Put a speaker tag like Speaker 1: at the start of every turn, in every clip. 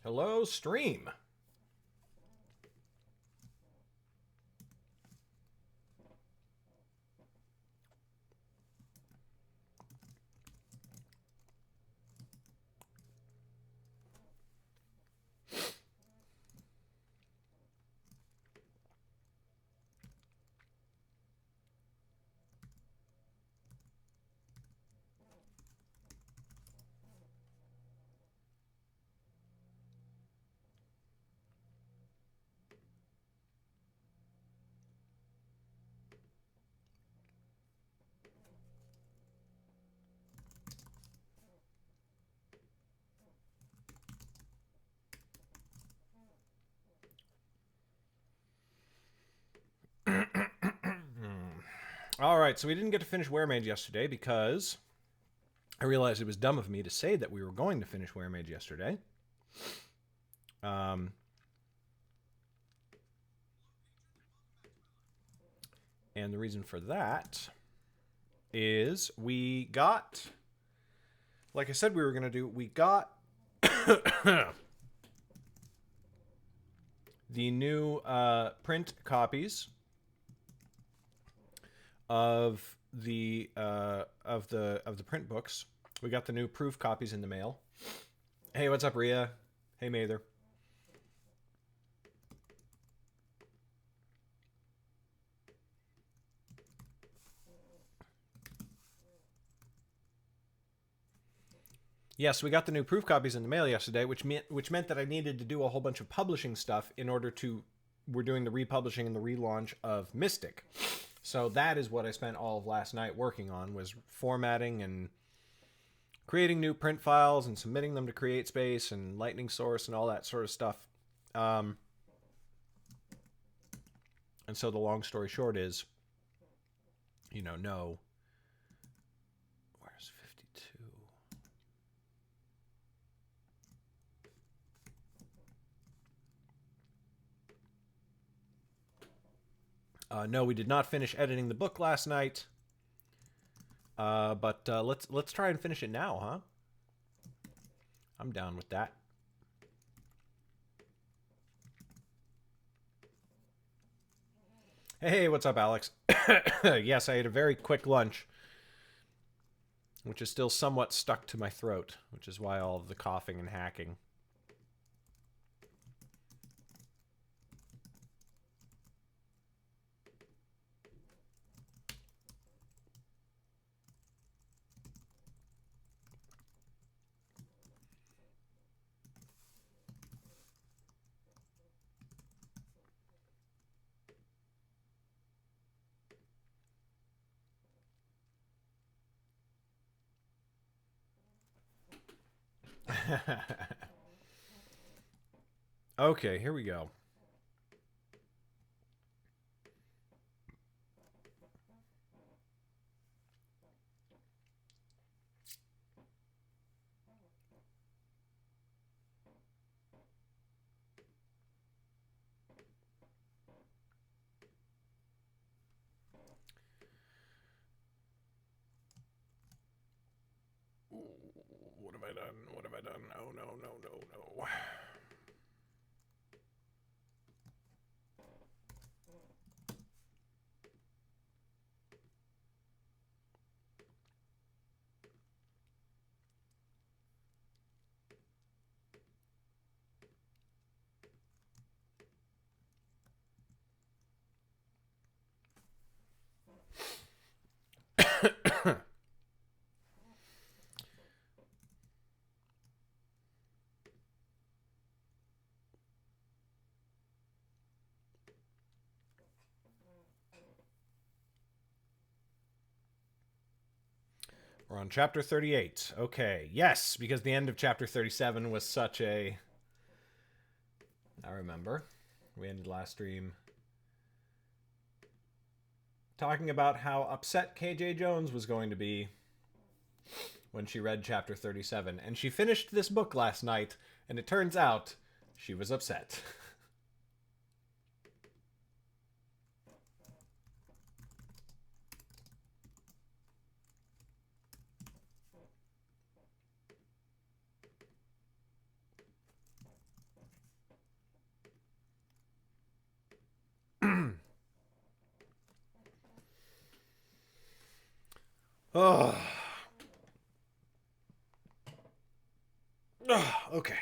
Speaker 1: Hello, stream. All right, so we didn't get to finish Weremage yesterday because I realized it was dumb of me to say that we were going to finish Weremage yesterday. And the reason for that is we got, like I said we were going to do, we got the new print copies of the print books. We got the new proof copies in the mail. Hey, what's up, Rhea? Hey, Mather. Yes, we got the new proof copies in the mail yesterday, which meant that I needed to do a whole bunch of publishing stuff in order to. We're doing the republishing and the relaunch of Mystic. So that is what I spent all of last night working on, was formatting and creating new print files and submitting them to CreateSpace and Lightning Source and all that sort of stuff. And so the long story short is, no. Where's 52? No, we did not finish editing the book last night. But let's try and finish it now, huh? I'm down with that. Hey, what's up, Alex? Yes, I ate a very quick lunch, which is still somewhat stuck to my throat, which is why all of the coughing and hacking. Okay, here we go. What have I done? What have I done? Oh, no, no, no, no. We're on chapter 38. Okay, yes, because the end of chapter 37 was such a... I remember. We ended last stream talking about how upset KJ Jones was going to be when she read chapter 37. And she finished this book last night, and it turns out she was upset. Oh. Okay.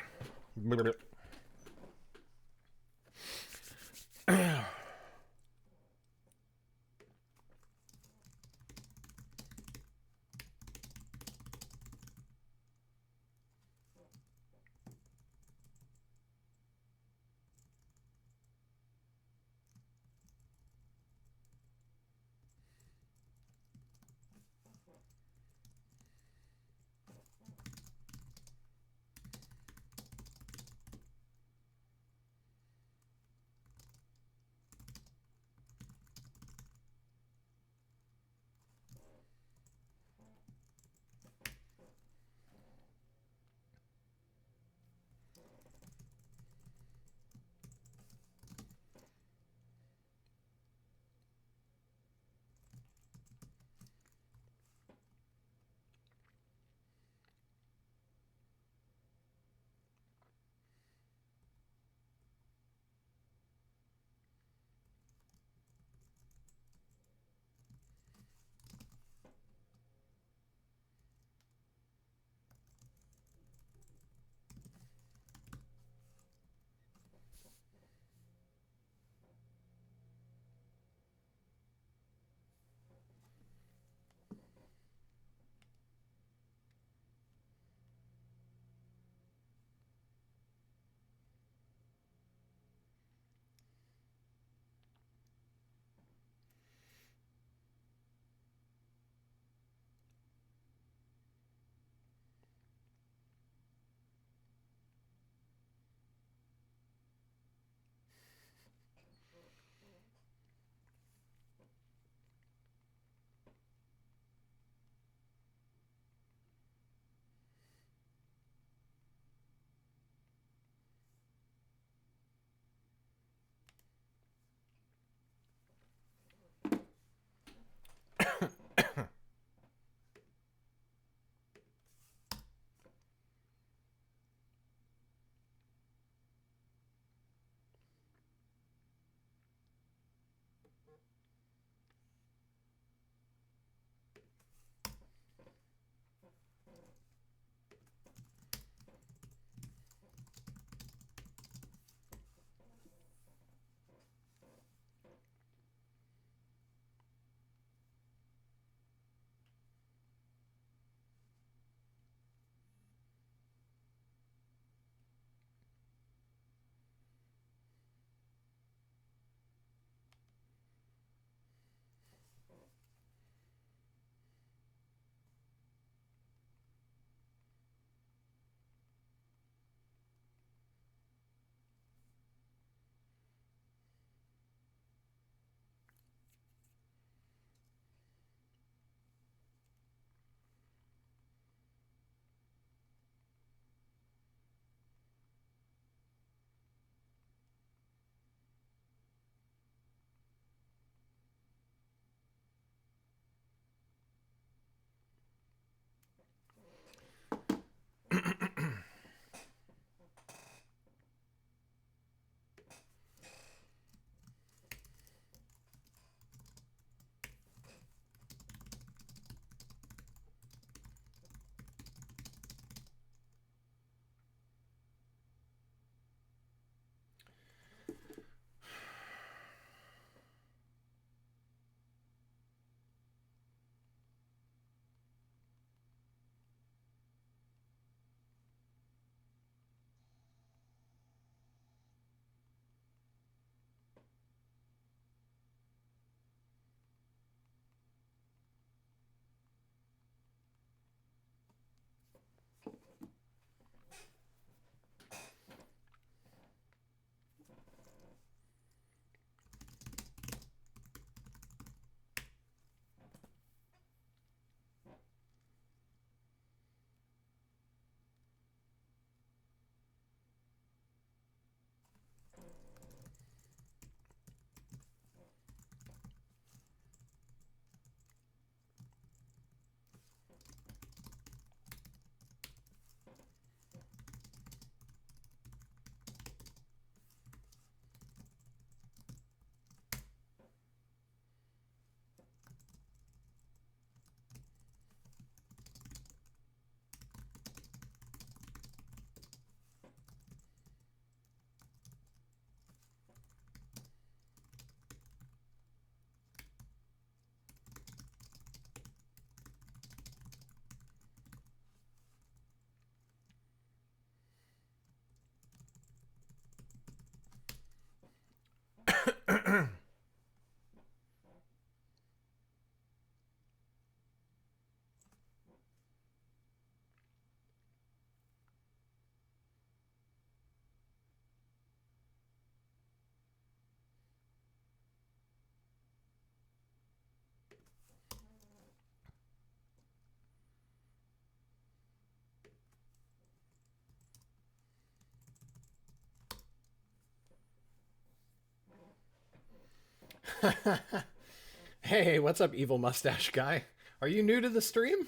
Speaker 1: Hey, what's up, evil mustache guy? Are you new to the stream?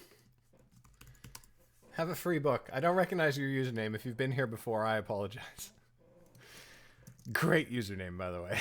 Speaker 1: Have a free book. I don't recognize your username. If you've been here before, I apologize. Great username, by the way.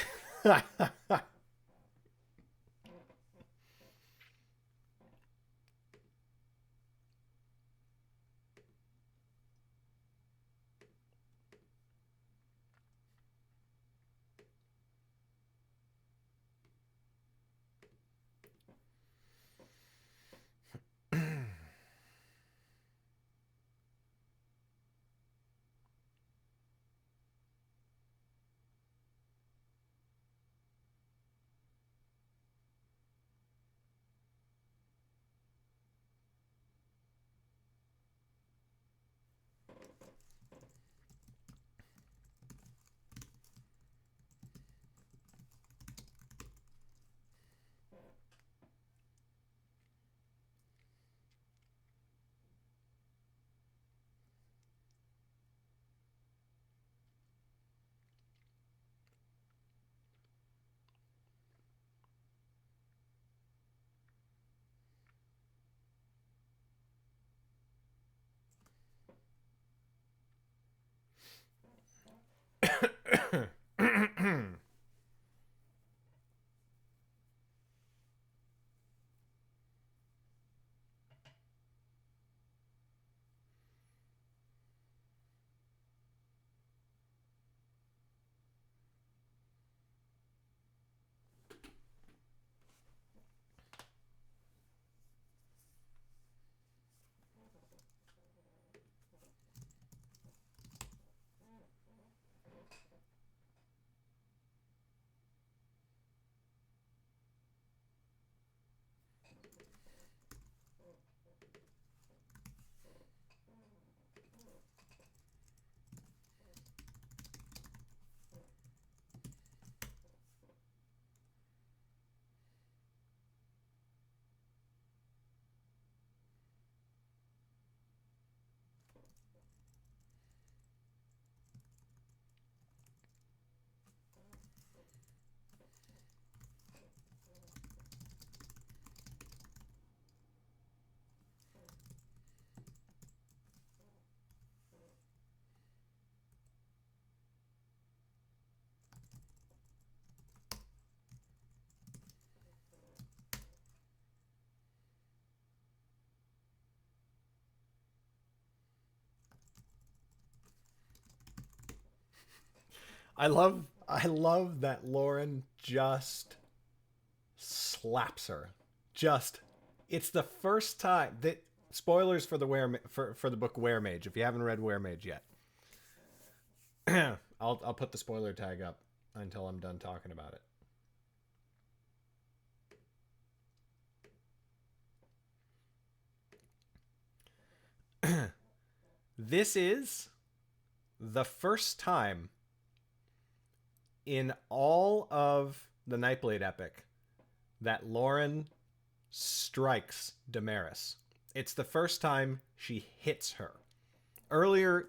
Speaker 1: I love that Lauren just slaps her. Just it's the first time that spoilers for the for the book Weremage if you haven't read Weremage yet. I'll put the spoiler tag up until I'm done talking about it. This is the first time in all of the Nightblade Epic that Lauren strikes Damaris. It's the first time she hits her. Earlier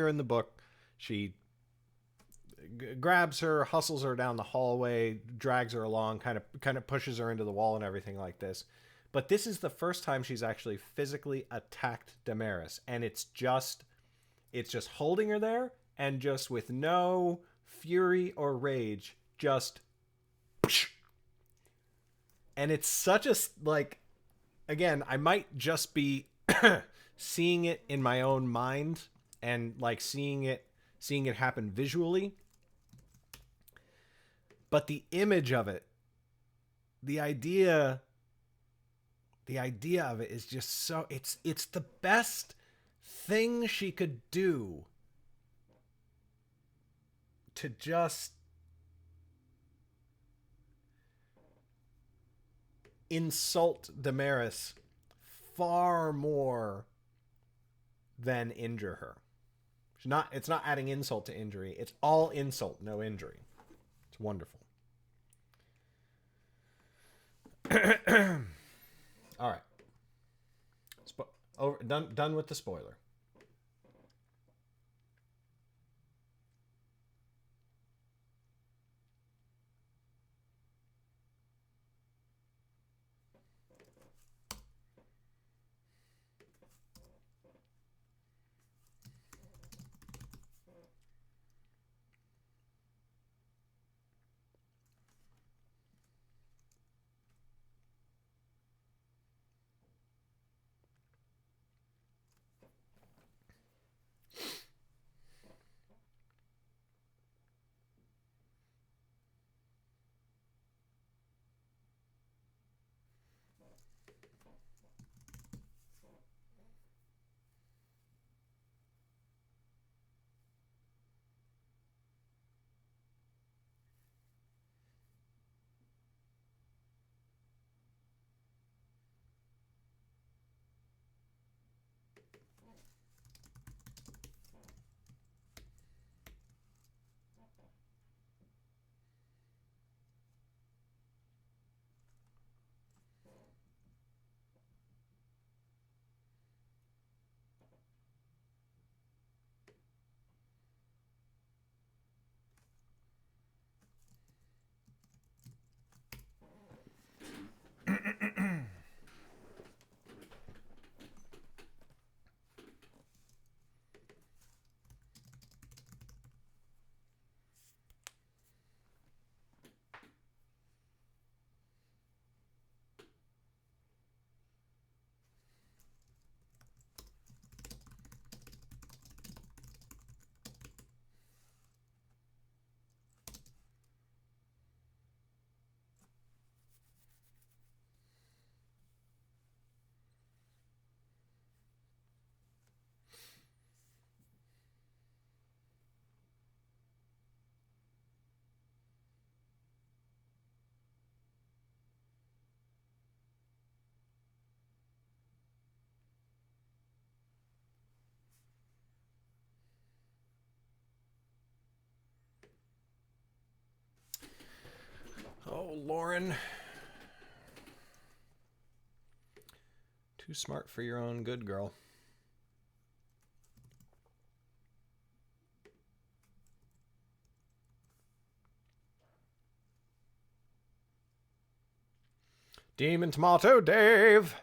Speaker 1: in the book, she grabs her, hustles her down the hallway, drags her along, kind of pushes her into the wall and everything like this. But this is the first time she's actually physically attacked Damaris, and it's just holding her there and just with no fury or rage, just and it's such a like again, I might just be seeing it in my own mind and like seeing it happen visually, but the image of it, the idea of it is just so it's the best thing she could do to just insult Damaris far more than injure her. It's not adding insult to injury. It's all insult, no injury. It's wonderful. All right. Done with the spoiler. Oh, Lauren. Too smart for your own good, girl. Demon Tomato Dave.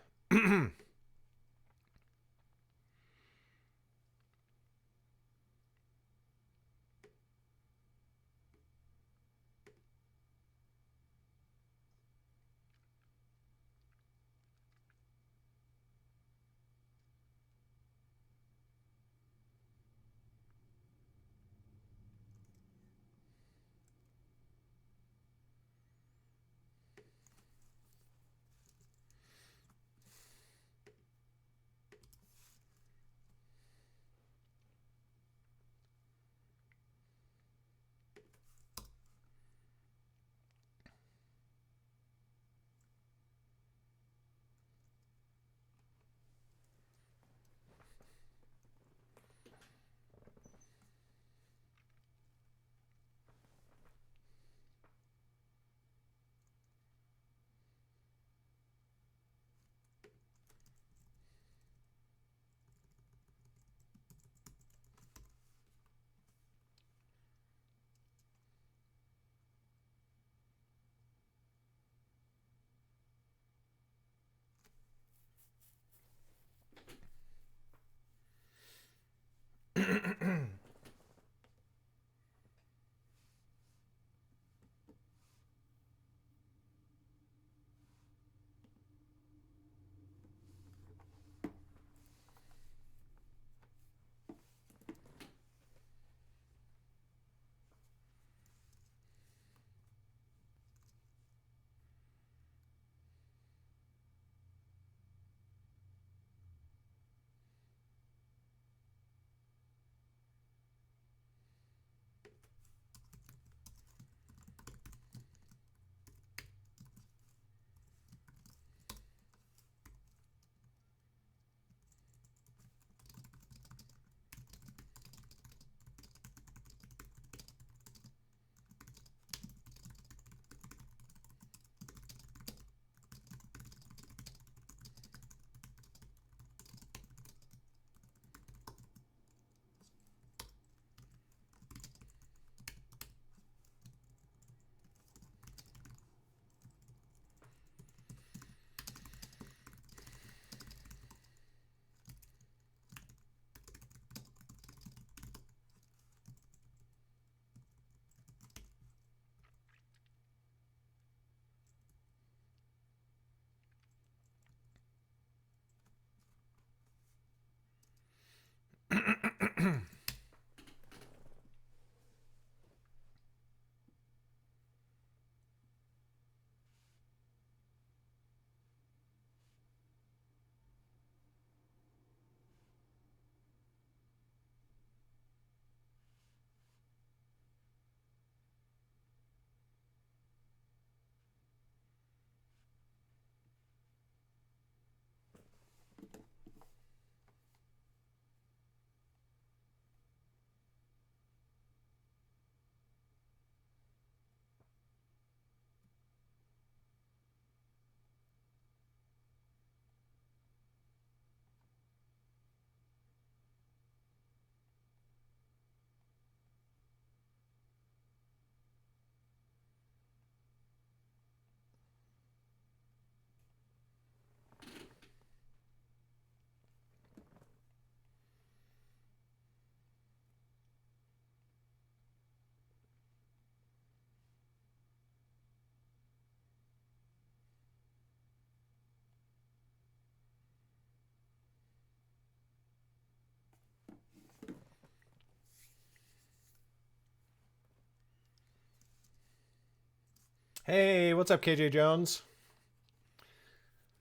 Speaker 1: Hey, what's up, KJ Jones?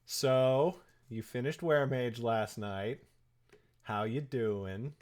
Speaker 1: So, you finished Weremage last night. How you doing?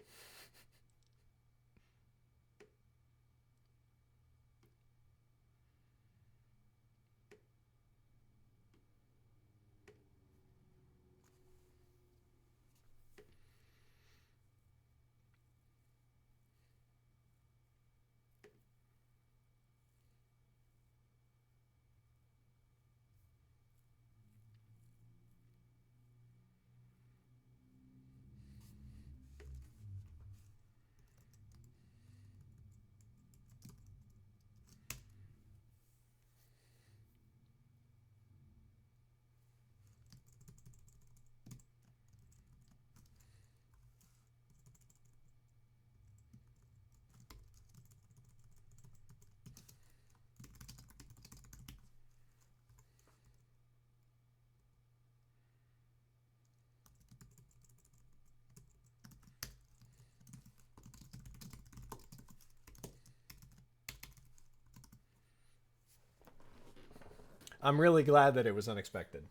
Speaker 1: I'm really glad that it was unexpected.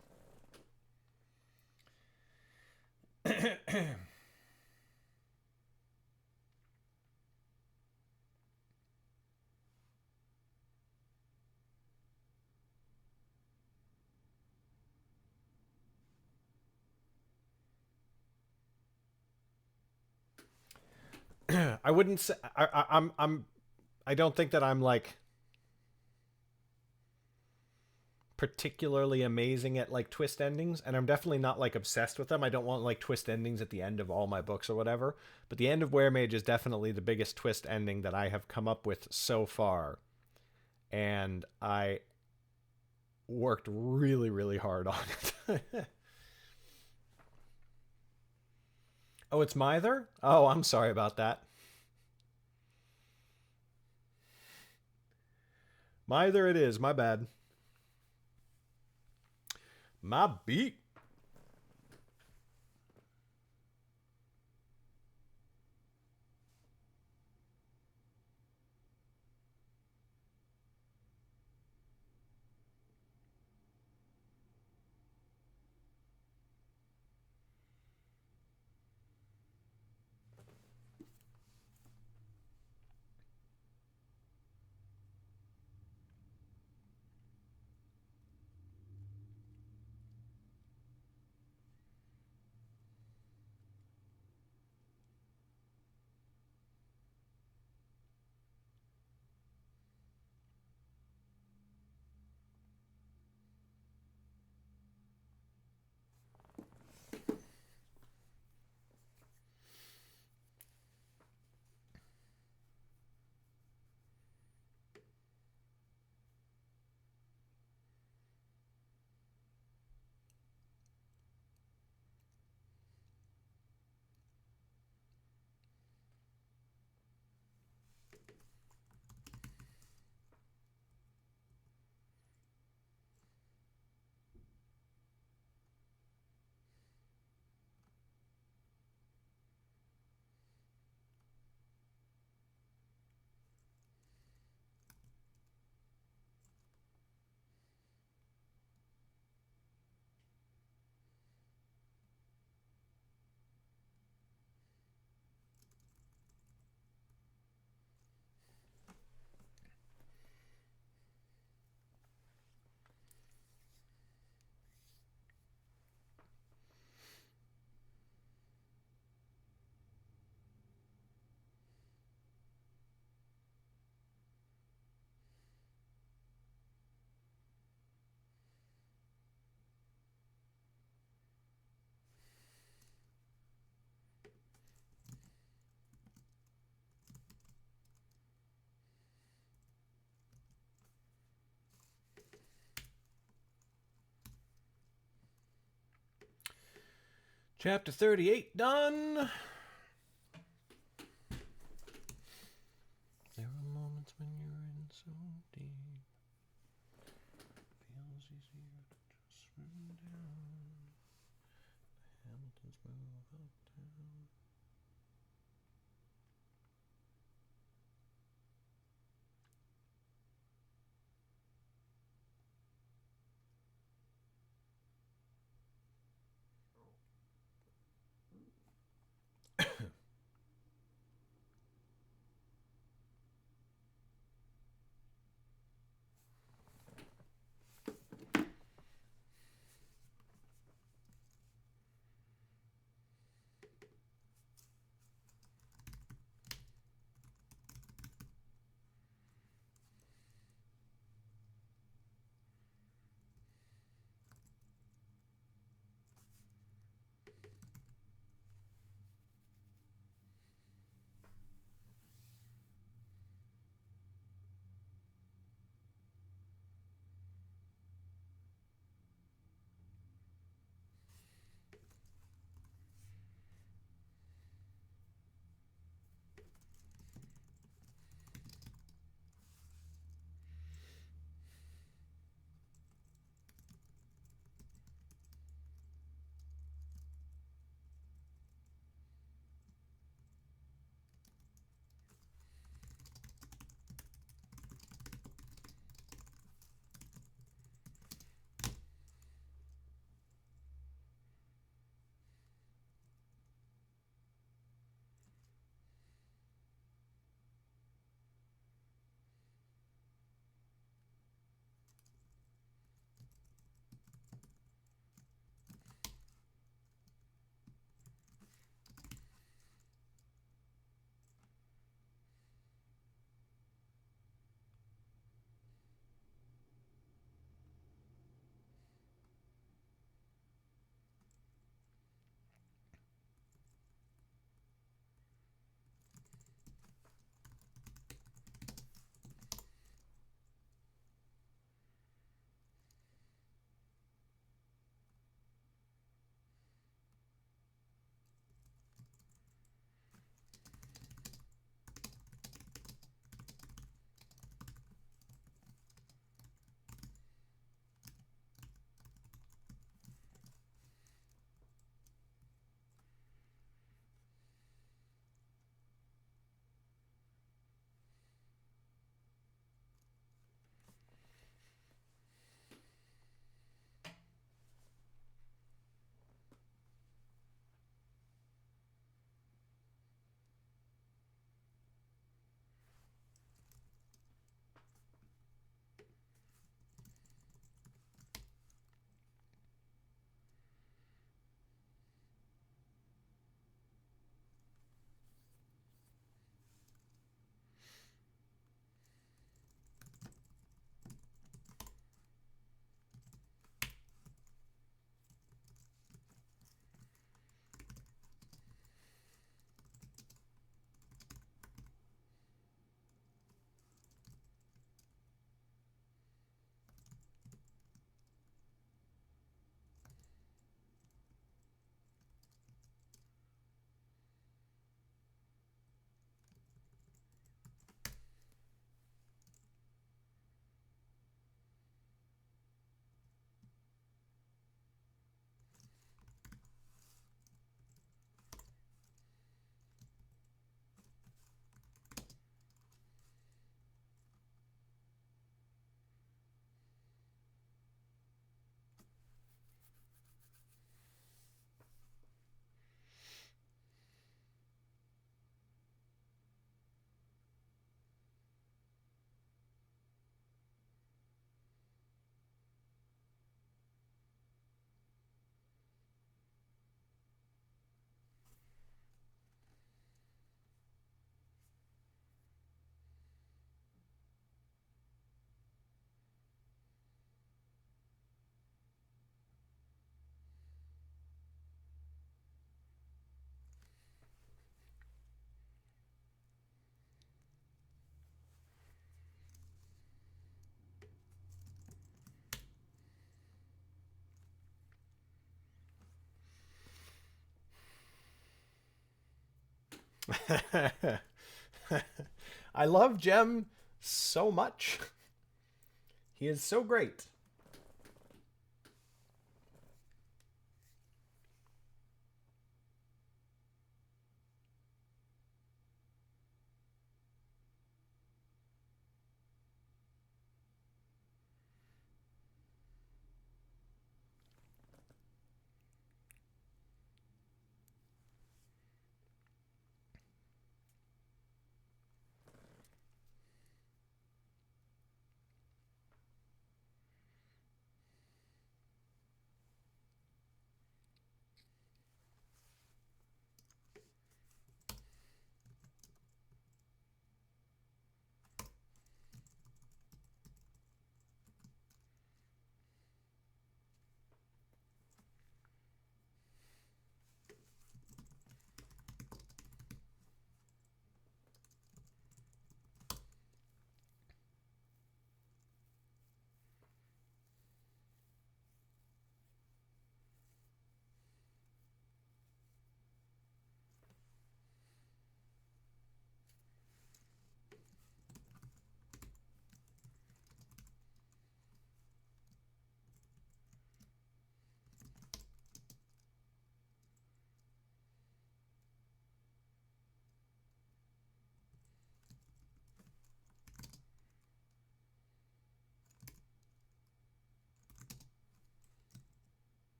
Speaker 1: I wouldn't say I don't think that I'm like particularly amazing at like twist endings, and I'm definitely not like obsessed with them. I don't want like twist endings at the end of all my books or whatever. But the end of Weremage is definitely the biggest twist ending that I have come up with so far, and I worked really really hard on it. Oh, it's Mither? Oh, I'm sorry about that. Mither it is. My bad. My beat. Chapter 38 done. There are moments when you're in so deep. Feels easier to just swim down. The Hamiltons move uptown. I love Jem so much. He is so great.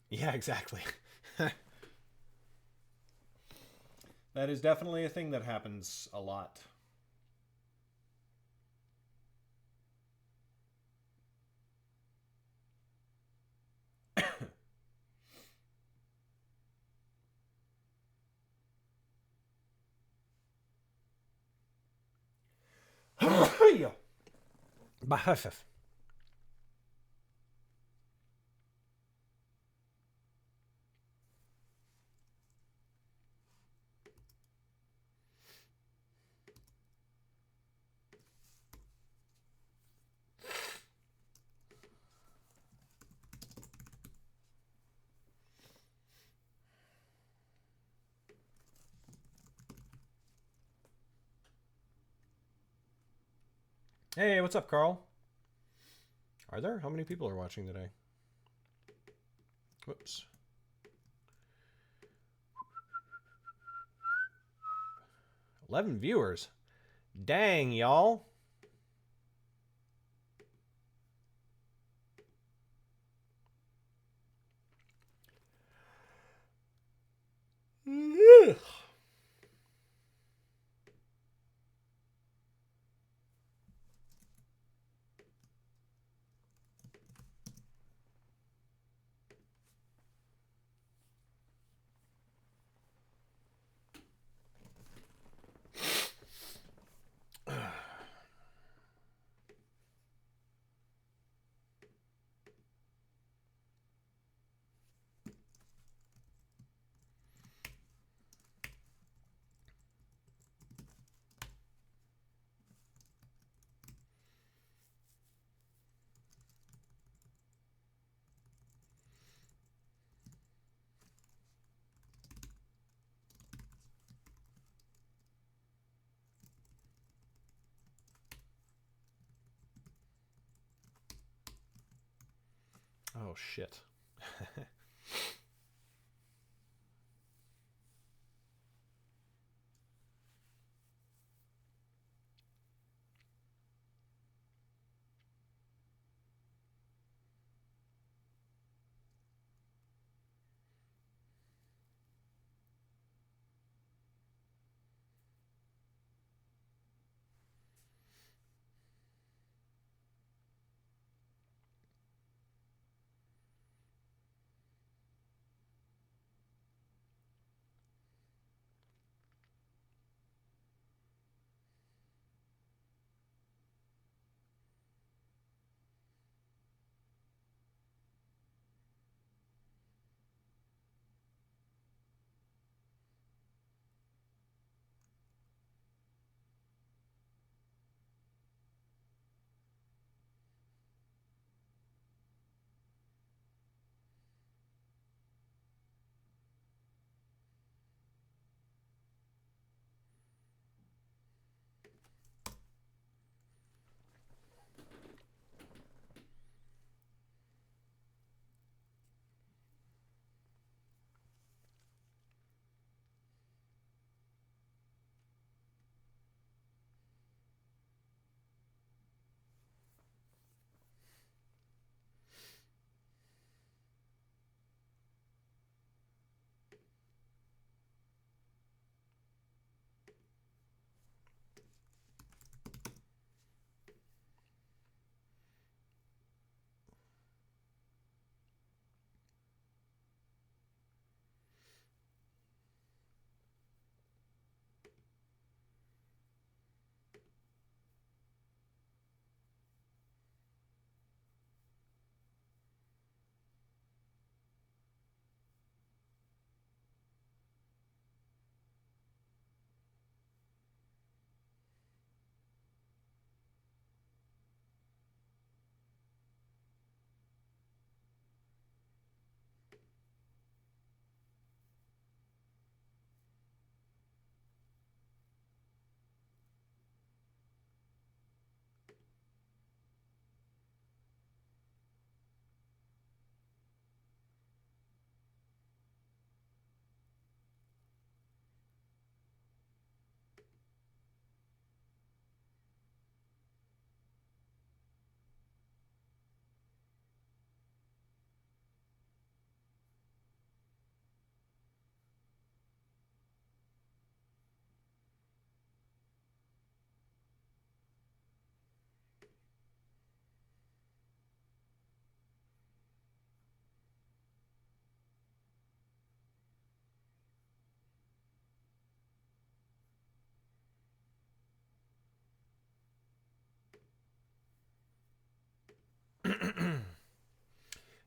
Speaker 1: Yeah, exactly. That is definitely a thing that happens a lot. Hey, what's up, Carl? Are there? How many people are watching today? Whoops. 11 viewers. Dang, y'all. Oh, shit.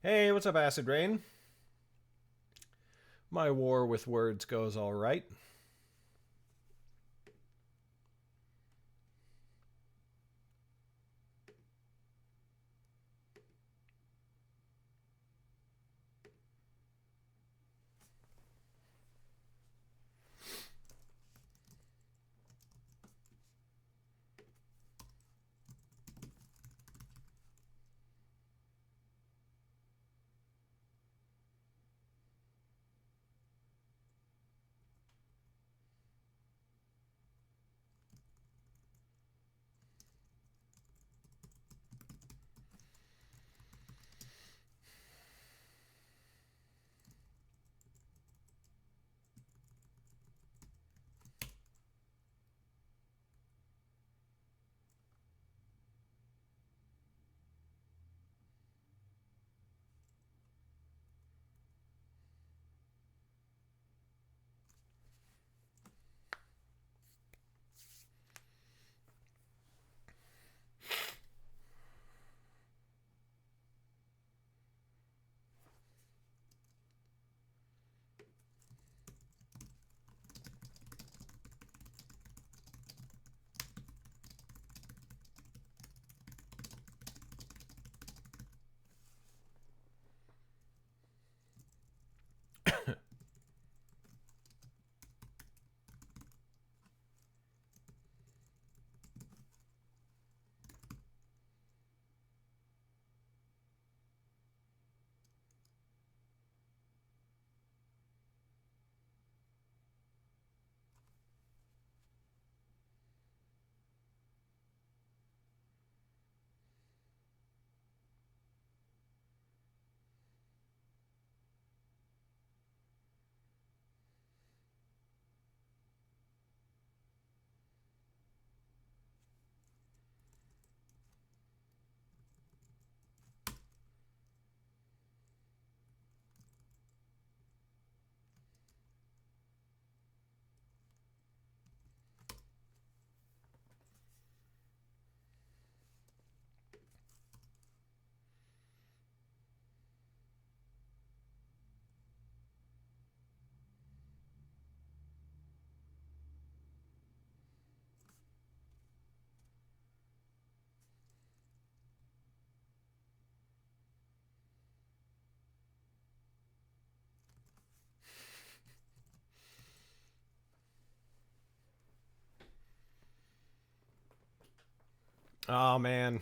Speaker 1: Hey, what's up, Acid Rain? My war with words goes all right. Oh man.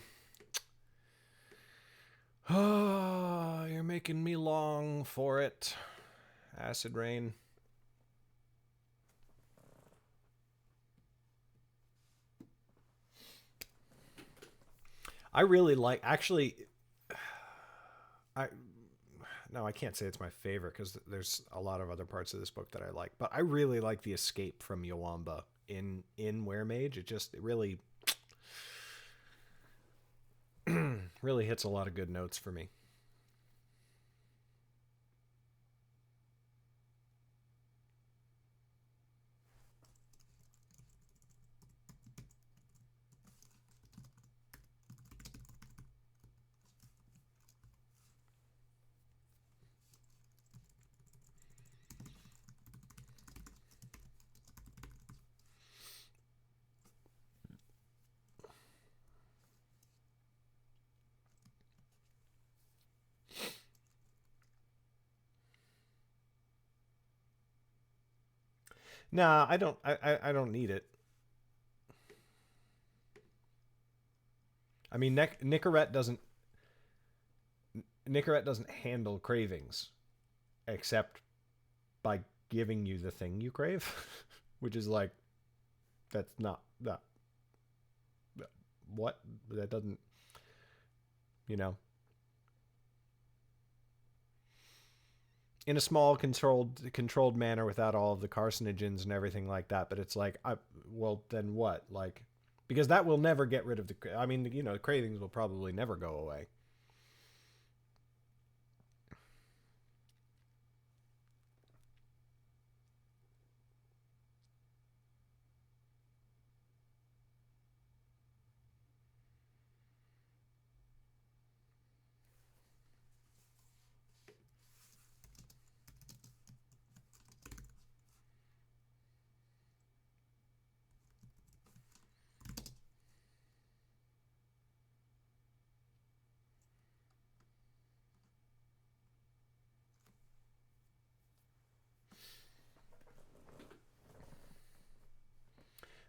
Speaker 1: Oh, you're making me long for it. Acid Rain. I really like, actually, I no, I can't say it's my favorite because there's a lot of other parts of this book that I like, but I really like the escape from Yawamba in Weremage. It really really hits a lot of good notes for me. Nah, I don't. I don't need it. I mean, Nicorette doesn't handle cravings except by giving you the thing you crave, which is like that's not that what that doesn't you know in a small controlled manner without all of the carcinogens and everything like that. But it's like, well, then what? Like, because that will never get rid of the. I mean, the cravings will probably never go away.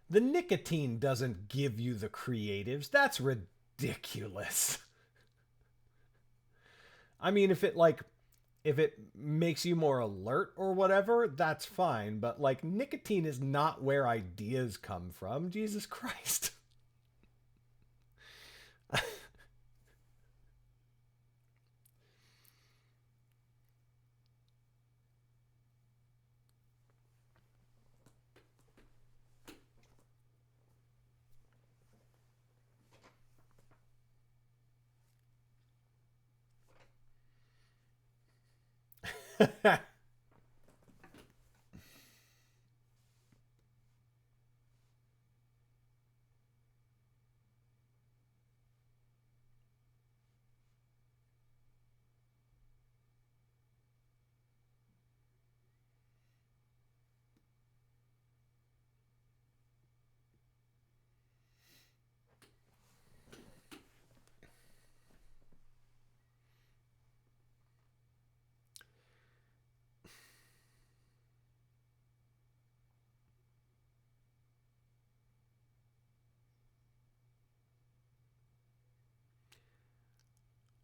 Speaker 1: The nicotine doesn't give you the creatives. That's ridiculous. I mean, if it makes you more alert or whatever, that's fine. But like nicotine is not where ideas come from. Jesus Christ.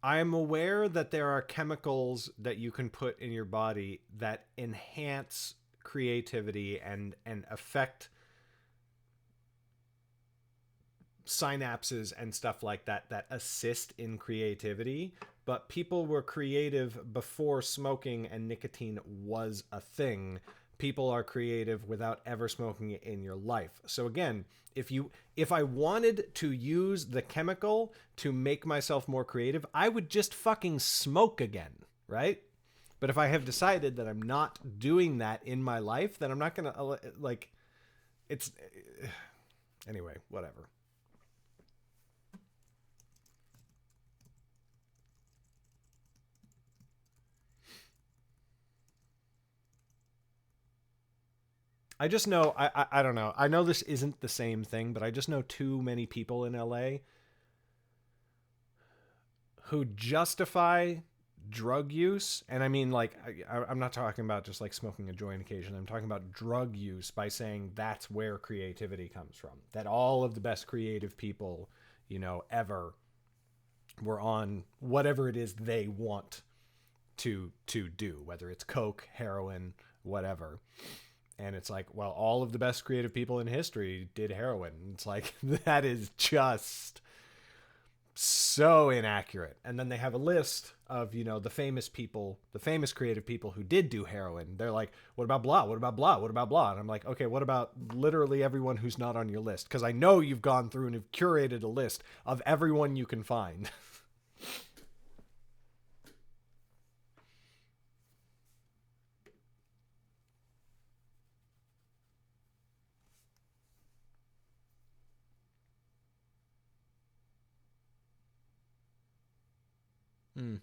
Speaker 1: I'm aware that there are chemicals that you can put in your body that enhance creativity and affect synapses and stuff like that that assist in creativity. But people were creative before smoking and nicotine was a thing. People are creative without ever smoking it in your life. So again, if I wanted to use the chemical to make myself more creative, I would just fucking smoke again, right? But if I have decided that I'm not doing that in my life, then I'm not going to like it's anyway, whatever. I just know I don't know. I know this isn't the same thing, but I just know too many people in LA who justify drug use, and I mean like I'm not talking about just like smoking a joint occasionally. I'm talking about drug use by saying that's where creativity comes from. That all of the best creative people, ever were on whatever it is they want to do, whether it's coke, heroin, whatever. And it's like, well, all of the best creative people in history did heroin. It's like, that is just so inaccurate. And then they have a list of, the famous people, the famous creative people who did do heroin. They're like, what about blah? What about blah? What about blah? And I'm like, okay, what about literally everyone who's not on your list? Because I know you've gone through and have curated a list of everyone you can find. Mm.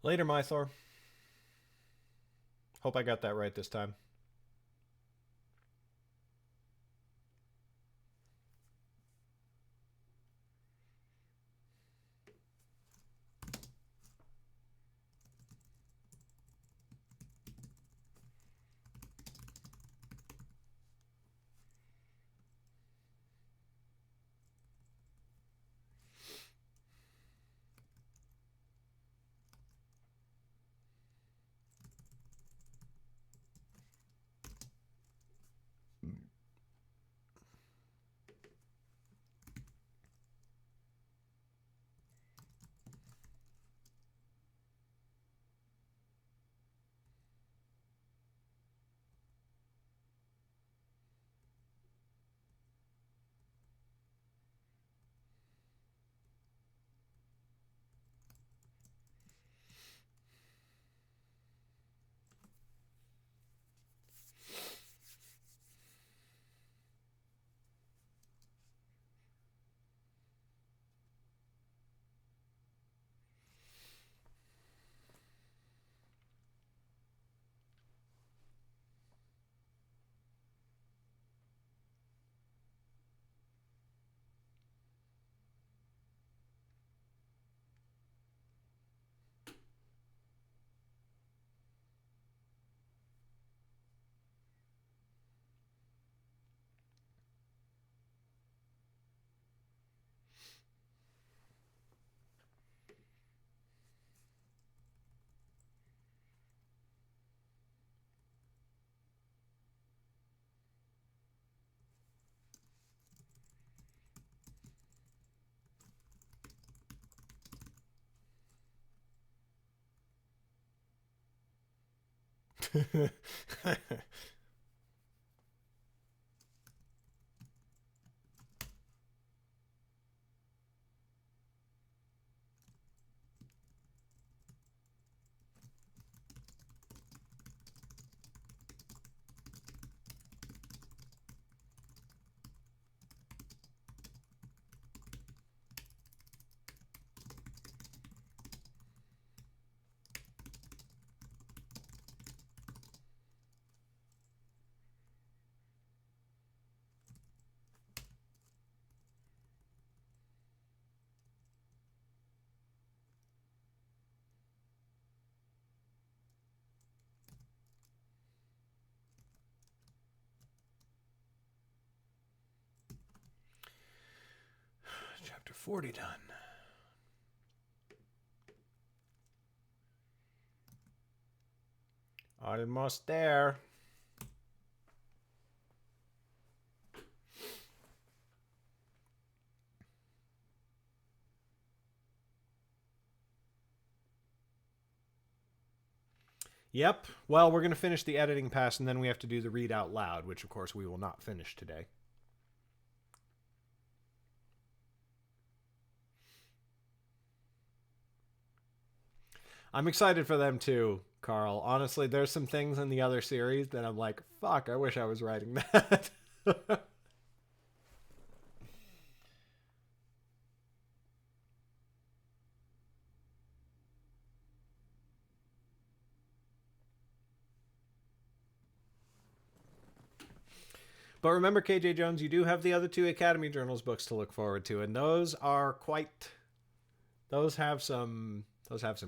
Speaker 1: Later, Mythor. Hope I got that right this time. Chapter 40 done. Almost there. Yep. Well, we're going to finish the editing pass, and then we have to do the read out loud, which, of course, we will not finish today. I'm excited for them, too, Carl. Honestly, there's some things in the other series that I'm like, fuck, I wish I was writing that. But remember, KJ Jones, you do have the other 2 Academy Journals books to look forward to, and those are quite... Those have some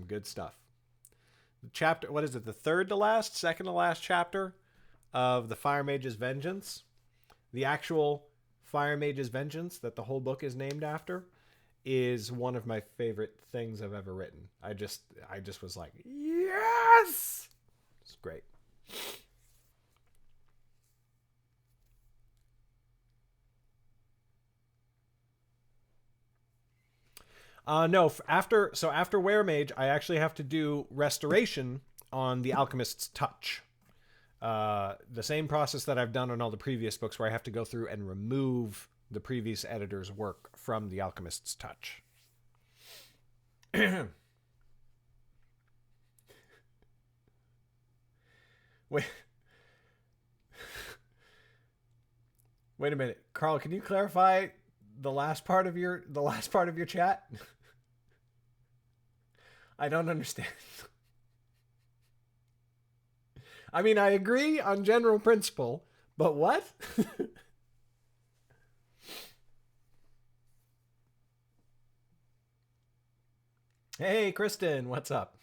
Speaker 1: good stuff. The chapter, what is it, the second to last chapter of the Fire Mage's Vengeance? The actual Fire Mage's Vengeance that the whole book is named after is one of my favorite things I've ever written. I just was like, yes! It's great. No, after Weremage, I actually have to do restoration on the Alchemist's Touch. The same process that I've done on all the previous books, where I have to go through and remove the previous editor's work from the Alchemist's Touch. Wait. Wait a minute, Carl. Can you clarify the last part of your chat? I don't understand. I mean, I agree on general principle, but what? Hey, Kristen, what's up?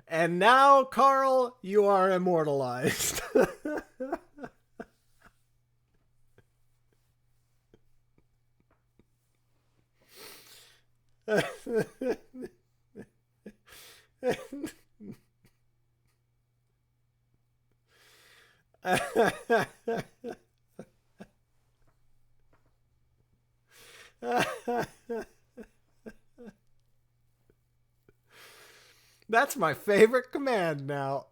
Speaker 1: And now, Carl, you are immortalized. That's my favorite command now.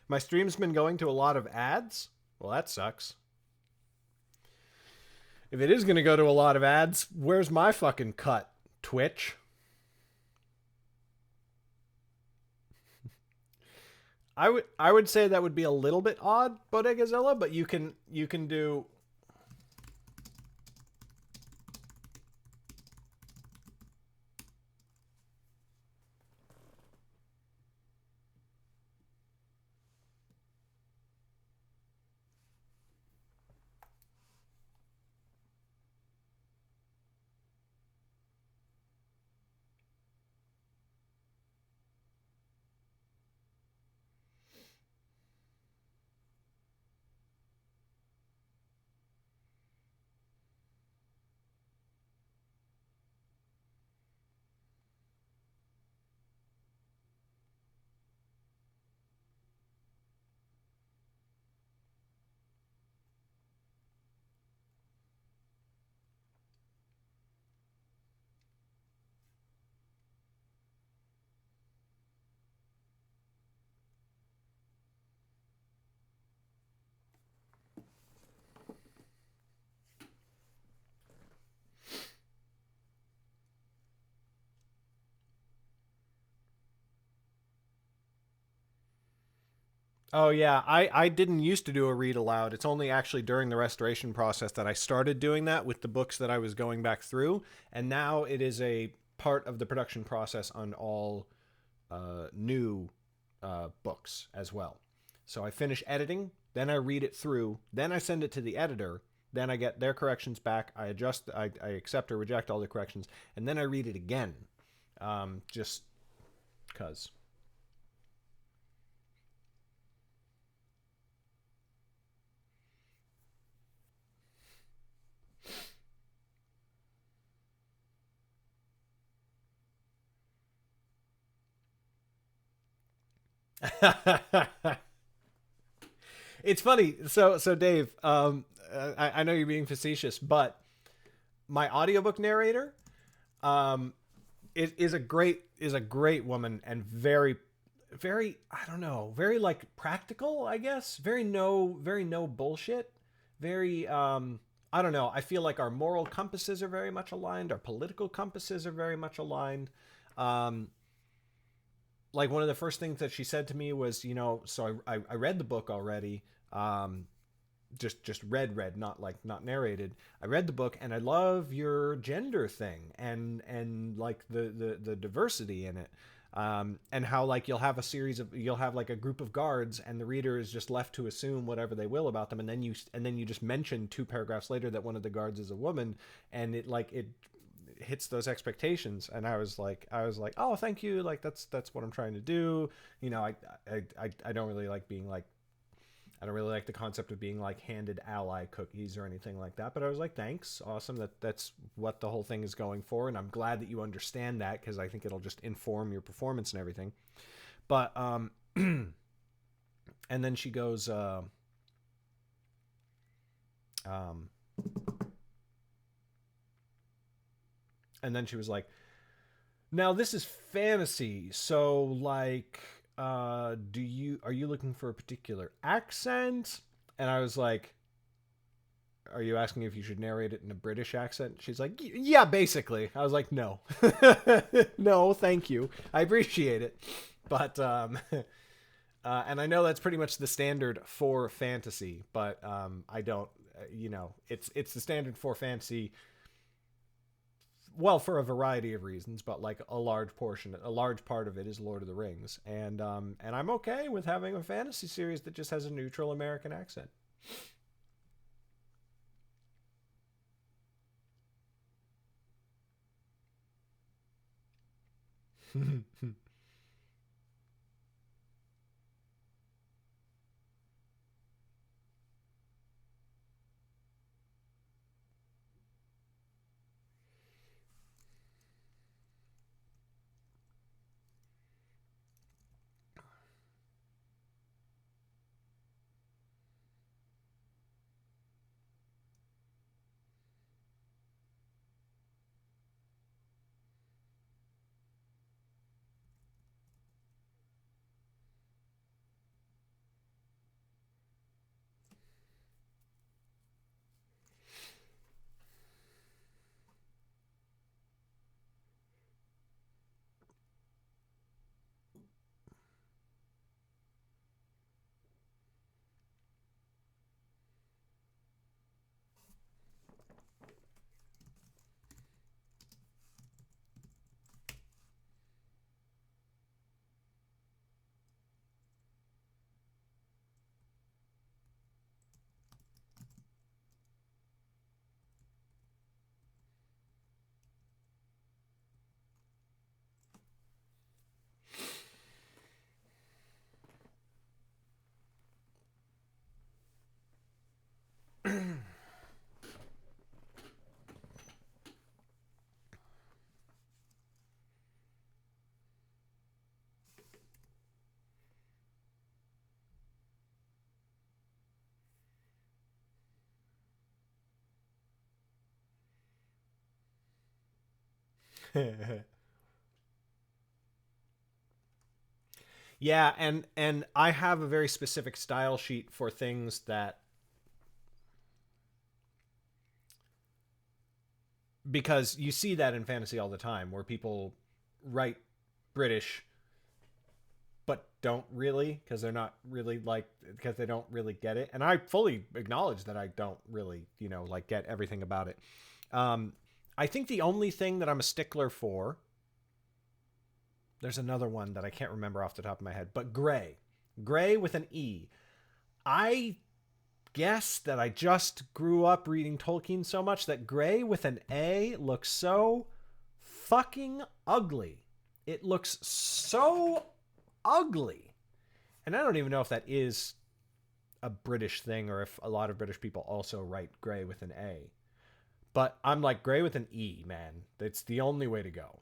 Speaker 1: My stream's been going to a lot of ads. Well, that sucks. If it is going to go to a lot of ads, where's my fucking cut? Twitch. I would say that would be a little bit odd, Bodegazilla, but you can do. Oh yeah, I didn't used to do a read aloud. It's only actually during the restoration process that I started doing that with the books that I was going back through, and now it is a part of the production process on all new books as well. So I finish editing, then I read it through, then I send it to the editor, then I get their corrections back. I adjust, I accept or reject all the corrections, and then I read it again, just cause. It's funny. So Dave, I know you're being facetious, but my audiobook narrator, um, is a great woman and very I don't know, very like practical, I guess. Very no bullshit. Very I don't know. I feel like our moral compasses are very much aligned. Our political compasses are very much aligned. Um, like one of the first things that she said to me was, so I read the book already. Um, just read, not like not narrated. I read the book and I love your gender thing and like the diversity in it. And how like you'll have like a group of guards and the reader is just left to assume whatever they will about them, and then you just mention 2 paragraphs later that one of the guards is a woman, and it hits those expectations. And I was like, oh, thank you, like that's what I'm trying to do. I don't really like being like, I don't really like the concept of being like handed ally cookies or anything like that. But I was like, thanks, awesome. That's what the whole thing is going for, and I'm glad that you understand that because I think it'll just inform your performance and everything. But and then she goes, um, and then she was like, now this is fantasy, so like, are you looking for a particular accent? And I was like, are you asking if you should narrate it in a British accent? She's like, yeah, basically. I was like, no, no, thank you. I appreciate it, but and I know that's pretty much the standard for fantasy, but I don't. It's the standard for fantasy. Well, for a variety of reasons, but like a large part of it is Lord of the Rings, and I'm okay with having a fantasy series that just has a neutral American accent. Yeah, and I have a very specific style sheet for things that, because you see that in fantasy all the time where people write British but don't really, because they're not really like, because they don't really get it. And I fully acknowledge that I don't really, like get everything about it. Um, I think the only thing that I'm a stickler for, there's another one that I can't remember off the top of my head, but Gray with an E. I guess that I just grew up reading Tolkien so much that Gray with an A looks so fucking ugly. It looks so ugly. And I don't even know if that is a British thing or if a lot of British people also write Gray with an A. But I'm like, Gray with an E, man. It's the only way to go.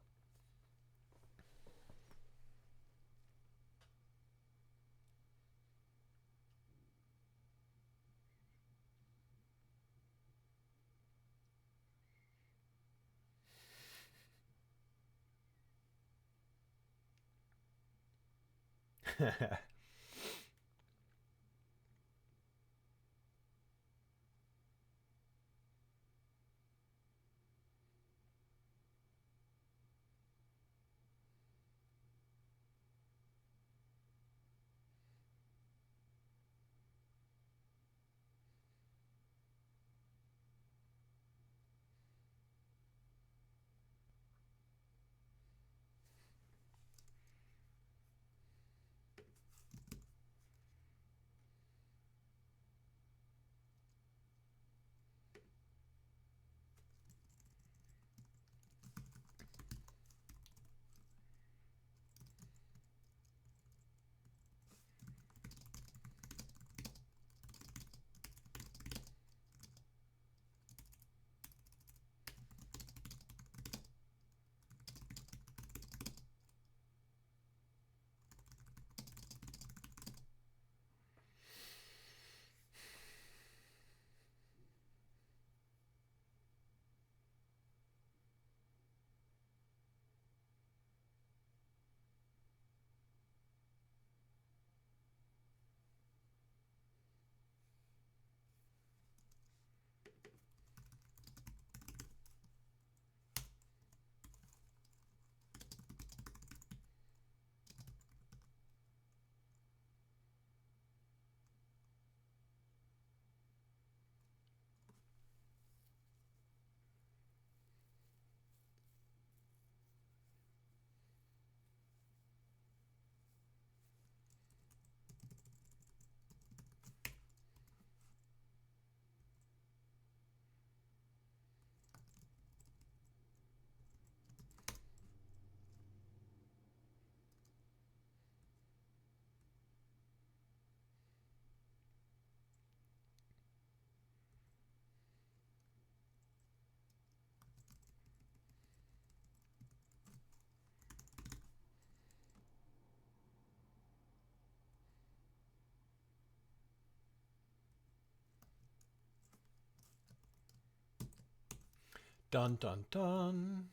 Speaker 1: Dun dun dun.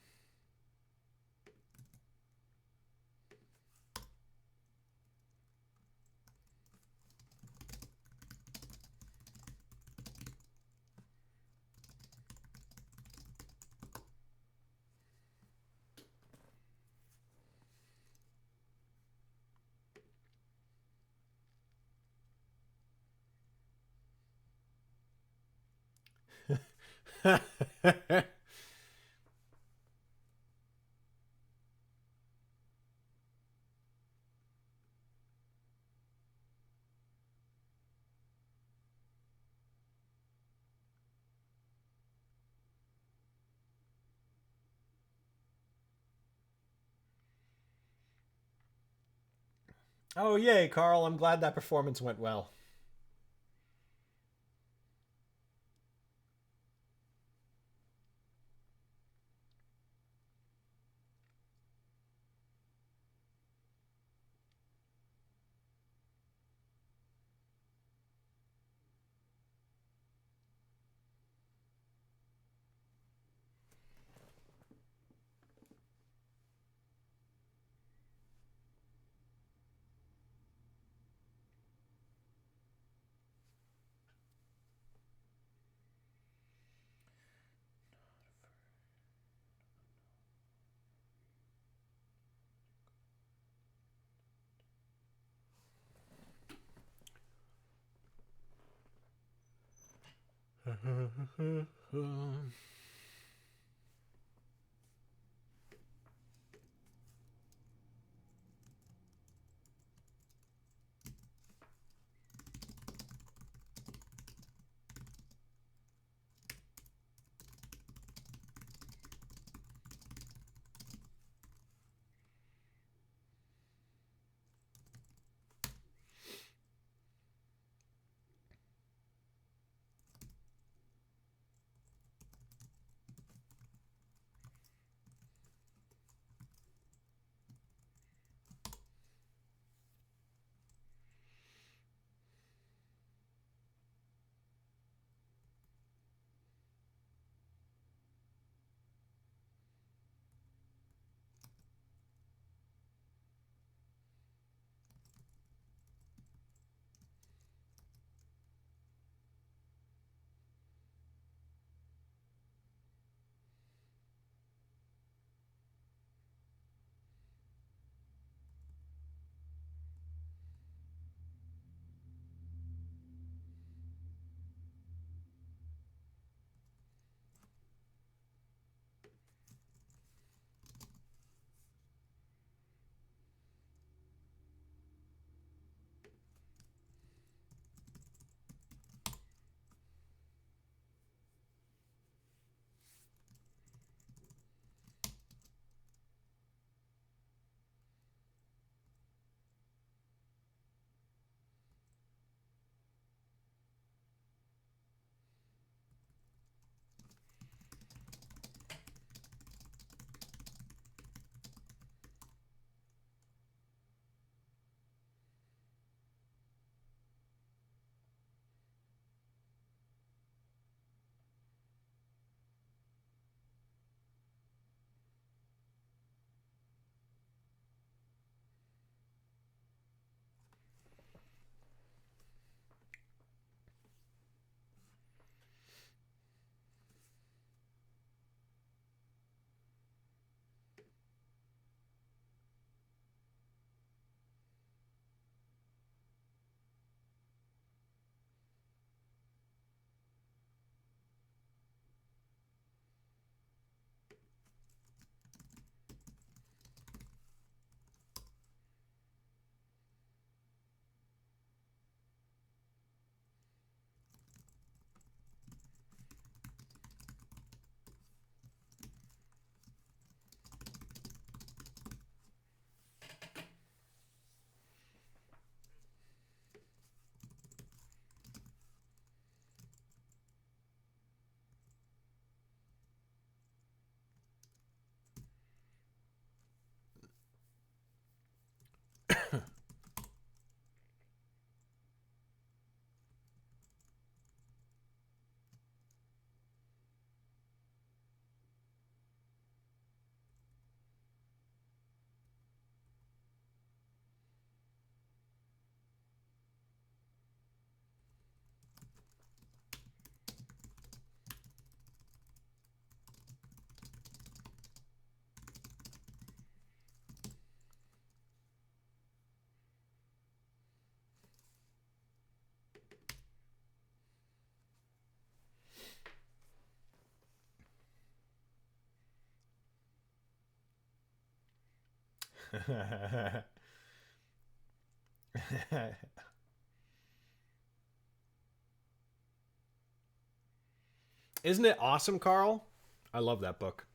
Speaker 1: Oh, yay, Carl. I'm glad that performance went well. Isn't it awesome, Carl? I love that book.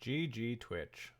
Speaker 1: GG Twitch.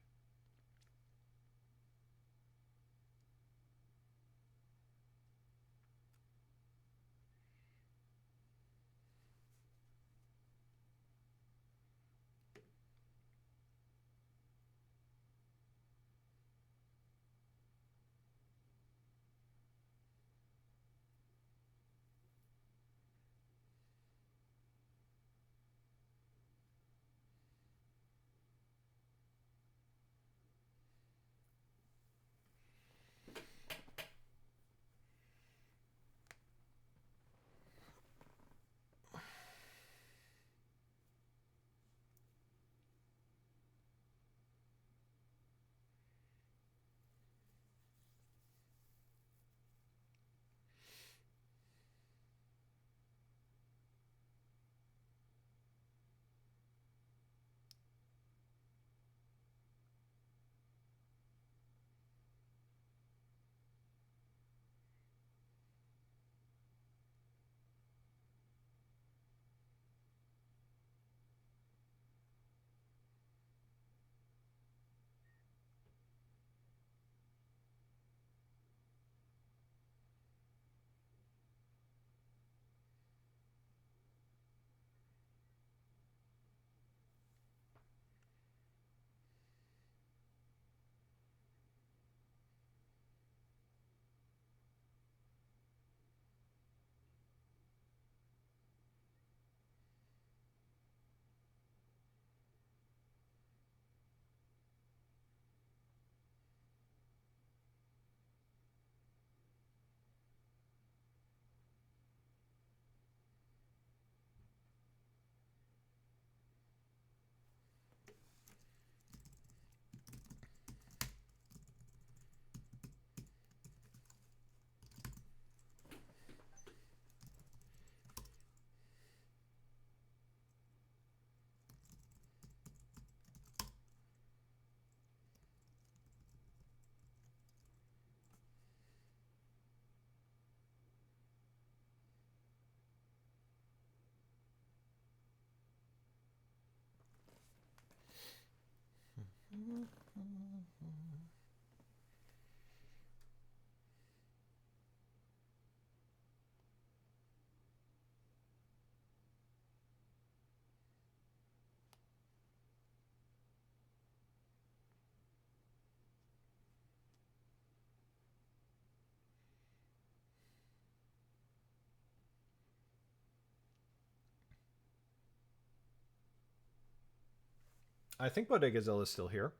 Speaker 1: I think Bodegazilla is still here.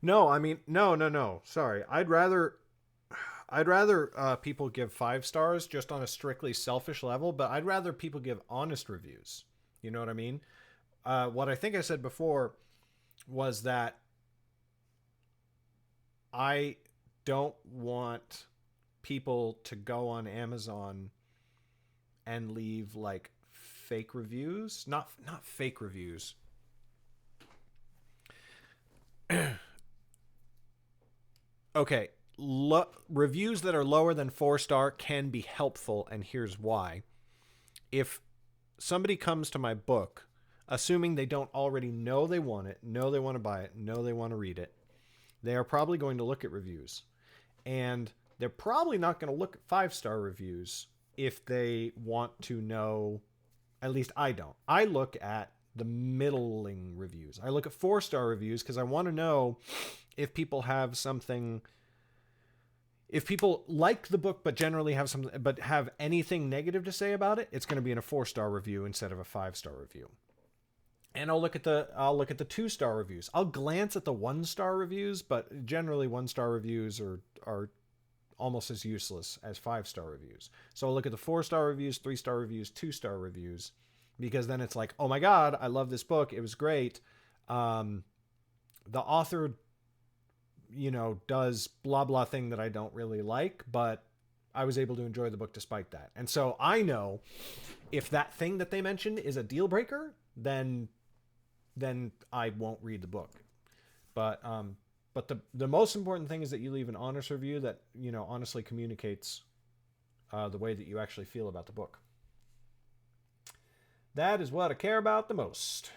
Speaker 1: No, I mean, no. Sorry, I'd rather people give 5 stars just on a strictly selfish level, but I'd rather people give honest reviews. You know what I mean? What I think I said before was that I don't want people to go on Amazon and leave like fake reviews. Not fake reviews. Okay, reviews that are lower than 4 star can be helpful, and here's why. If somebody comes to my book, assuming they don't already know they want it, know they want to buy it, know they want to read it, they are probably going to look at reviews. And they're probably not going to look at 5 star reviews if they want to know. At least I don't. I look at the middling reviews. I look at 4 star reviews because I want to know if people have something, if people like the book but generally have some, but have anything negative to say about it. It's going to be in a 4 star review instead of a 5 star review. And I'll look at the 2 star reviews. I'll glance at the 1 star reviews, but generally 1 star reviews are almost as useless as 5 star reviews. So I'll look at the 4 star reviews, 3 star reviews, 2 star reviews, because then it's like, oh my god, I love this book. It was great. The author, does blah blah thing that I don't really like, but I was able to enjoy the book despite that. And so I know if that thing that they mentioned is a deal breaker, then I won't read the book. But the most important thing is that you leave an honest review that honestly communicates the way that you actually feel about the book. That is what I care about the most.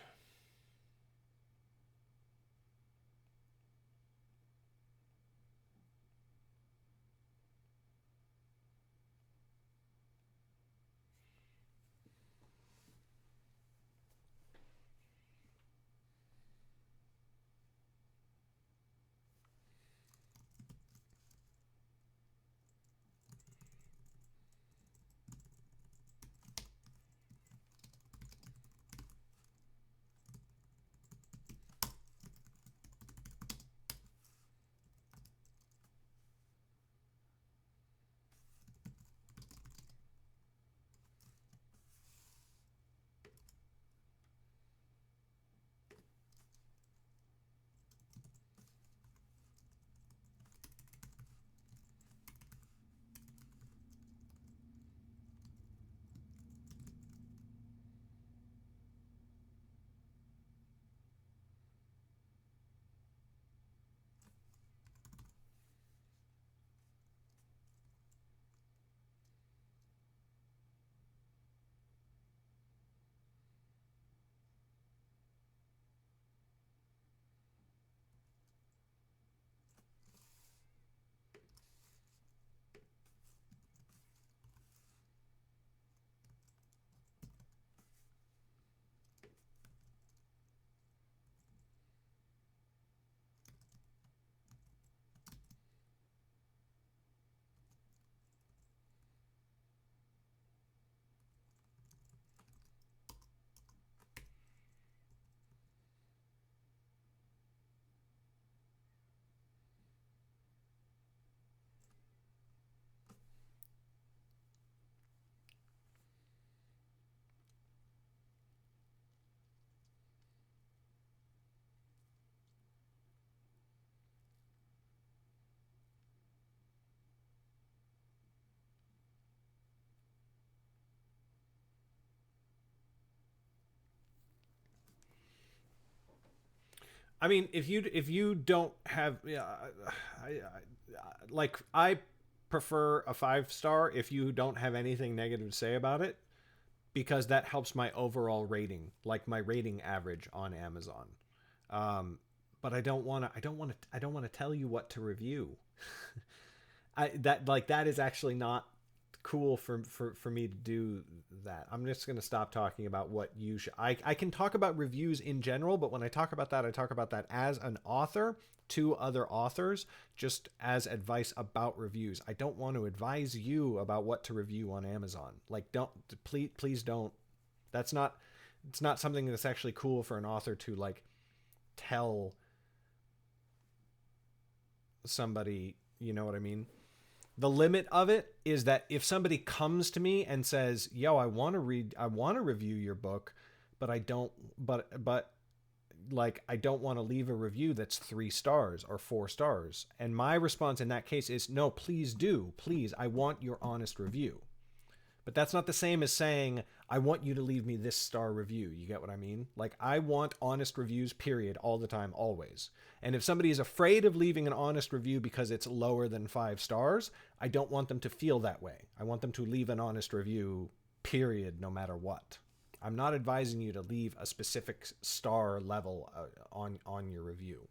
Speaker 1: I mean, if you don't have, I prefer a 5 star if you don't have anything negative to say about it, because that helps my overall rating, like my rating average on Amazon. But I don't want to tell you what to review. That is actually not cool for me to do that. I'm just going to stop talking about what you should. I can talk about reviews in general, but when I talk about that, I talk about that as an author to other authors, just as advice about reviews. I don't want to advise you about what to review on Amazon. Like, don't, please don't. That's not, it's not something that's actually cool for an author to like tell somebody, you know what I mean? The limit of it is that if somebody comes to me and says, "Yo, I want to review your book, but I don't but like I don't want to leave a review that's 3 stars or 4 stars." And my response in that case is, "No, please do. Please, I want your honest review." But that's not the same as saying, "I want you to leave me this star review." You get what I mean? Like, I want honest reviews, period, all the time, always. And if somebody is afraid of leaving an honest review because it's lower than 5 stars, I don't want them to feel that way. I want them to leave an honest review, period, no matter what. I'm not advising you to leave a specific star level on your review.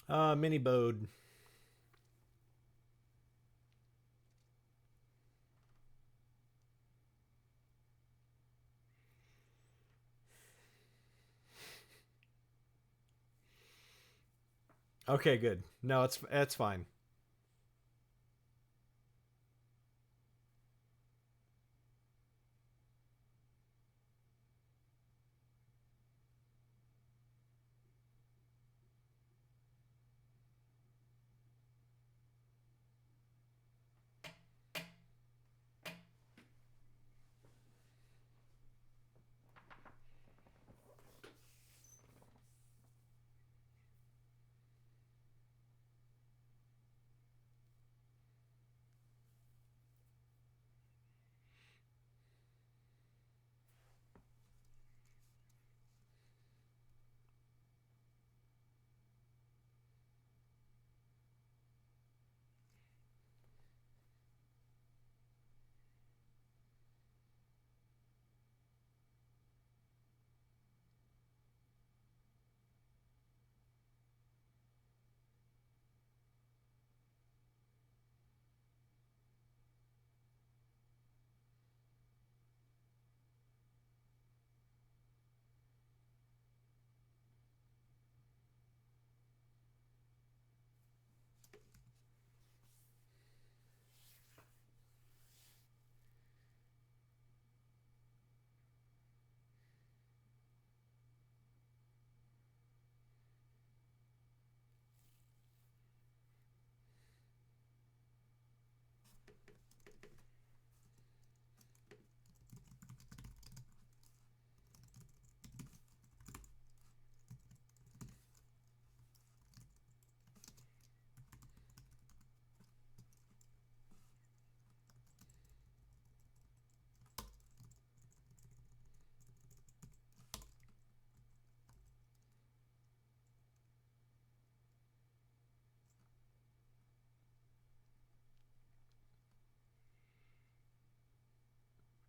Speaker 1: Mini Bode. Okay, good. No, it's fine.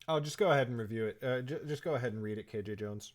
Speaker 1: Oh, just go ahead and review it. Just go ahead and read it, KJ Jones.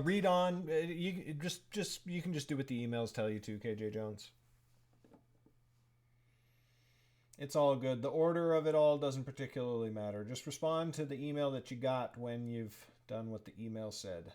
Speaker 1: Read on. You can just do what the emails tell you to, KJ Jones. It's all good. The order of it all doesn't particularly matter. Just respond to the email that you got when you've done what the email said.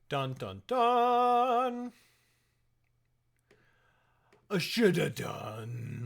Speaker 1: Dun dun dun. I shoulda done.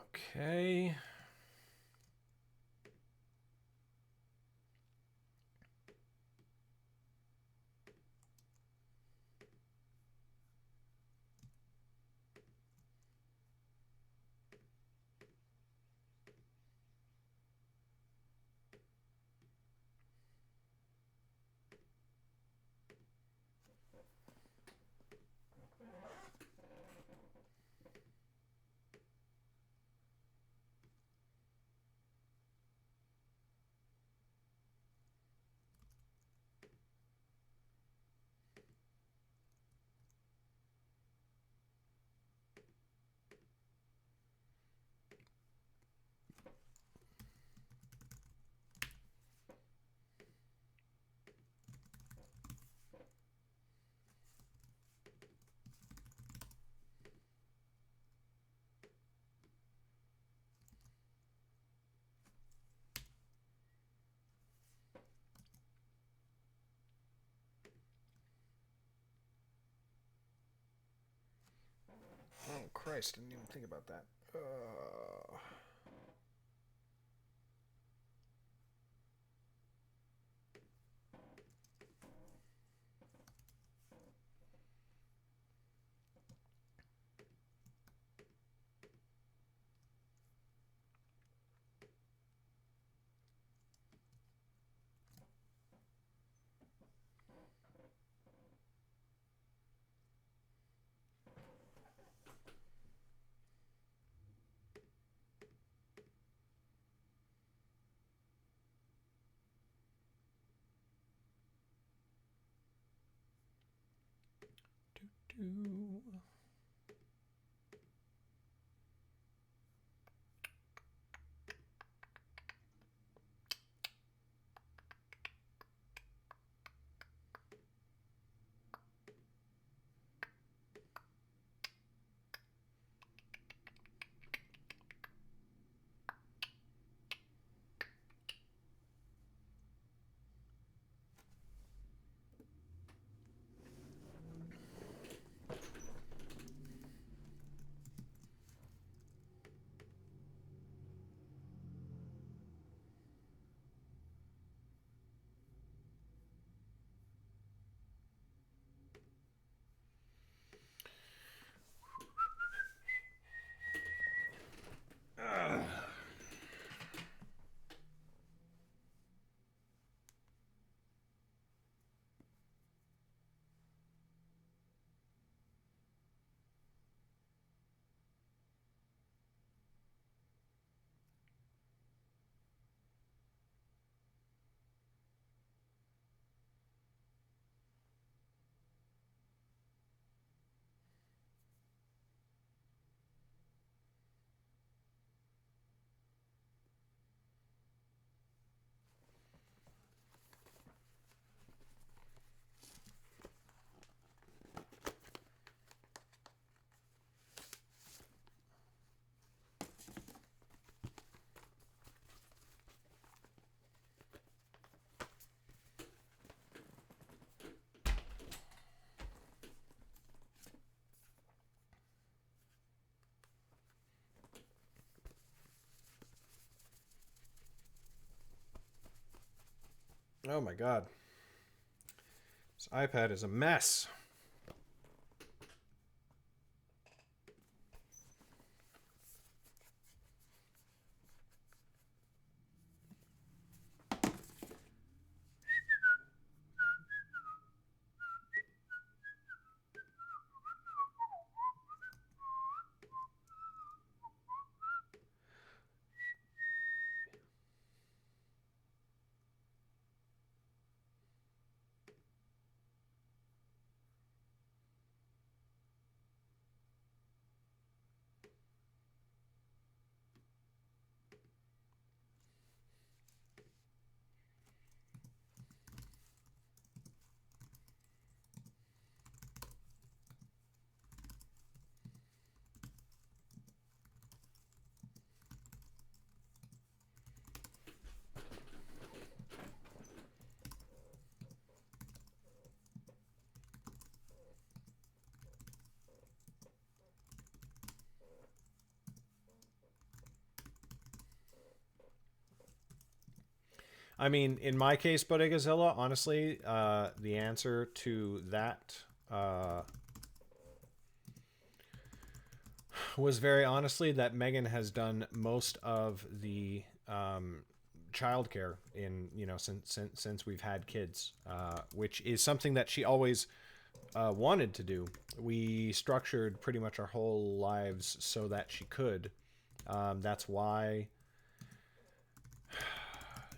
Speaker 1: Okay. Oh, Christ, didn't even think about that. Oh my god. This iPad is a mess. I mean, in my case, Bodegazilla, honestly, the answer to that was very honestly that Megan has done most of the childcare in, you know, since we've had kids, which is something that she always wanted to do. We structured pretty much our whole lives so that she could. That's why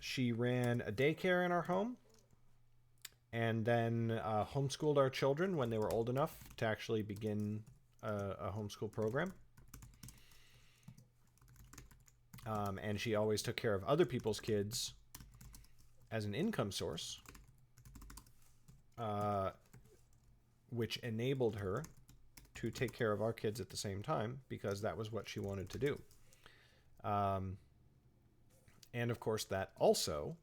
Speaker 1: she ran a daycare in our home and then homeschooled our children when they were old enough to actually begin a homeschool program. And she always took care of other people's kids as an income source, which enabled her to take care of our kids at the same time because that was what she wanted to do. And of course, that also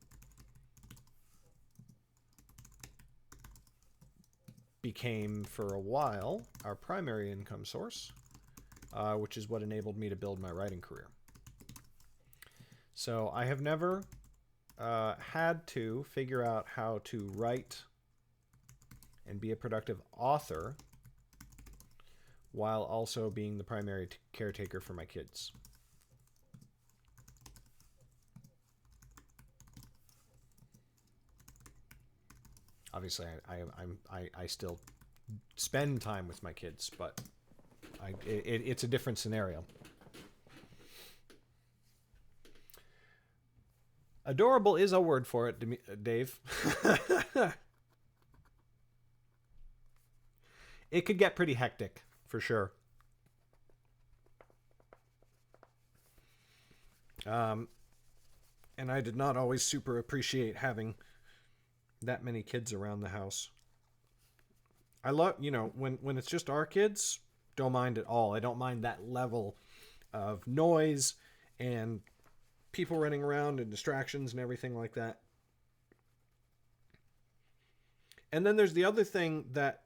Speaker 1: became, for a while, our primary income source, which is what enabled me to build my writing career. So I have never had to figure out how to write and be a productive author while also being the primary caretaker for my kids. Obviously, I still spend time with my kids, but it's a different scenario. Adorable is a word for it, Dave. it could get pretty hectic for sure. And I did not always super appreciate having that many kids around the house. I love, when it's just our kids, don't mind at all. I don't mind that level of noise and people running around and distractions and everything like that. And then there's the other thing that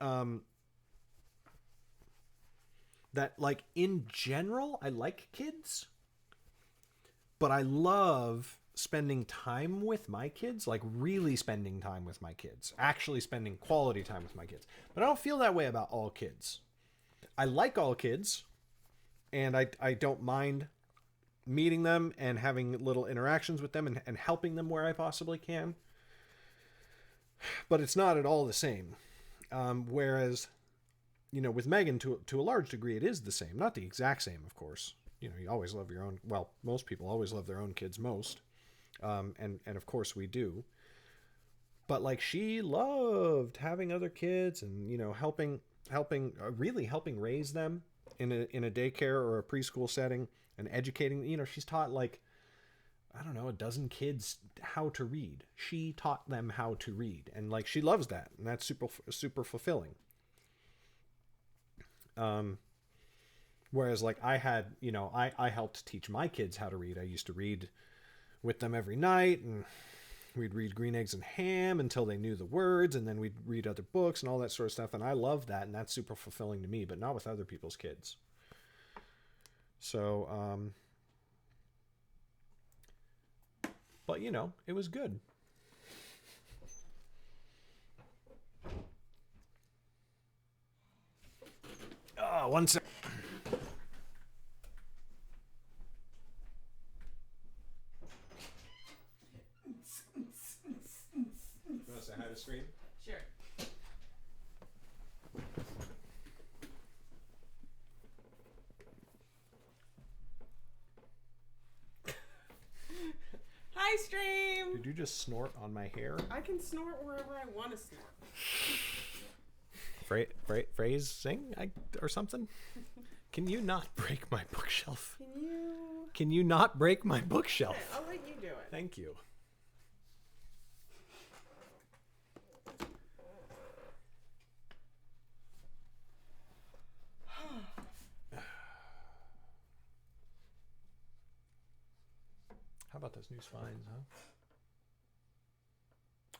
Speaker 1: like in general, I like kids, but I love spending time with my kids, like really spending time with my kids, actually spending quality time with my kids. But I don't feel that way about all kids. I like all kids, and I don't mind meeting them and having little interactions with them and helping them where I possibly can. But it's not at all the same. Whereas, with Megan, to a large degree, it is the same. Not the exact same, of course. You always love your own. Well, most people always love their own kids most. And of course we do. But like she loved having other kids and, really helping raise them in a daycare or a preschool setting and educating. She's taught like, I don't know, a dozen kids how to read. She taught them how to read. And like, she loves that. And that's super, super fulfilling. Whereas like I had, I helped teach my kids how to read. I used to read with them every night, and we'd read Green Eggs and Ham until they knew the words, and then we'd read other books and all that sort of stuff. And I love that. And that's super fulfilling to me, but not with other people's kids. So, but it was good. One second. You want to say hi to screen?
Speaker 2: Sure. Hi, stream.
Speaker 1: Did you just snort on my hair?
Speaker 2: I can snort wherever I want to snort.
Speaker 1: Phrasing or something? Can you not break my bookshelf?
Speaker 2: Can you?
Speaker 1: Can you not break my bookshelf?
Speaker 2: Okay, I'll let you do it.
Speaker 1: Thank you. How about those new spines, huh?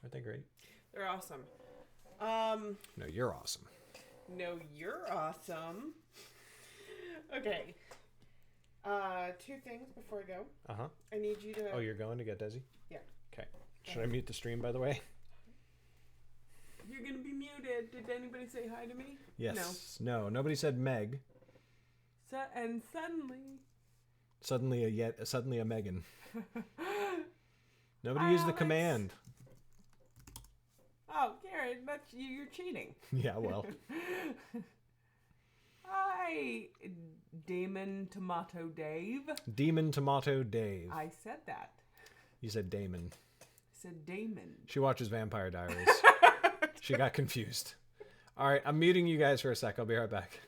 Speaker 1: Aren't they great?
Speaker 2: They're awesome.
Speaker 1: No, you're awesome.
Speaker 2: No, you're awesome. Okay. 2 things before I go.
Speaker 1: Uh-huh.
Speaker 2: I need you to...
Speaker 1: Oh, you're going to get Desi?
Speaker 2: Yeah.
Speaker 1: Okay. Should I mute the stream, by the way?
Speaker 2: You're going to be muted. Did anybody say hi to me?
Speaker 1: Yes. No, nobody said Meg.
Speaker 2: And suddenly...
Speaker 1: Suddenly a Megan. Nobody used the command.
Speaker 2: Oh, Garrett, that's you're cheating.
Speaker 1: Yeah, well.
Speaker 2: Hi, Damon Tomato Dave.
Speaker 1: Demon Tomato Dave.
Speaker 2: I said that.
Speaker 1: You said Damon.
Speaker 2: I said Damon.
Speaker 1: She watches Vampire Diaries. She got confused. All right, I'm muting you guys for a sec. I'll be right back.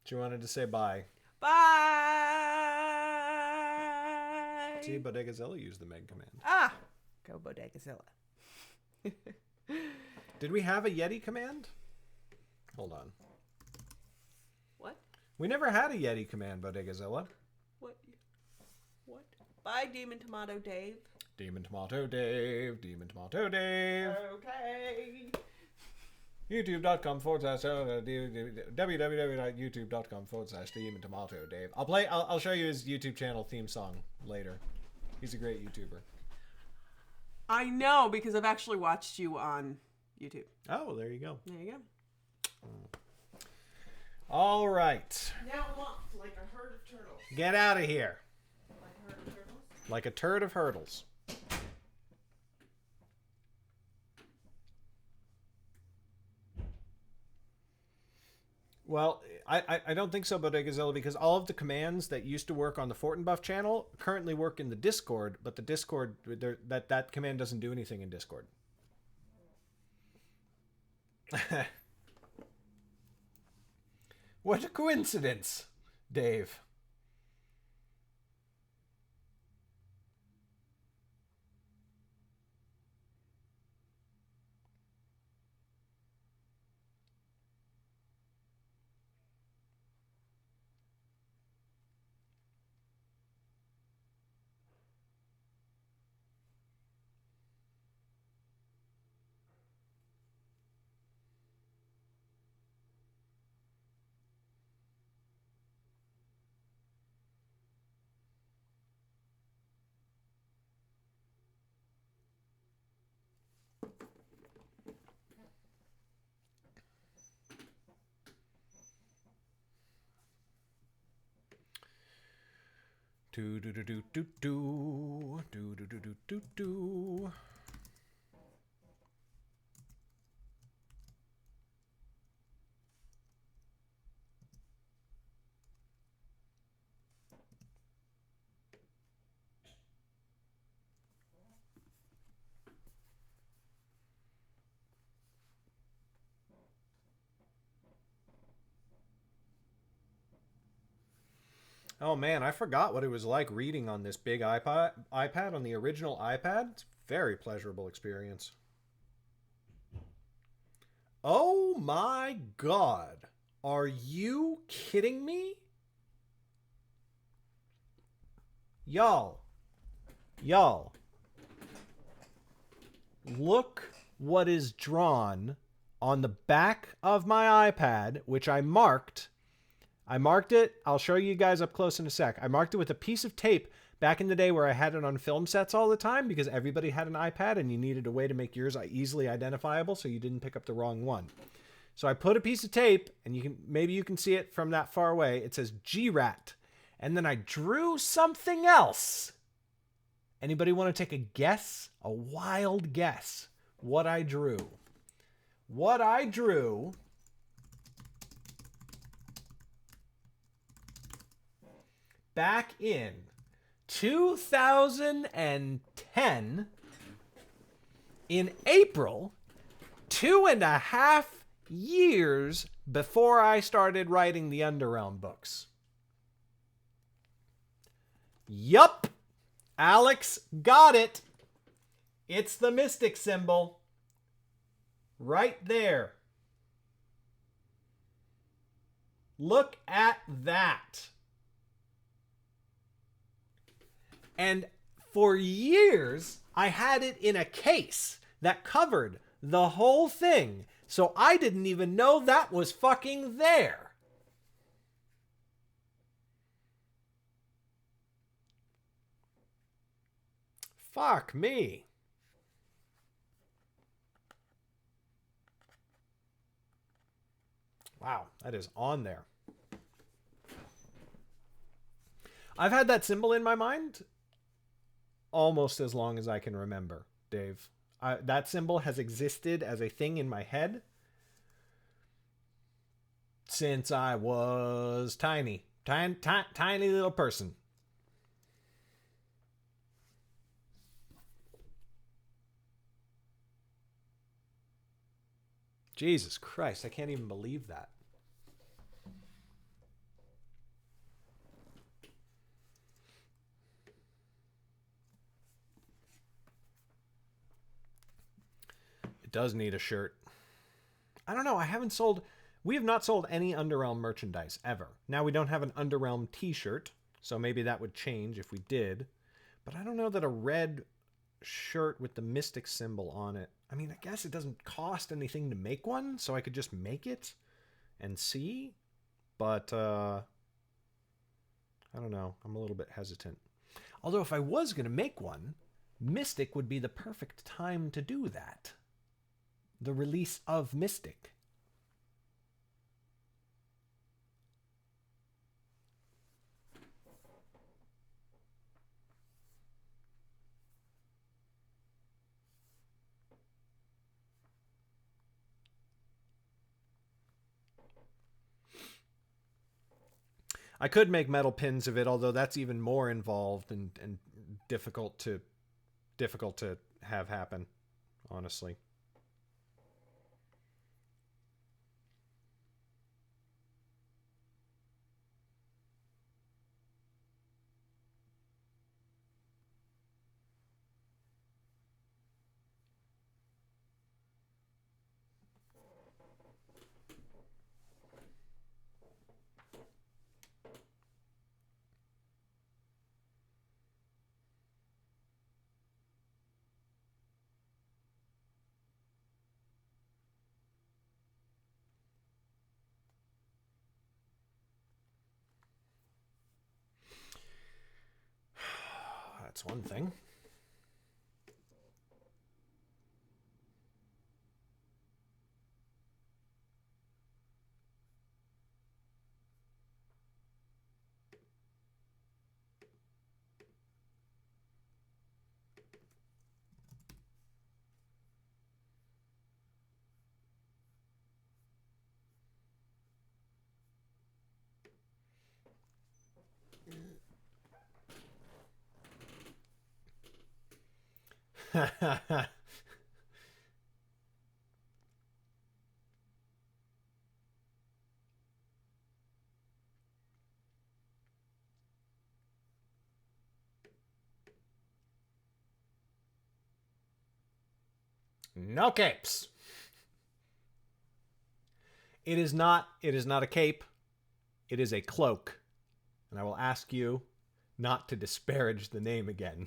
Speaker 1: She wanted to say bye.
Speaker 2: Bye.
Speaker 1: See, Bodegazilla used the Meg command.
Speaker 2: Ah, go Bodegazilla.
Speaker 1: Did we have a Yeti command? Hold on.
Speaker 2: What?
Speaker 1: We never had a Yeti command, Bodegazilla.
Speaker 2: What? Bye, Demon Tomato Dave.
Speaker 1: Demon Tomato Dave. Demon Tomato Dave.
Speaker 2: Okay.
Speaker 1: www.youtube.com/Demon Tomato Dave. I'll show you his YouTube channel theme song later. He's a great YouTuber.
Speaker 2: I know because I've actually watched you on YouTube.
Speaker 1: Oh, there you go.
Speaker 2: There you go.
Speaker 1: All right.
Speaker 2: Now I'm off like a herd of turtles.
Speaker 1: Get out of here.
Speaker 2: Like a herd of turtles?
Speaker 1: Like a turd of hurdles. Well, I don't think so, Bodegazilla, because all of the commands that used to work on the Fortinbuff channel currently work in the Discord, but the Discord, that command doesn't do anything in Discord. What a coincidence, Dave. Do do do do do do do do do do do do. Oh man, I forgot what it was like reading on this big iPad on the original iPad. It's a very pleasurable experience. Oh my god. Are you kidding me? Y'all. Look what is drawn on the back of my iPad, which I marked. I marked it. I'll show you guys up close in a sec. I marked it with a piece of tape back in the day where I had it on film sets all the time because everybody had an iPad and you needed a way to make yours easily identifiable so you didn't pick up the wrong one. So I put a piece of tape, and maybe you can see it from that far away. It says G-Rat. And then I drew something else. Anybody want to take a guess? A wild guess. What I drew. What I drew back in 2010 in April, 2.5 years before I started writing the Underrealm books. Yup, Alex got it. It's the Mystic symbol. Right there. Look at that. And for years, I had it in a case that covered the whole thing. So I didn't even know that was fucking there. Fuck me. Wow, that is on there. I've had that symbol in my mind almost as long as I can remember, Dave. That symbol has existed as a thing in my head since I was tiny little person. Jesus Christ, I can't even believe that. does need a shirt. I don't know. We have not sold any Underrealm merchandise ever. Now we don't have an Underrealm t-shirt, so maybe that would change if we did. But I don't know that a red shirt with the Mystic symbol on it. I mean, I guess it doesn't cost anything to make one, so I could just make it and see. But I don't know. I'm a little bit hesitant. Although if I was going to make one, Mystic would be the perfect time to do that. The release of Mystic. I could make metal pins of it, although that's even more involved and difficult to have happen, honestly. That's one thing. No capes. It is not a cape. It is a cloak. And I will ask you not to disparage the name again.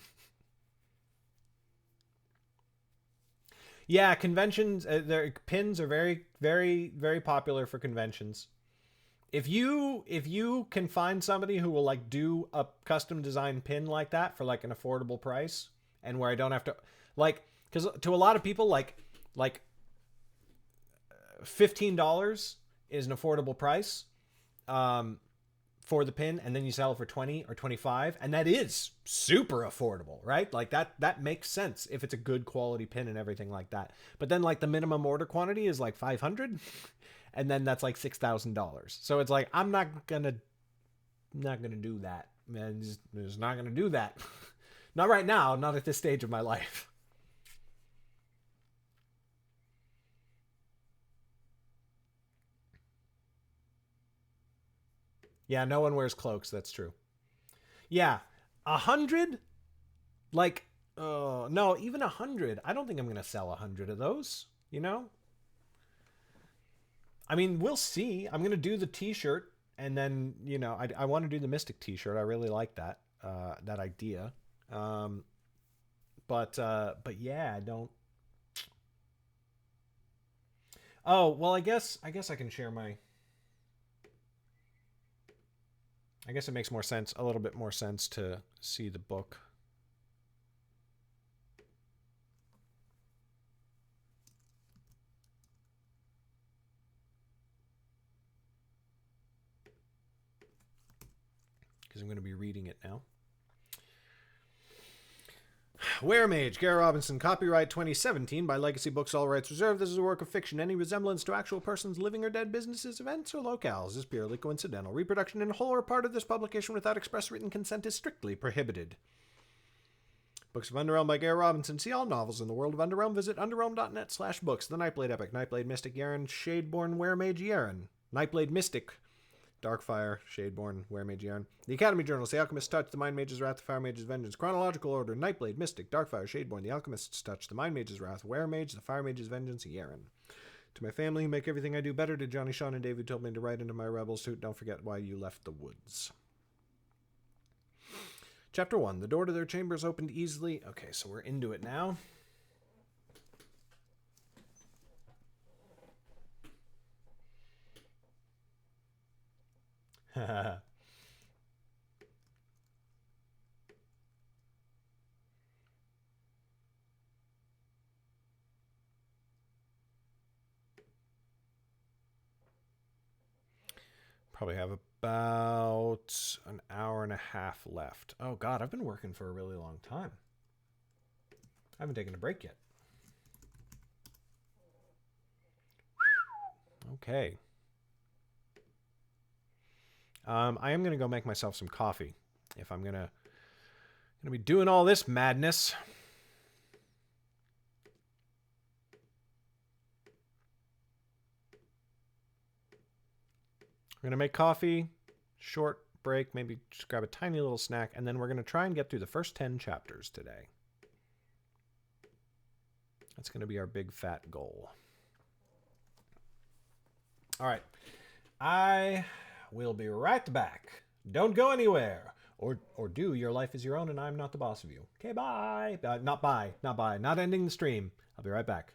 Speaker 1: Yeah, conventions, their pins are very, very, very popular for conventions. If you can find somebody who will like do a custom design pin like that for like an affordable price, and where I don't have to like, because to a lot of people like $15 is an affordable price for the pin, and then you sell it for 20 or 25, and that is super affordable, right? Like that makes sense if it's a good quality pin and everything like that. But then like the minimum order quantity is like 500, and then that's like $6,000. So it's like I'm not gonna do that, man. Just not gonna do that. Not right now. Not at this stage of my life. Yeah, no one wears cloaks. That's true. Yeah, 100. Like, no, even 100. I don't think I'm gonna sell 100 of those. You know. I mean, we'll see. I'm gonna do the T-shirt, and then I want to do the Mystic T-shirt. I really like that that idea. But yeah, I don't. Oh well, I guess I can share my. I guess it makes more sense, a little bit more sense to see the book. Because I'm going to be reading it now. Weremage, Gary Robinson, copyright 2017 by Legacy Books, all rights reserved. This is a work of fiction. Any resemblance to actual persons, living or dead, businesses, events, or locales is purely coincidental. Reproduction in whole or part of this publication without express written consent is strictly prohibited. Books of Underrealm by Gary Robinson. See all novels in the world of Underrealm. Visit underrealm.net/books. The Nightblade Epic, Nightblade Mystic, Yaren, Shadeborn, Weremage, Yaren. Nightblade Mystic, Darkfire, Shadeborn, Weremage Yarn. The Academy Journals, The Alchemist's Touch, The Mind Mage's Wrath, The Fire Mage's Vengeance. Chronological order, Nightblade, Mystic, Darkfire, Shadeborn, The Alchemist's Touch, The Mind Mage's Wrath, Weremage, The Fire Mage's Vengeance, Yaren. To my family who make everything I do better, to Johnny, Sean, and Dave who told me to ride into my rebel suit, don't forget why you left the woods. Chapter 1. The door to their chambers opened easily. Okay, so we're into it now. Probably have about an hour and a half left. Oh God, I've been working for a really long time. I haven't taken a break yet. Okay. I am gonna go make myself some coffee if I'm gonna be doing all this madness. We're gonna make coffee, short break, maybe just grab a tiny little snack, and then we're gonna try and get through the first 10 chapters today. That's gonna be our big fat goal. All right, I will be right back. Don't go anywhere. Or do. Your life is your own and I'm not the boss of you. Okay, bye. Not bye. Not bye. Not ending the stream. I'll be right back.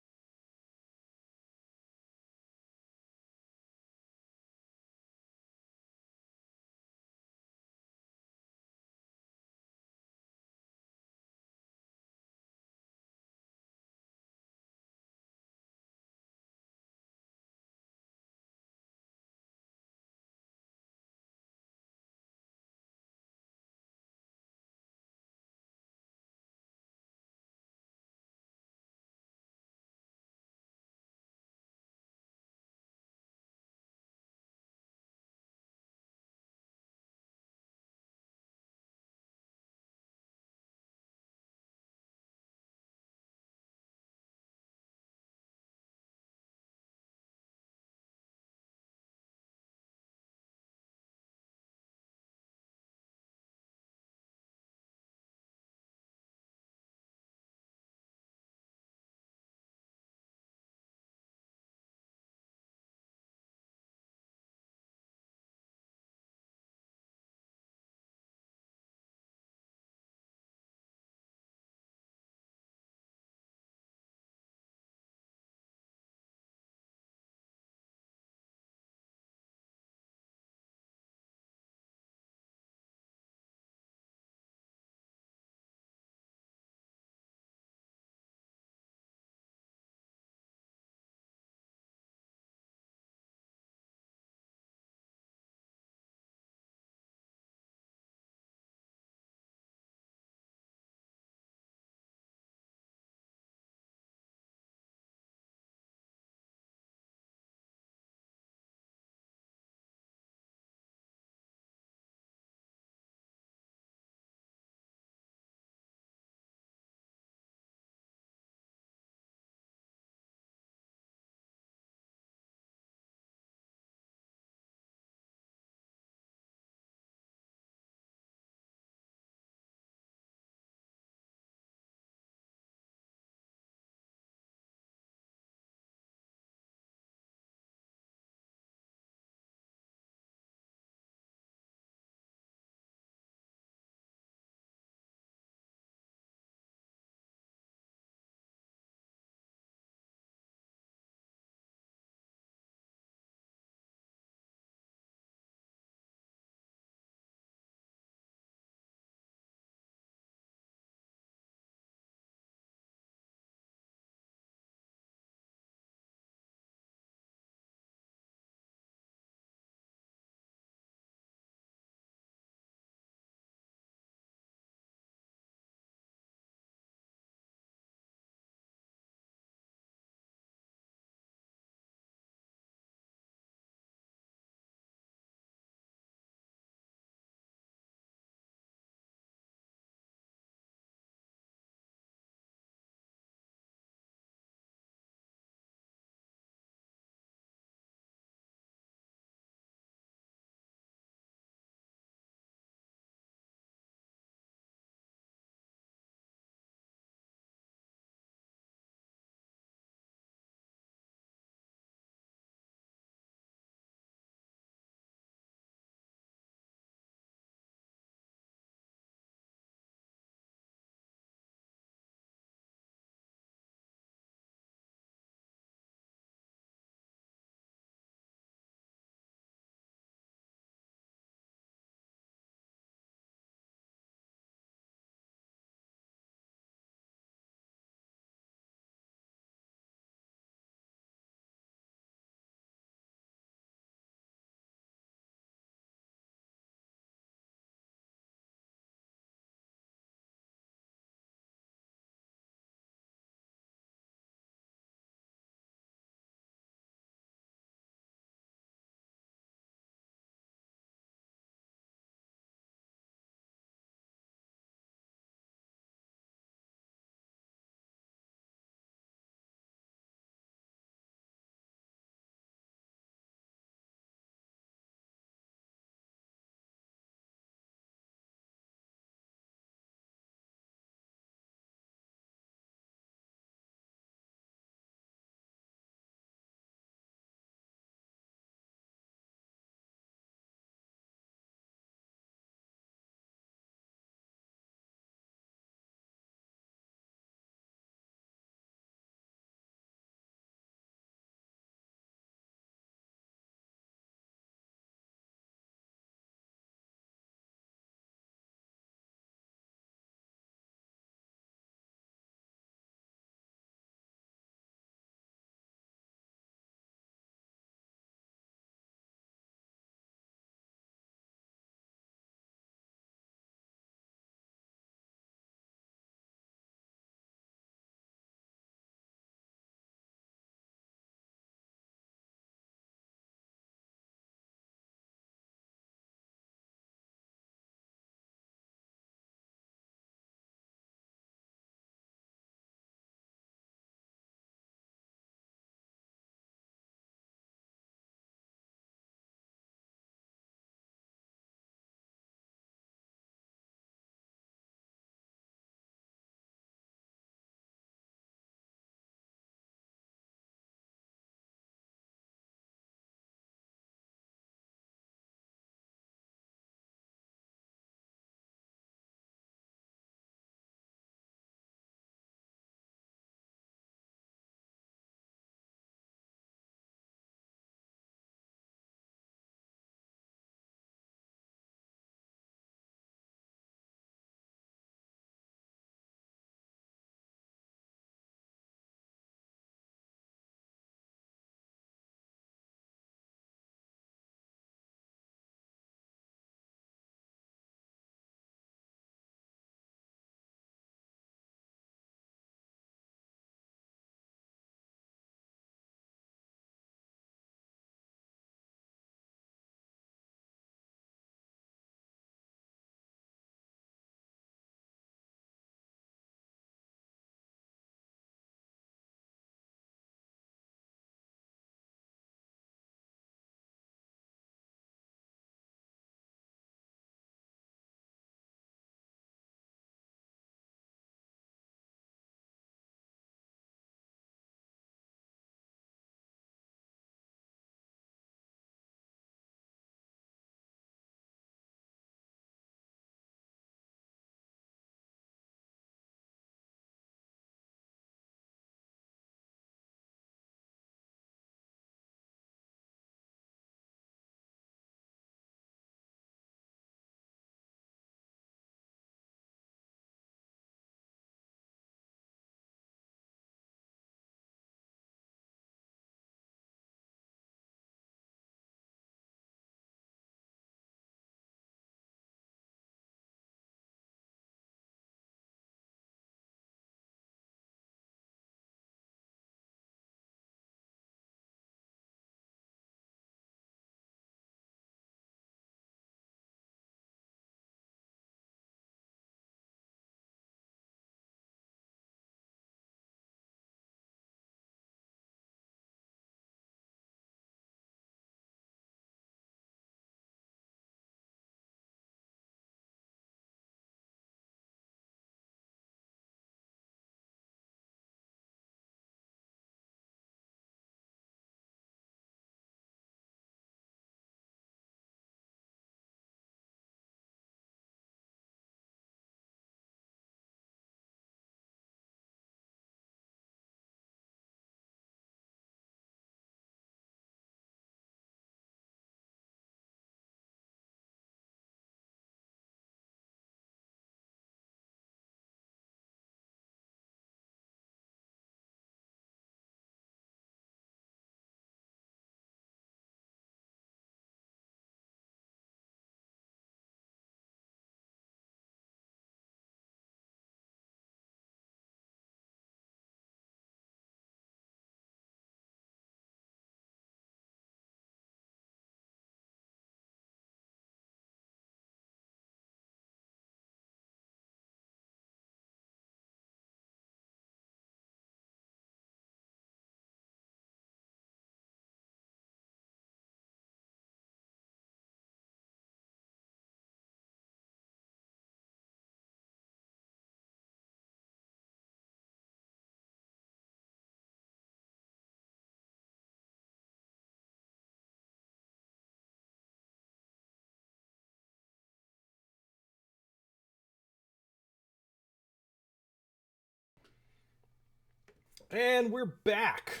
Speaker 1: And we're back.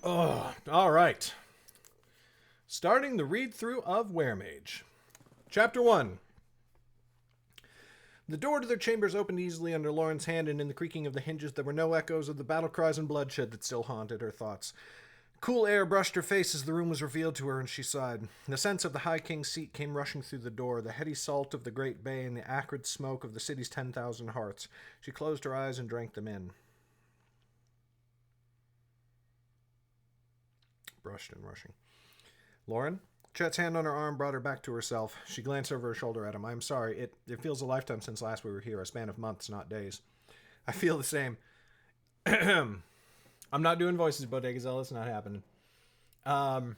Speaker 1: Oh, all right. Starting the read-through of Weremage. Chapter 1. The door to their chambers opened easily under Lauren's hand, and in the creaking of the hinges there were no echoes of the battle cries and bloodshed that still haunted her thoughts. Cool air brushed her face as the room was revealed to her, and she sighed. The sense of the High King's seat came rushing through the door, the heady salt of the great bay and the acrid smoke of the city's 10,000 hearths. She closed her eyes and drank them in. Brushed and rushing. Lauren? Chet's hand on her arm brought her back to herself. She glanced over her shoulder at him. I'm sorry. It feels a lifetime since last we were here, a span of months, not days. I feel the same. I'm not doing voices, Bodegazelle. It's not happening. I've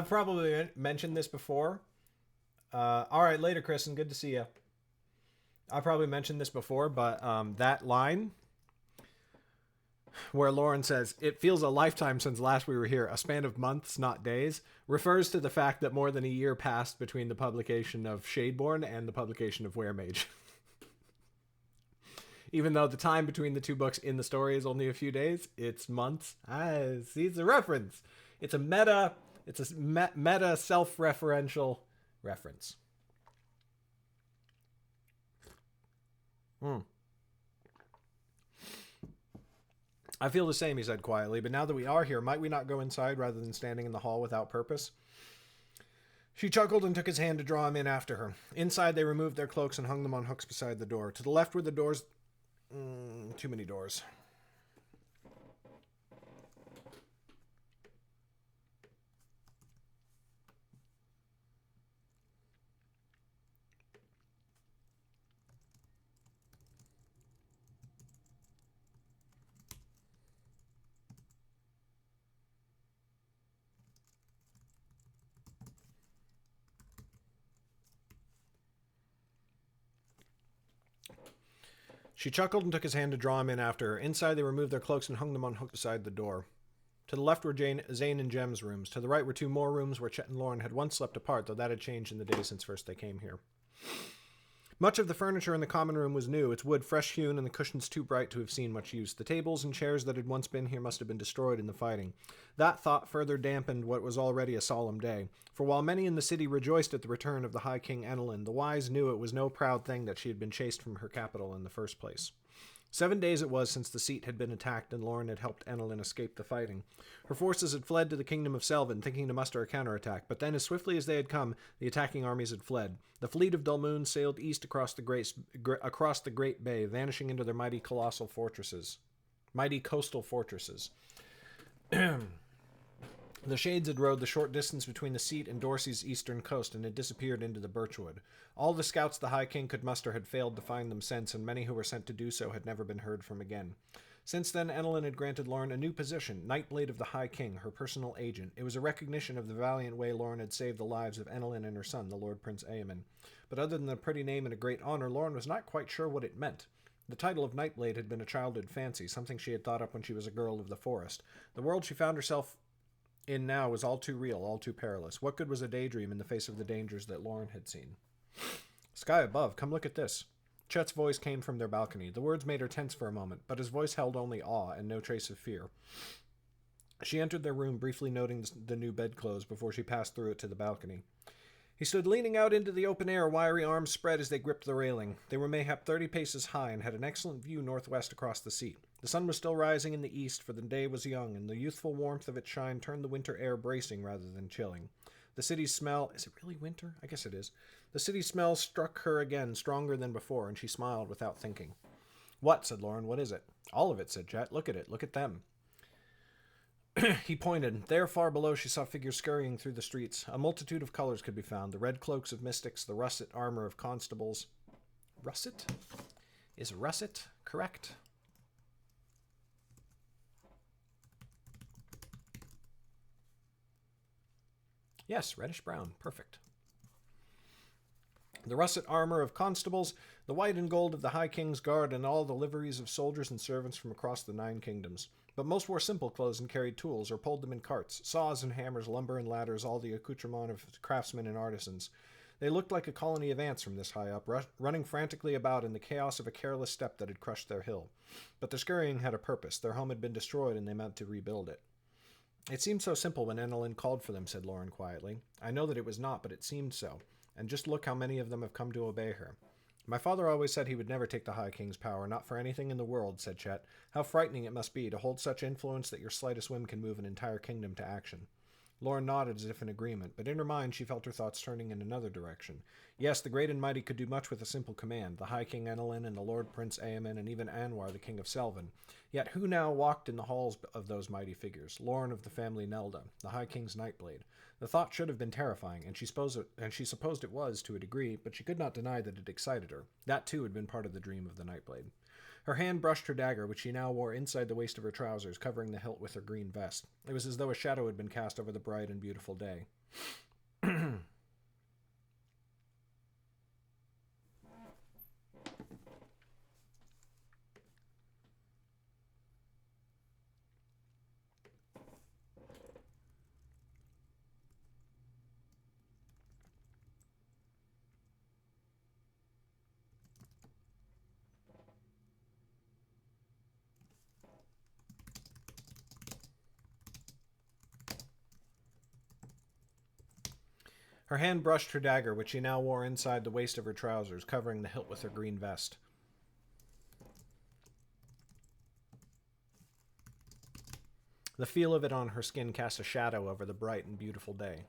Speaker 1: probably mentioned this before. All right, later, Kristen. Good to see you. I probably mentioned this before, but that line where Lauren says, it feels a lifetime since last we were here, a span of months, not days, refers to the fact that more than a year passed between the publication of Shadeborn and the publication of Weremage. Even though the time between the two books in the story is only a few days, it's months. See, it's a reference. It's a meta self-referential reference. I feel the same, he said quietly, but now that we are here, might we not go inside rather than standing in the hall without purpose? She chuckled and took his hand to draw him in after her. Inside, they removed their cloaks and hung them on hooks beside the door. To the left were the doors... too many doors. She chuckled and took his hand to draw him in after her. Inside, they removed their cloaks and hung them on hooks beside the door. To the left were Zane and Jem's rooms. To the right were two more rooms where Chet and Lauren had once slept apart, though that had changed in the days since first they came here. Much of the furniture in the common room was new, its wood fresh-hewn and the cushions too bright to have seen much use. The tables and chairs that had once been here must have been destroyed in the fighting. That thought further dampened what was already a solemn day. For while many in the city rejoiced at the return of the High King Enelin, the wise knew it was no proud thing that she had been chased from her capital in the first place. 7 days it was since the seat had been attacked and Lauren had helped Enelin escape the fighting. Her forces had fled to the kingdom of Selvin, thinking to muster a counterattack, but then as swiftly as they had come, the attacking armies had fled. The fleet of Dulmoon sailed east across the great bay, vanishing into their mighty coastal fortresses. The Shades had rowed the short distance between the seat and Dorsey's eastern coast and had disappeared into the birchwood. All the scouts the High King could muster had failed to find them since, and many who were sent to do so had never been heard from again. Since then, Enelin had granted Lauren a new position, Nightblade of the High King, her personal agent. It was a recognition of the valiant way Lauren had saved the lives of Enelin and her son, the Lord Prince Aemon. But other than a pretty name and a great honor, Lauren was not quite sure what it meant. The title of Nightblade had been a childhood fancy, something she had thought up when she was a girl of the forest. The world she found herself in now was all too real, all too perilous. What good was a daydream in the face of the dangers that Lauren had seen? Sky above, come look at this. Chet's voice came from their balcony. The words made her tense for a moment, but his voice held only awe and no trace of fear. She entered their room, briefly noting the new bedclothes before she passed through it to the balcony. He stood leaning out into the open air, wiry arms spread as they gripped the railing. They were mayhap 30 paces high and had an excellent view northwest across the sea. The sun was still rising in the east, for the day was young, and the youthful warmth of its shine turned the winter air bracing rather than chilling. The city's smell... Is it really winter? I guess it is. The city's smell struck her again, stronger than before, and she smiled without thinking. What? Said Lauren. What is it? All of it, said Chet. Look at it. Look at them. He pointed. There, far below, she saw figures scurrying through the streets. A multitude of colors could be found. The red cloaks of mystics, the russet armor of constables. Russet? Is russet correct? Yes, reddish-brown. Perfect. The russet armor of constables, the white and gold of the High King's Guard, and all the liveries of soldiers and servants from across the 9 kingdoms. But most wore simple clothes and carried tools, or pulled them in carts, saws and hammers, lumber and ladders, all the accoutrement of craftsmen and artisans. They looked like a colony of ants from this high up, running frantically about in the chaos of a careless step that had crushed their hill. But their scurrying had a purpose. Their home had been destroyed, and they meant to rebuild it. It seemed so simple when Annalyn called for them, said Lauren quietly. I know that it was not, but it seemed so. And just look how many of them have come to obey her. My father always said he would never take the High King's power, not for anything in the world, said Chet. How frightening it must be to hold such influence that your slightest whim can move an entire kingdom to action. Lauren nodded as if in agreement, but in her mind she felt her thoughts turning in another direction. Yes, the great and mighty could do much with a simple command, the High King Annalyn and the Lord Prince Aemon and even Anwar, the King of Selvin. Yet who now walked in the halls of those mighty figures? Lauren of the family Nelda, the High King's Nightblade. The thought should have been terrifying, and she supposed it was to a degree, but she could not deny that it excited her. That too had been part of the dream of the Nightblade. Her hand brushed her dagger, which she now wore inside the waist of her trousers, covering the hilt with her green vest. It was as though a shadow had been cast over the bright and beautiful day. Her hand brushed her dagger, which she now wore inside the waist of her trousers, covering the hilt with her green vest. The feel of it on her skin cast a shadow over the bright and beautiful day.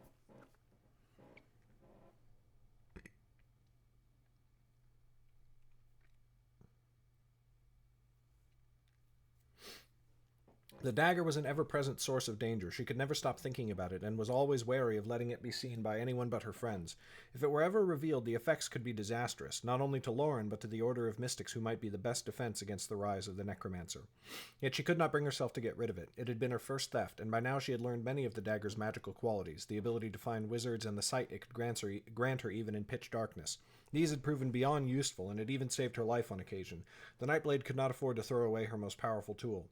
Speaker 1: The dagger was an ever-present source of danger. She could never stop thinking about it, and was always wary of letting it be seen by anyone but her friends. If it were ever revealed, the effects could be disastrous, not only to Lauren, but to the order of mystics who might be the best defense against the rise of the necromancer. Yet she could not bring herself to get rid of it. It had been her first theft, and by now she had learned many of the dagger's magical qualities, the ability to find wizards and the sight it could grant her even in pitch darkness. These had proven beyond useful, and had even saved her life on occasion. The Nightblade could not afford to throw away her most powerful tool.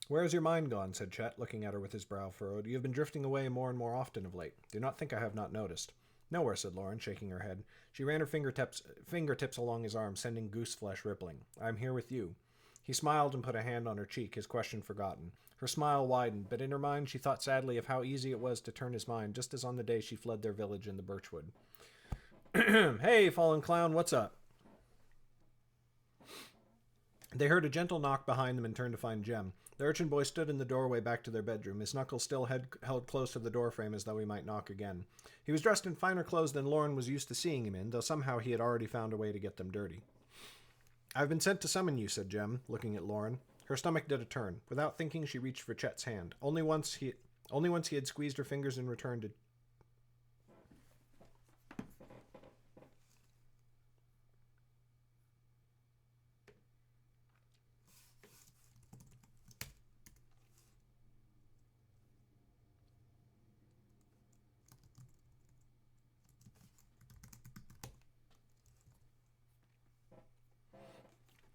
Speaker 1: Where has your mind gone, said Chet, looking at her with his brow furrowed. You have been drifting away more and more often of late. Do not think I have not noticed. Nowhere, said Lauren, shaking her head. She ran her fingertips along his arm, sending goose flesh rippling. I am here with you. He smiled and put a hand on her cheek, his question forgotten. Her smile widened, but in her mind she thought sadly of how easy it was to turn his mind, just as on the day she fled their village in the birchwood. Hey, fallen clown, what's up? They heard a gentle knock behind them and turned to find Jem. The urchin boy stood in the doorway back to their bedroom, his knuckles still held close to the doorframe as though he might knock again. He was dressed in finer clothes than Lauren was used to seeing him in, though somehow he had already found a way to get them dirty. I've been sent to summon you, said Jem, looking at Lauren. Her stomach did a turn. Without thinking, she reached for Chet's hand. Only once he had squeezed her fingers in return did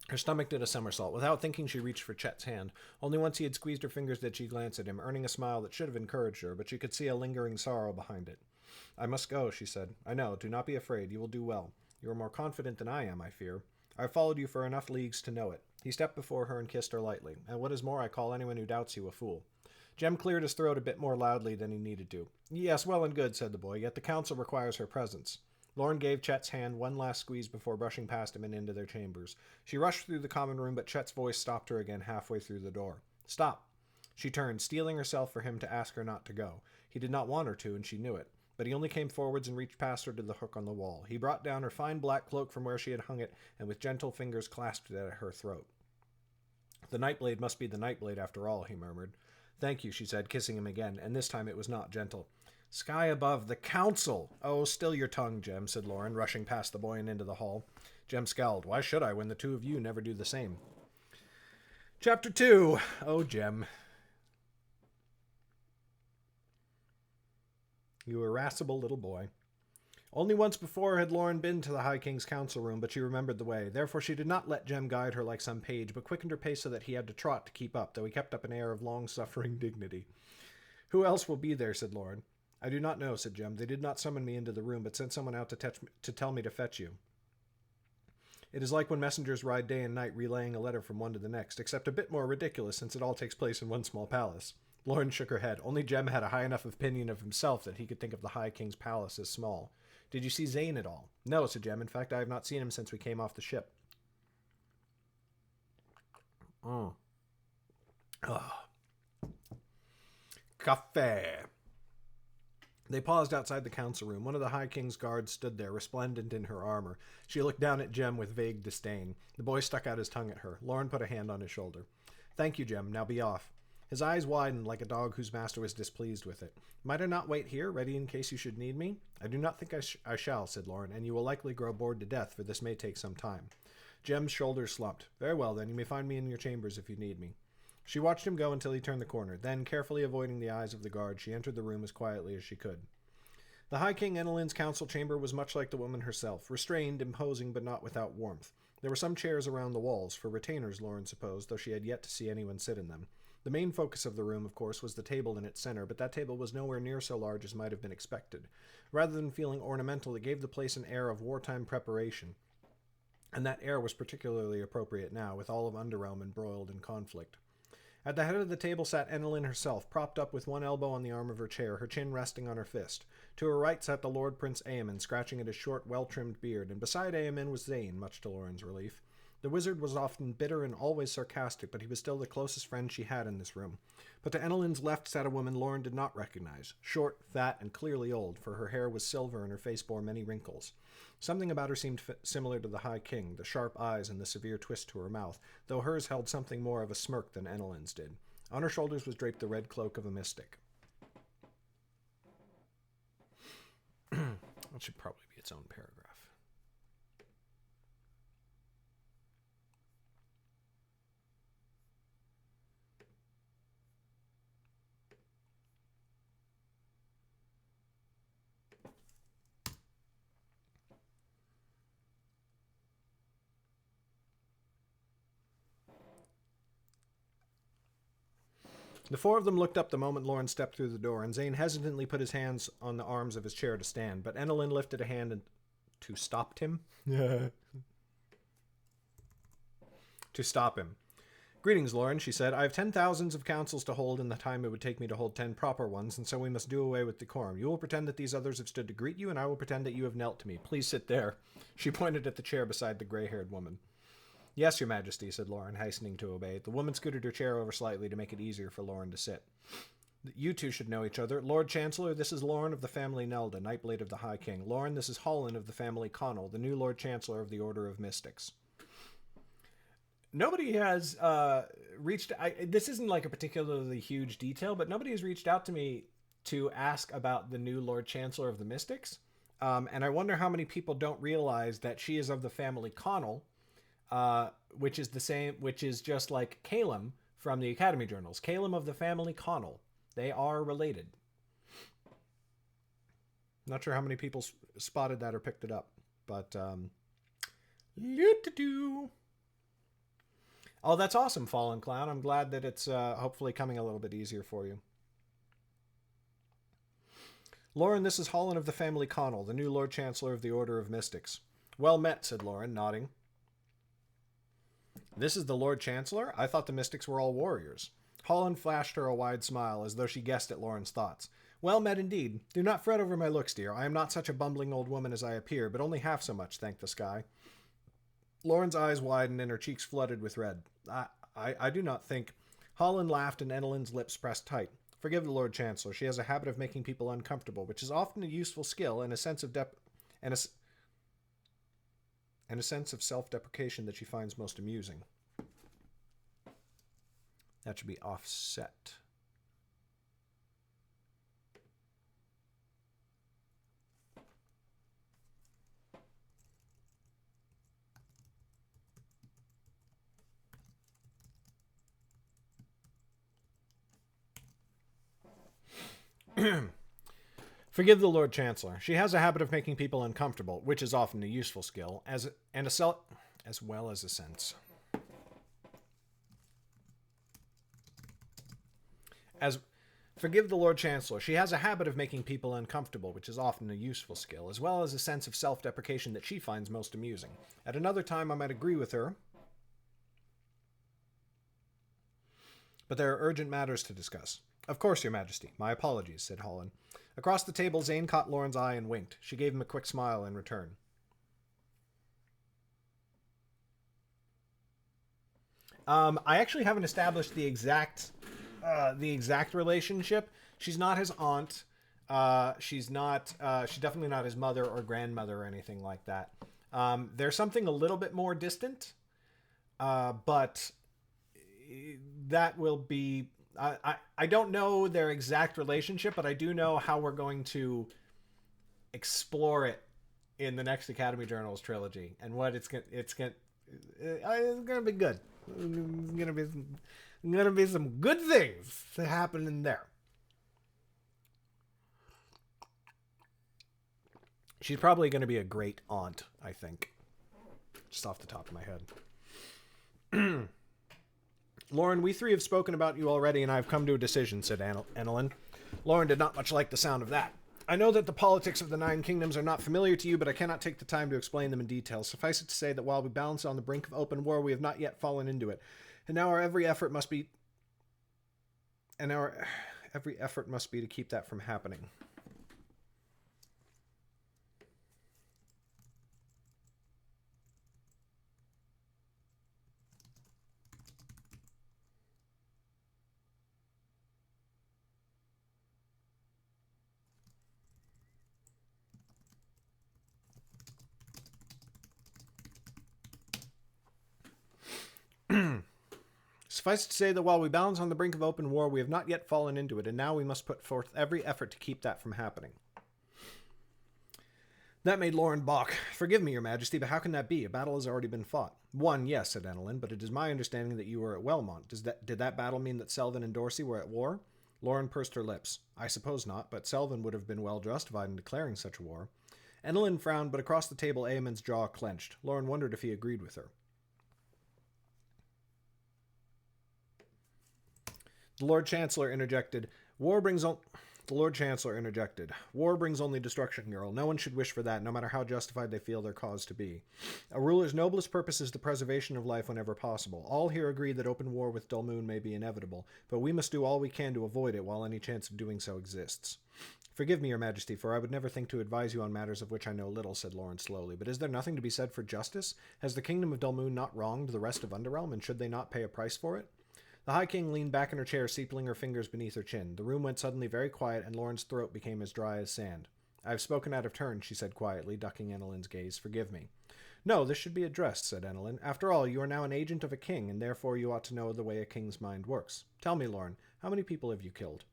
Speaker 1: Her stomach did a somersault. Without thinking, she reached for Chet's hand. Only once he had squeezed her fingers did she glance at him, earning a smile that should have encouraged her, but she could see a lingering sorrow behind it. I must go, she said. I know. Do not be afraid. You will do well. You are more confident than I am, I fear. I have followed you for enough leagues to know it. He stepped before her and kissed her lightly. And what is more, I call anyone who doubts you a fool. Jem cleared his throat a bit more loudly than he needed to. Yes, well and good, said the boy, yet the council requires her presence. Lauren gave Chet's hand one last squeeze before brushing past him and into their chambers. She rushed through the common room, but Chet's voice stopped her again halfway through the door. Stop. She turned, steeling herself for him to ask her not to go. He did not want her to, and she knew it. But he only came forwards and reached past her to the hook on the wall. He brought down her fine black cloak from where she had hung it, and with gentle fingers clasped it at her throat. The Nightblade must be the Nightblade after all, he murmured. Thank you, she said, kissing him again, and this time it was not gentle. Sky above, the council! Oh, still your tongue, Jem, said Lauren, rushing past the boy and into the hall. Jem scowled. Why should I, when the two of you never do the same? Chapter 2. Oh, Jem. You irascible little boy. Only once before had Lauren been to the High King's council room, but she remembered the way. Therefore she did not let Jem guide her like some page, but quickened her pace so that he had to trot to keep up, though he kept up an air of long-suffering dignity. "Who else will be there?" said Lauren. "I do not know," said Jem. "They did not summon me into the room, but sent someone out to tell me to fetch you. It is like when messengers ride day and night relaying a letter from one to the next, except a bit more ridiculous since it all takes place in one small palace." Lauren shook her head. Only Jem had a high enough opinion of himself that he could think of the High King's palace as small. "Did you see Zane at all?" "No," said Jem. "In fact, I have not seen him since we came off the ship." Oh. Café. They paused outside the council room. One of the High King's guards stood there, resplendent in her armor. She looked down at Jem with vague disdain. The boy stuck out his tongue at her. Lauren put a hand on his shoulder. "Thank you, Jem. Now be off." His eyes widened like a dog whose master was displeased with it. "Might I not wait here, ready in case you should need me?" "I do not think I shall," said Lauren, "and you will likely grow bored to death, for this may take some time." Jem's shoulders slumped. "Very well, then. You may find me in your chambers if you need me." She watched him go until he turned the corner. Then, carefully avoiding the eyes of the guard, she entered the room as quietly as she could. The High King Enelin's council chamber was much like the woman herself, restrained, imposing, but not without warmth. There were some chairs around the walls, for retainers, Lauren supposed, though she had yet to see anyone sit in them. The main focus of the room, of course, was the table in its center, but that table was nowhere near so large as might have been expected. Rather than feeling ornamental, it gave the place an air of wartime preparation, and that air was particularly appropriate now, with all of Underrealm embroiled in conflict. At the head of the table sat Enelin herself, propped up with one elbow on the arm of her chair, her chin resting on her fist. To her right sat the Lord Prince Eamon, scratching at his short, well-trimmed beard, and beside Eamon was Zane, much to Lauren's relief. The wizard was often bitter and always sarcastic, but he was still the closest friend she had in this room. But to Enelin's left sat a woman Lauren did not recognize, short, fat, and clearly old, for her hair was silver and her face bore many wrinkles. Something about her seemed similar to the High King, the sharp eyes and the severe twist to her mouth, though hers held something more of a smirk than Enelin's did. On her shoulders was draped the red cloak of a mystic. That should probably be its own paragraph. The four of them looked up the moment Lauren stepped through the door, and Zane hesitantly put his hands on the arms of his chair to stand, but Enelin lifted a hand to stop him. To stop him. "Greetings, Lauren," she said. "I have 10,000 of councils to hold in the time it would take me to hold 10 proper ones, and so we must do away with decorum. You will pretend that these others have stood to greet you, and I will pretend that you have knelt to me. Please sit there." She pointed at the chair beside the gray-haired woman. "Yes, Your Majesty," said Lauren, hastening to obey. The woman scooted her chair over slightly to make it easier for Lauren to sit. "You two should know each other. Lord Chancellor, this is Lauren of the family Nelda, Nightblade of the High King. Lauren, this is Holland of the family Connell, the new Lord Chancellor of the Order of Mystics." Nobody has reached... this isn't like a particularly huge detail, but nobody has reached out to me to ask about the new Lord Chancellor of the Mystics. And I wonder how many people don't realize that she is of the family Connell, which is just like Calum from the Academy Journals. Calum of the family Connell. They are related. Not sure how many people spotted that or picked it up, but oh, that's awesome, Fallen Clown. I'm glad that it's hopefully coming a little bit easier for you. "Lauren, this is Holland of the family Connell, the new Lord Chancellor of the Order of Mystics." "Well met," said Lauren, nodding. "This is the Lord Chancellor? I thought the Mystics were all warriors." Holland flashed her a wide smile, as though she guessed at Lauren's thoughts. "Well met indeed. Do not fret over my looks, dear. I am not such a bumbling old woman as I appear, but only half so much, thank the sky." Lauren's eyes widened and her cheeks flooded with red. I do not think... Holland laughed and Enelin's lips pressed tight. "Forgive the Lord Chancellor. She has a habit of making people uncomfortable, which is often a useful skill and a sense of self-deprecation that she finds most amusing." That should be offset. Forgive the Lord Chancellor. She has a habit of making people uncomfortable, which is often a useful skill, as well as a sense. Forgive the Lord Chancellor. She has a habit of making people uncomfortable, which is often a useful skill, as well as a sense of self-deprecation that she finds most amusing. At another time, I might agree with her, but there are urgent matters to discuss. Of course, Your Majesty. My apologies, said Holland. Across the table, Zane caught Lauren's eye and winked. She gave him a quick smile in return. I actually haven't established the exact relationship. She's not his aunt. She's definitely not his mother or grandmother or anything like that. There's something a little bit more distant, but that will be... I don't know their exact relationship, but I do know how we're going to explore it in the next Academy Journals trilogy, and what it's gonna be good. It's gonna be some good things to happen in there. She's probably going to be a great aunt, I think. Just off the top of my head. Lauren, we three have spoken about you already, and I've come to a decision, said Annalyn. Lauren did not much like the sound of that. I know that the politics of the Nine Kingdoms are not familiar to you, but I cannot take the time to explain them in detail. Suffice it to say that while we balance on the brink of open war, we have not yet fallen into it. And now every effort must be to keep that from happening. Suffice it to say that while we balance on the brink of open war, we have not yet fallen into it, and now we must put forth every effort to keep that from happening. That made Lauren balk. Forgive me, Your Majesty, but how can that be? A battle has already been fought. One, yes, said Annalyn, but it is my understanding that you were at Welmont. Did that battle mean that Selvin and Dorsey were at war? Lauren pursed her lips. I suppose not, but Selvin would have been well justified in declaring such a war. Annalyn frowned, but across the table Aemon's jaw clenched. Lauren wondered if he agreed with her. The Lord Chancellor interjected. War brings only destruction, girl. No one should wish for that, no matter how justified they feel their cause to be. A ruler's noblest purpose is the preservation of life whenever possible. All here agree that open war with Dulmoon may be inevitable, but we must do all we can to avoid it while any chance of doing so exists. Forgive me, Your Majesty, for I would never think to advise you on matters of which I know little, said Lauren slowly. But is there nothing to be said for justice? Has the kingdom of Dulmoon not wronged the rest of Underrealm, and should they not pay a price for it? The High King leaned back in her chair, steepling her fingers beneath her chin. The room went suddenly very quiet, and Lauren's throat became as dry as sand. I have spoken out of turn, she said quietly, ducking Annalyn's gaze. Forgive me. No, this should be addressed, said Annalyn. After all, you are now an agent of a king, and therefore you ought to know the way a king's mind works. Tell me, Lauren, how many people have you killed?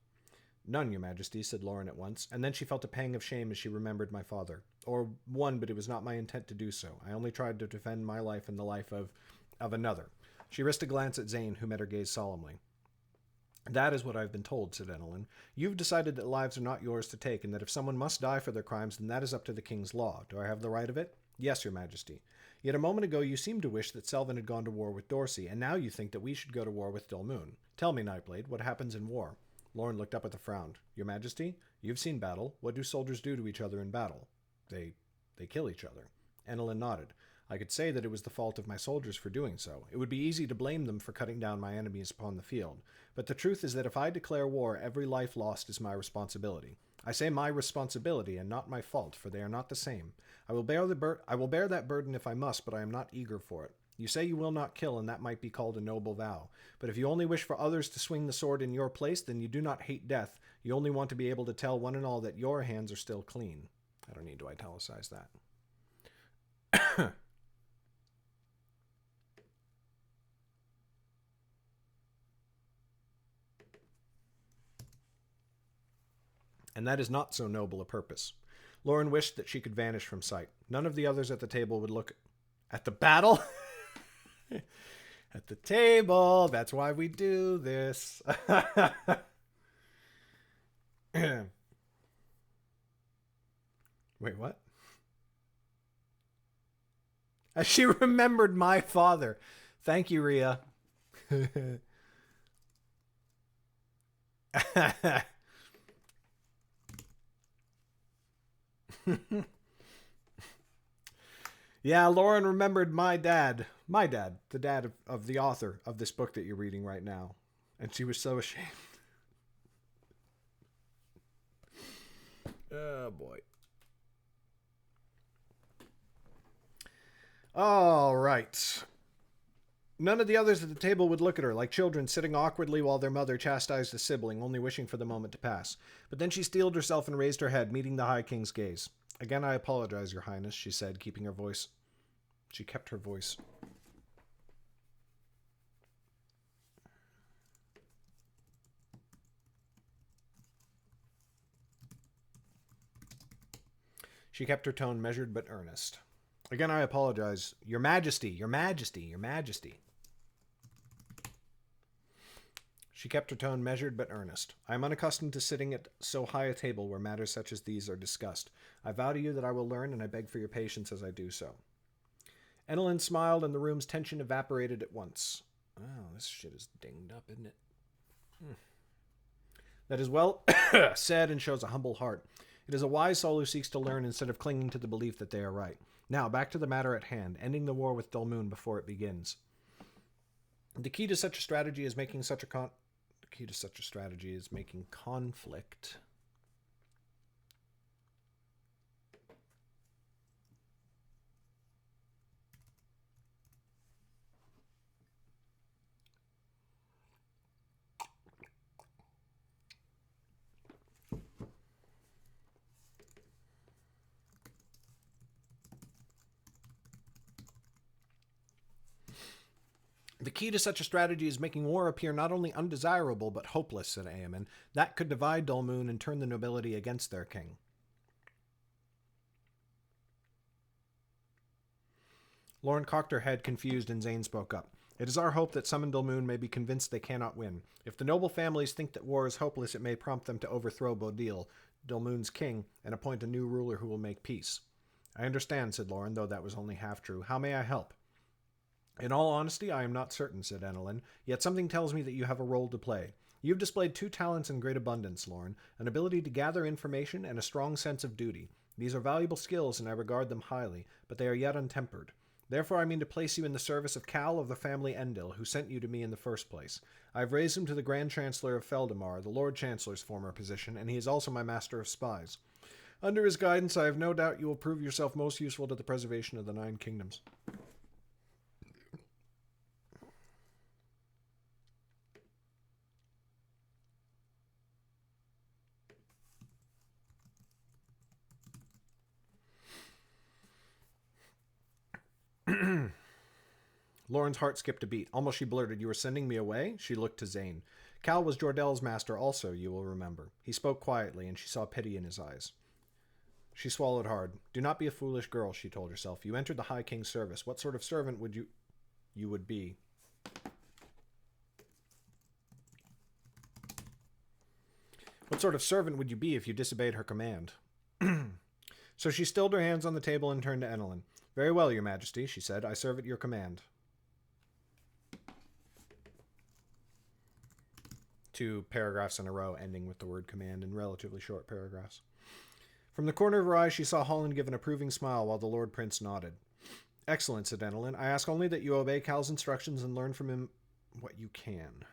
Speaker 1: None, Your Majesty, said Lauren at once, and then she felt a pang of shame as she remembered my father. Or one, but it was not my intent to do so. I only tried to defend my life and the life of another. She risked a glance at Zane, who met her gaze solemnly. That is what I've been told, said Annalyn. You've decided that lives are not yours to take, and that if someone must die for their crimes, then that is up to the king's law. Do I have the right of it? Yes, Your Majesty. Yet a moment ago you seemed to wish that Selvin had gone to war with Dorsey, and now you think that we should go to war with Dulmoon. Tell me, Nightblade, what happens in war? Lauren looked up with a frown. Your Majesty, you've seen battle. What do soldiers do to each other in battle? They kill each other. Annalyn nodded. I could say that it was the fault of my soldiers for doing so. It would be easy to blame them for cutting down my enemies upon the field. But the truth is that if I declare war, every life lost is my responsibility. I say my responsibility and not my fault, for they are not the same. I will bear that burden if I must, but I am not eager for it. You say you will not kill, and that might be called a noble vow. But if you only wish for others to swing the sword in your place, then you do not hate death. You only want to be able to tell one and all that your hands are still clean. I don't need to italicize that. And that is not so noble a purpose. Lauren wished that she could vanish from sight. None of the others at the table would look at the battle. At the table. That's why we do this. Wait, what? As she remembered my father. Thank you, Rhea. Yeah, Lauren remembered my dad. My dad, the dad of the author of this book that you're reading right now. And she was so ashamed. Oh, boy. All right. None of the others at the table would look at her, like children sitting awkwardly while their mother chastised a sibling, only wishing for the moment to pass. But then she steeled herself and raised her head, meeting the High King's gaze. Again, I apologize, Your Highness, she said, keeping her voice. She kept her voice. She kept her tone measured but earnest. Again, I apologize. Your Majesty, Your Majesty, Your Majesty. She kept her tone measured but earnest. I am unaccustomed to sitting at so high a table where matters such as these are discussed. I vow to you that I will learn, and I beg for your patience as I do so. Enelin smiled, and the room's tension evaporated at once. Oh, this shit is dinged up, isn't it? That is well said and shows a humble heart. It is a wise soul who seeks to learn instead of clinging to the belief that they are right. Now, back to the matter at hand, ending the war with Dulmoon before it begins. The key to such a strategy is making conflict. The key to such a strategy is making war appear not only undesirable, but hopeless, said Eamon. That could divide Dulmoon and turn the nobility against their king. Lauren cocked her head, confused, and Zane spoke up. It is our hope that some in Dulmoon may be convinced they cannot win. If the noble families think that war is hopeless, it may prompt them to overthrow Bodil, Dulmoon's king, and appoint a new ruler who will make peace. I understand, said Lauren, though that was only half true. How may I help? In all honesty, I am not certain, said Enelin, yet something tells me that you have a role to play. You have displayed two talents in great abundance, Lauren, an ability to gather information and a strong sense of duty. These are valuable skills, and I regard them highly, but they are yet untempered. Therefore, I mean to place you in the service of Cal of the family Endil, who sent you to me in the first place. I have raised him to the Grand Chancellor of Feldamar, the Lord Chancellor's former position, and he is also my Master of Spies. Under his guidance, I have no doubt you will prove yourself most useful to the preservation of the Nine Kingdoms. Lauren's heart skipped a beat. Almost she blurted, "You were sending me away?" She looked to Zane. Cal was Jordel's master also, you will remember. He spoke quietly, and she saw pity in his eyes. She swallowed hard. Do not be a foolish girl, she told herself. You entered the High King's service. What sort of servant would you would be? What sort of servant would you be if you disobeyed her command? So she stilled her hands on the table and turned to Enelin. Very well, Your Majesty, she said. I serve at your command. 2 paragraphs in a row, ending with the word command in relatively short paragraphs. From the corner of her eye, she saw Holland give an approving smile while the Lord Prince nodded. Excellent, said Enelin. I ask only that you obey Cal's instructions and learn from him what you can.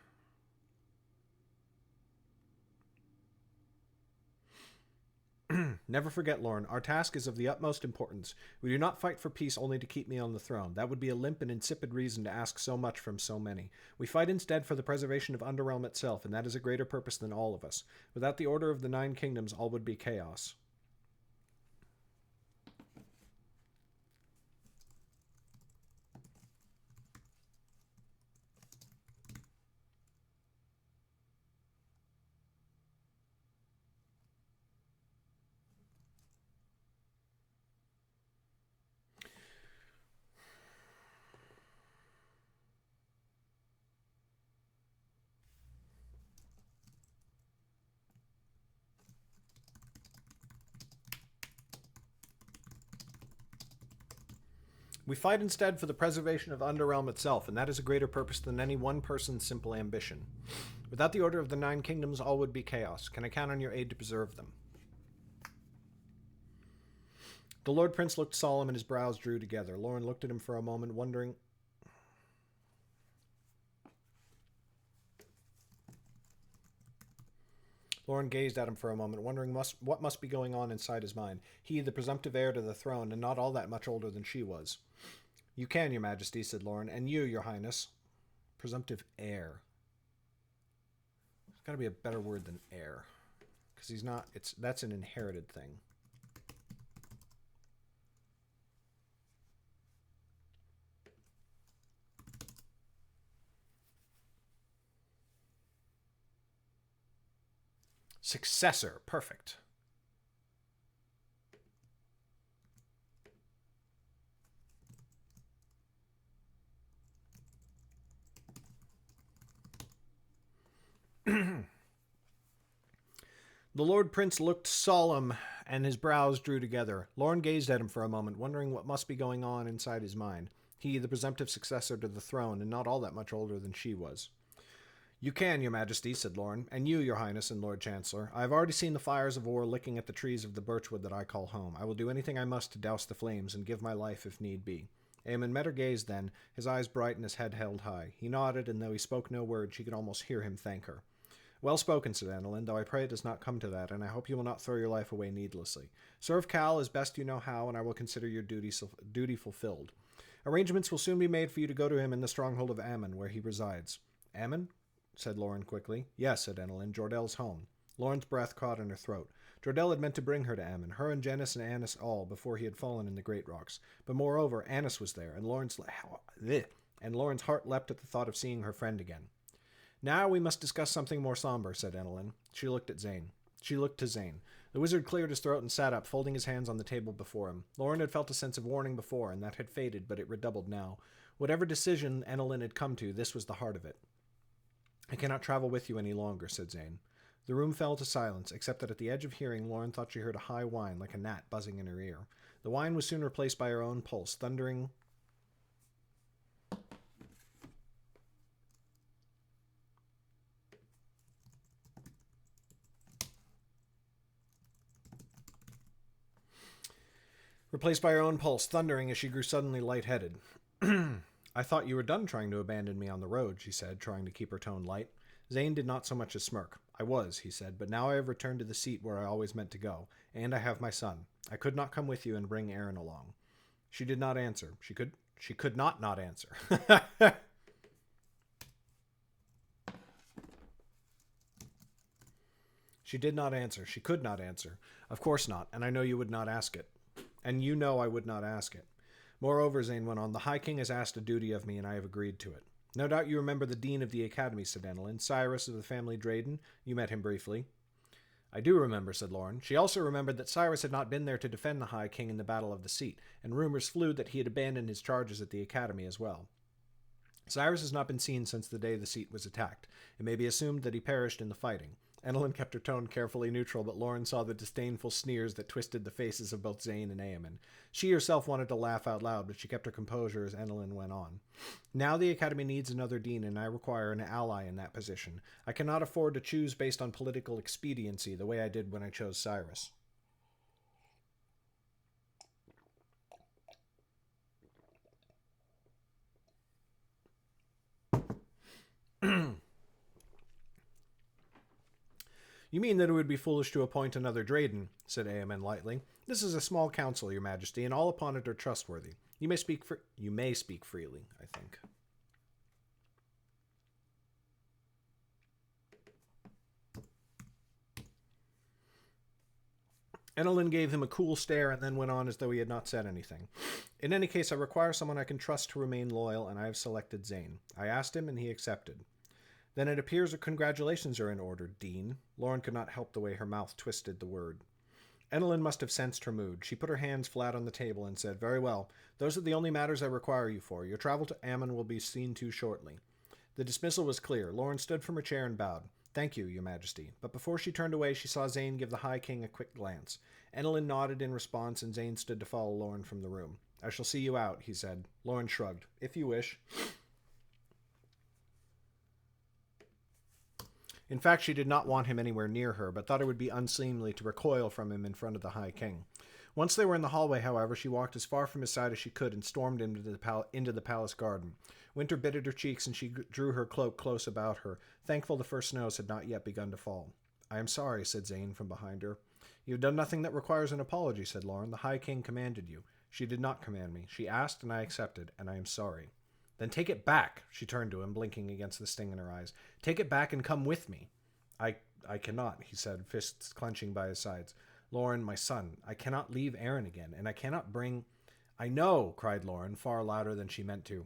Speaker 1: Never forget, Lauren, our task is of the utmost importance. We do not fight for peace only to keep me on the throne. That would be a limp and insipid reason to ask so much from so many. We fight instead for the preservation of Underrealm itself, and that is a greater purpose than all of us. Without the order of the Nine Kingdoms, all would be chaos. We fight instead for the preservation of Underrealm itself, and that is a greater purpose than any one person's simple ambition. Without the order of the 9 kingdoms, all would be chaos. Can I count on your aid to preserve them? The Lord Prince looked solemn and his brows drew together. Lauren looked at him for a moment, wondering... Lauren gazed at him for a moment, wondering what must be going on inside his mind. He, the presumptive heir to the throne, and not all that much older than she was. You can, your majesty, said Lauren, and you, your highness. Presumptive heir. There's got to be a better word than heir. Because he's not... That's an inherited thing. Successor. Perfect. The Lord Prince looked solemn, and his brows drew together. Lauren gazed at him for a moment, wondering what must be going on inside his mind. He, the presumptive successor to the throne, and not all that much older than she was. You can, your majesty, said Lauren, and you, your highness and lord chancellor. I have already seen the fires of war licking at the trees of the birchwood that I call home. I will do anything I must to douse the flames and give my life if need be. Aemon met her gaze then, his eyes bright and his head held high. He nodded, and though he spoke no word, she could almost hear him thank her. Well spoken, said Annalyn, though I pray it does not come to that, and I hope you will not throw your life away needlessly. Serve Cal as best you know how, and I will consider your duty fulfilled. Arrangements will soon be made for you to go to him in the stronghold of Ammon, where he resides. Ammon? Said Lauren quickly. Yes, said Annalyn, Jordel's home. Lauren's breath caught in her throat. Jordel had meant to bring her to Ammon, her and Janice and Annis all, before he had fallen in the Great Rocks. But moreover, Annis was there, and Lauren's heart leapt at the thought of seeing her friend again. Now we must discuss something more somber, said Annalyn. She looked to Zane. The wizard cleared his throat and sat up, folding his hands on the table before him. Lauren had felt a sense of warning before, and that had faded, but it redoubled now. Whatever decision Annalyn had come to, this was the heart of it. I cannot travel with you any longer, said Zane. The room fell to silence, except that at the edge of hearing, Lauren thought she heard a high whine, like a gnat buzzing in her ear. The whine was soon replaced by her own pulse, thundering... as she grew suddenly lightheaded. I thought you were done trying to abandon me on the road, she said, trying to keep her tone light. Zane did not so much as smirk. I was, he said, but now I have returned to the seat where I always meant to go, and I have my son. I could not come with you and bring Aaron along. She did not answer. She could not answer. She did not answer. She could not answer. Of course not, and I know you would not ask it. And you know I would not ask it. Moreover, Zane went on, the High King has asked a duty of me, and I have agreed to it. No doubt you remember the Dean of the Academy, said Annalyn. Cyrus of the family Drayden. You met him briefly. I do remember, said Lauren. She also remembered that Cyrus had not been there to defend the High King in the Battle of the Seat, and rumors flew that he had abandoned his charges at the Academy as well. Cyrus has not been seen since the day the seat was attacked. It may be assumed that he perished in the fighting. Annalyn kept her tone carefully neutral, but Lauren saw the disdainful sneers that twisted the faces of both Zane and Aemon. She herself wanted to laugh out loud, but she kept her composure as Annalyn went on. Now the Academy needs another dean, and I require an ally in that position. I cannot afford to choose based on political expediency, the way I did when I chose Cyrus. You mean that it would be foolish to appoint another Drayden, said Aemon lightly. This is a small council, your majesty, and all upon it are trustworthy. You may speak freely, I think. Annalyn gave him a cool stare and then went on as though he had not said anything. In any case, I require someone I can trust to remain loyal, and I have selected Zane. I asked him, and he accepted. Then it appears that congratulations are in order, Dean. Lauren could not help the way her mouth twisted the word. Annalyn must have sensed her mood. She put her hands flat on the table and said, Very well. Those are the only matters I require you for. Your travel to Ammon will be seen to shortly. The dismissal was clear. Lauren stood from her chair and bowed. Thank you, your majesty. But before she turned away, she saw Zane give the High King a quick glance. Annalyn nodded in response, and Zane stood to follow Lauren from the room. I shall see you out, he said. Lauren shrugged. If you wish. In fact, she did not want him anywhere near her, but thought it would be unseemly to recoil from him in front of the High King. Once they were in the hallway, however, she walked as far from his side as she could and stormed into the palace garden. Winter bit at her cheeks, and she drew her cloak close about her, thankful the first snows had not yet begun to fall. I am sorry, said Zane from behind her. You have done nothing that requires an apology, said Lauren. The High King commanded you. She did not command me. She asked, and I accepted, and I am sorry. Then take it back, she turned to him, blinking against the sting in her eyes. Take it back and come with me. I cannot, he said, fists clenching by his sides. Lauren, my son, I cannot leave Aaron again, and I cannot bring... I know, cried Lauren, far louder than she meant to.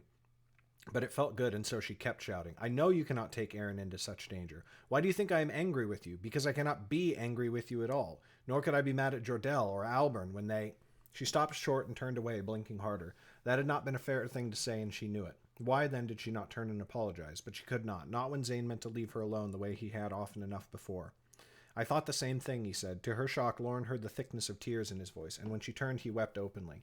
Speaker 1: But it felt good, and so she kept shouting. I know you cannot take Aaron into such danger. Why do you think I am angry with you? Because I cannot be angry with you at all. Nor could I be mad at Jordell or Albern when they... She stopped short and turned away, blinking harder. That had not been a fair thing to say, and she knew it. Why, then, did she not turn and apologize? But she could not when Zane meant to leave her alone the way he had often enough before. I thought the same thing, he said. To her shock, Lauren heard the thickness of tears in his voice, and when she turned, he wept openly.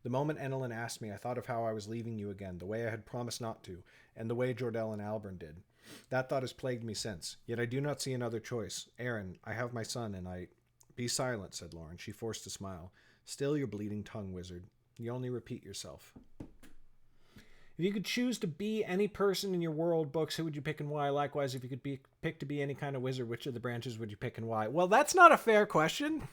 Speaker 1: The moment Enelin asked me, I thought of how I was leaving you again, the way I had promised not to, and the way Jordell and Albern did. That thought has plagued me since, yet I do not see another choice. Aaron, I have my son, and I... Be silent, said Lauren. She forced a smile. Still your bleeding tongue, wizard. You only repeat yourself. If you could choose to be any person in your world books, who would you pick and why? Likewise, if you could be picked to be any kind of wizard, which of the branches would you pick and why? Well, that's not a fair question.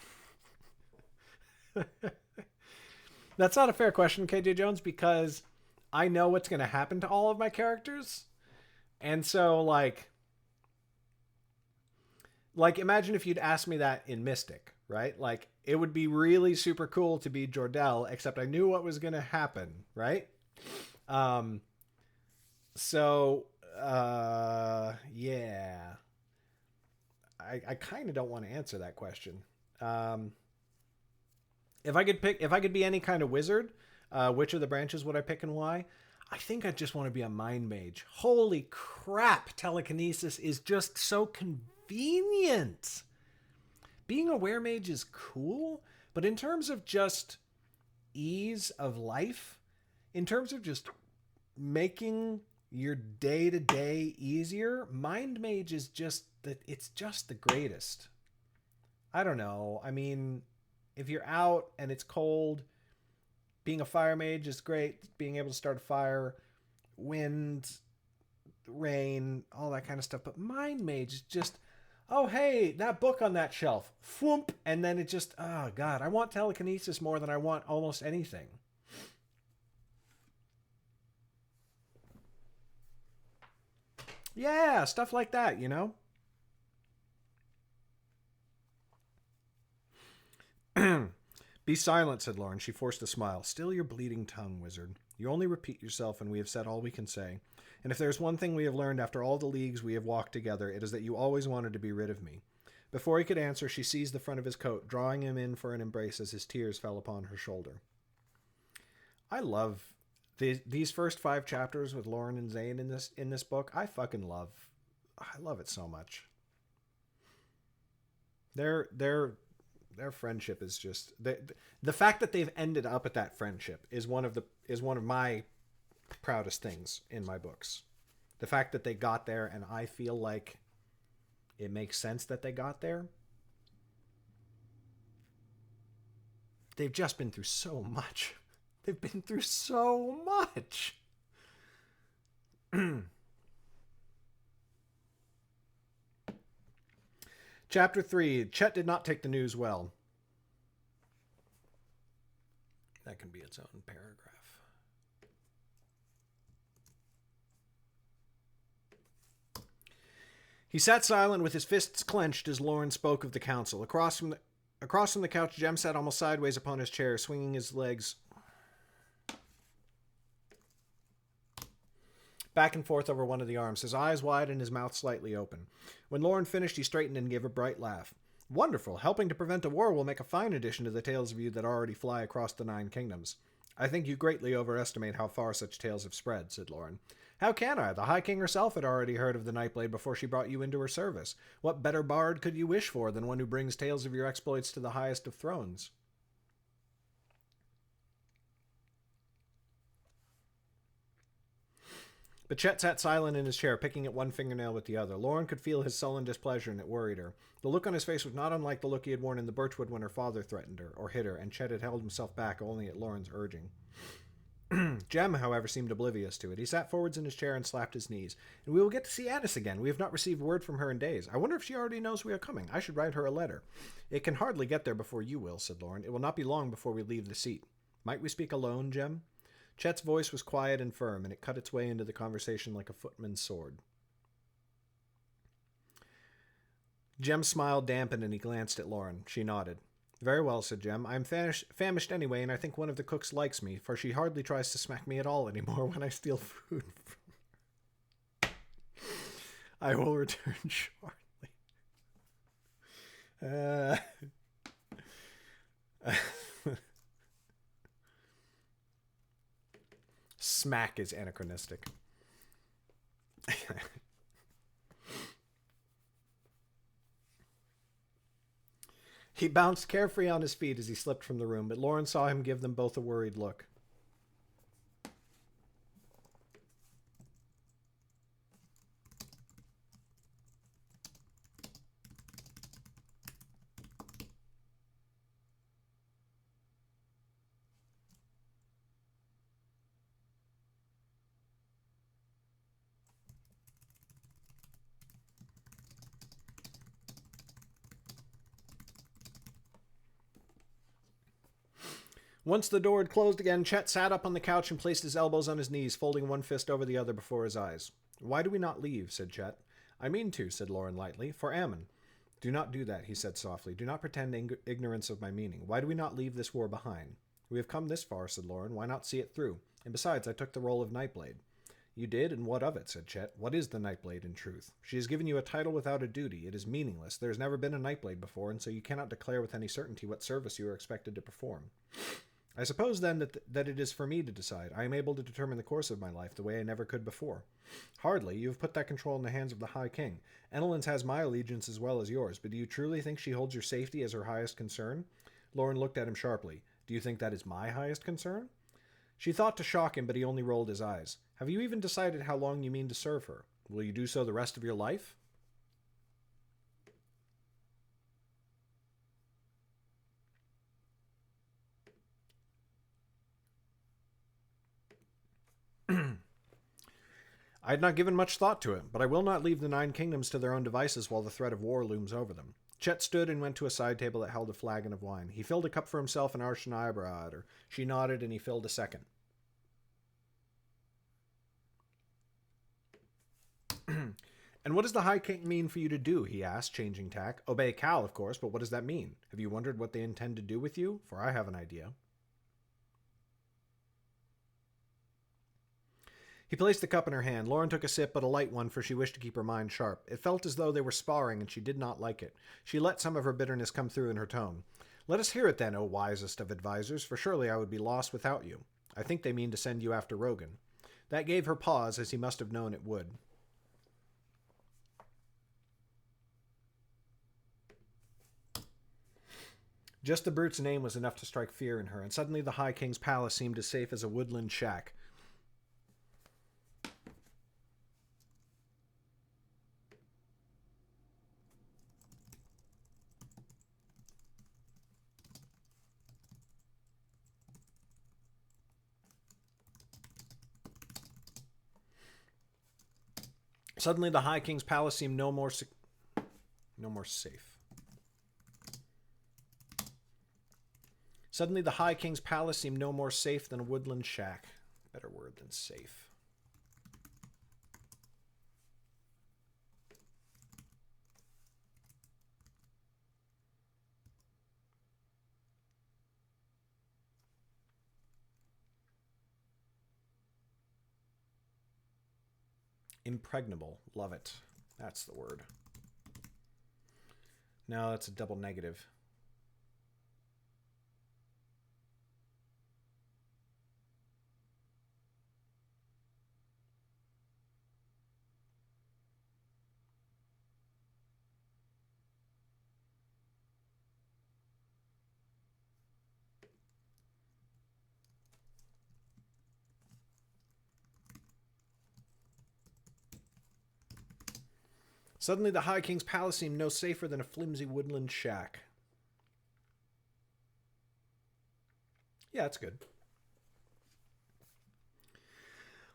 Speaker 1: That's not a fair question, KJ Jones, because I know what's going to happen to all of my characters. And so, like imagine if you'd asked me that in Mystic, right? Like, it would be really super cool to be Jordell, except I knew what was going to happen, right? Yeah. I kind of don't want to answer that question. If I could be any kind of wizard, which of the branches would I pick and why? I think I'd just want to be a mind mage. Holy crap, telekinesis is just so convenient. Being a weremage is cool, but in terms of just ease of life, in terms of just making your day-to-day easier, mind mage is just it's just the greatest. I don't know. I mean, if you're out and it's cold, being a fire mage is great. Being able to start a fire, wind, rain, all that kind of stuff. But mind mage is just, oh, hey, that book on that shelf. Floomp. And then it just, oh, God, I want telekinesis more than I want almost anything. Yeah, stuff like that, you know? Be silent, said Lauren. She forced a smile. Still your bleeding tongue, wizard. You only repeat yourself, and we have said all we can say. And if there's one thing we have learned after all the leagues we have walked together, it is that you always wanted to be rid of me. Before he could answer, she seized the front of his coat, drawing him in for an embrace as his tears fell upon her shoulder. I love these first 5 chapters with Lauren and Zane in this book. I love it so much. Their friendship is just the fact that they've ended up at that friendship is one of my proudest things in my books. The fact that they got there, and I feel like it makes sense that they got there. They've just been through so much. They've been through so much. Chapter 3. Chet did not take the news well. That can be its own paragraph. He sat silent with his fists clenched as Lauren spoke of the council. Across from the couch, Jem sat almost sideways upon his chair, swinging his legs back and forth over one of the arms, his eyes wide and his mouth slightly open. When Lauren finished, he straightened and gave a bright laugh. Wonderful. Helping to prevent a war will make a fine addition to the tales of you that already fly across the 9 kingdoms. I think you greatly overestimate how far such tales have spread, said Lauren. How can I? The High King herself had already heard of the Nightblade before she brought you into her service. What better bard could you wish for than one who brings tales of your exploits to the highest of thrones? But Chet sat silent in his chair, picking at one fingernail with the other. Lauren could feel his sullen displeasure, and it worried her. The look on his face was not unlike the look he had worn in the birchwood when her father threatened her, or hit her, and Chet had held himself back only at Lauren's urging. Jem, however, seemed oblivious to it. He sat forwards in his chair and slapped his knees. "And we will get to see Addis again. We have not received word from her in days. I wonder if she already knows we are coming. I should write her a letter." "It can hardly get there before you will," said Lauren. "It will not be long before we leave the seat. Might we speak alone, Jem?" Chet's voice was quiet and firm, and it cut its way into the conversation like a footman's sword. Jem's smile dampened, and he glanced at Lauren. She nodded. "Very well," said Jem. "I am famished anyway, and I think one of the cooks likes me, for she hardly tries to smack me at all anymore when I steal food from her. I will return shortly." Smack is anachronistic. He bounced carefree on his feet as he slipped from the room, but Lauren saw him give them both a worried look. Once the door had closed again, Chet sat up on the couch and placed his elbows on his knees, folding one fist over the other before his eyes. "Why do we not leave?" said Chet. "I mean to," said Lauren lightly. "For Ammon." "Do not do that," he said softly. "Do not pretend ignorance of my meaning. Why do we not leave this war behind?" "We have come this far," said Lauren. "Why not see it through? And besides, I took the role of Nightblade." "You did, and what of it?" said Chet. "What is the Nightblade in truth? She has given you a title without a duty. It is meaningless. There has never been a Nightblade before, and so you cannot declare with any certainty what service you are expected to perform." "I suppose, then, that it is for me to decide. I am able to determine the course of my life the way I never could before." "Hardly. You have put that control in the hands of the High King. Enelins has my allegiance as well as yours, but do you truly think she holds your safety as her highest concern?" Lauren looked at him sharply. "Do you think that is my highest concern?" She thought to shock him, but he only rolled his eyes. "Have you even decided how long you mean to serve her? Will you do so the rest of your life?" "I had not given much thought to it, but I will not leave the 9 kingdoms to their own devices while the threat of war looms over them." Chet stood and went to a side table that held a flagon of wine. He filled a cup for himself and arched an eyebrow at her. She nodded, and he filled a second. "And what does the High King mean for you to do?" he asked, changing tack. "Obey Cal, of course, but what does that mean? Have you wondered what they intend to do with you? For I have an idea." He placed the cup in her hand. Lauren took a sip, but a light one, for she wished to keep her mind sharp. It felt as though they were sparring, and she did not like it. She let some of her bitterness come through in her tone. "Let us hear it then, O wisest of advisers, for surely I would be lost without you. I think they mean to send you after Rogan." That gave her pause, as he must have known it would. Just the brute's name was enough to strike fear in her, and suddenly the High King's palace seemed as safe as a woodland shack. Suddenly the High King's palace seemed no more safe. Suddenly the High King's palace seemed no more safe than a woodland shack. Better word than safe. Impregnable. Love it. That's the word. No, that's a double negative. Suddenly the High King's palace seemed no safer than a flimsy woodland shack. Yeah, that's good.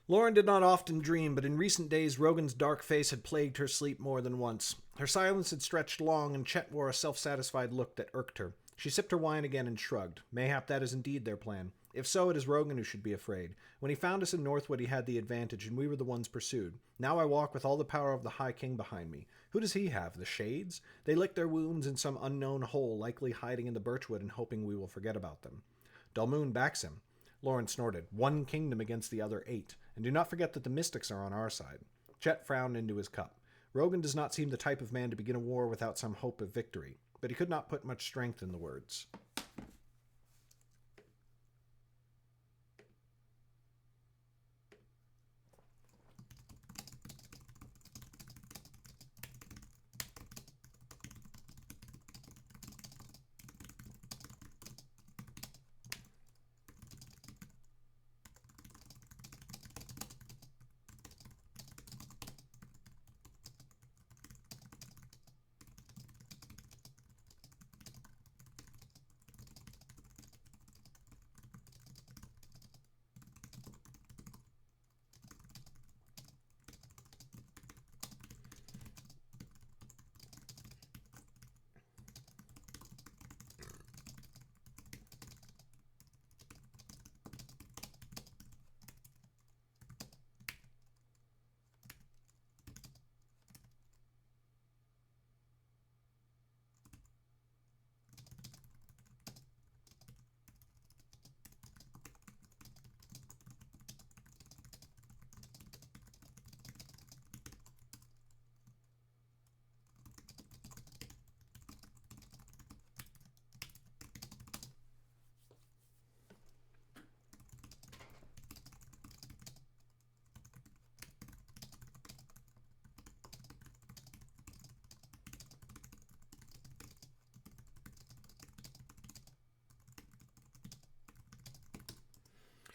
Speaker 1: Lauren did not often dream, but in recent days Rogan's dark face had plagued her sleep more than once. Her silence had stretched long, and Chet wore a self-satisfied look that irked her. She sipped her wine again and shrugged. Mayhap that is indeed their plan. If so, it is Rogan who should be afraid. When he found us in Northwood, he had the advantage, and we were the ones pursued. Now I walk with all the power of the High King behind me. Who does he have? The Shades? They lick their wounds in some unknown hole, likely hiding in the birchwood and hoping we will forget about them. Dulmoon backs him. Lauren snorted. 1 kingdom against the other 8. And do not forget that the mystics are on our side. Chet frowned into his cup. Rogan does not seem the type of man to begin a war without some hope of victory, but he could not put much strength in the words.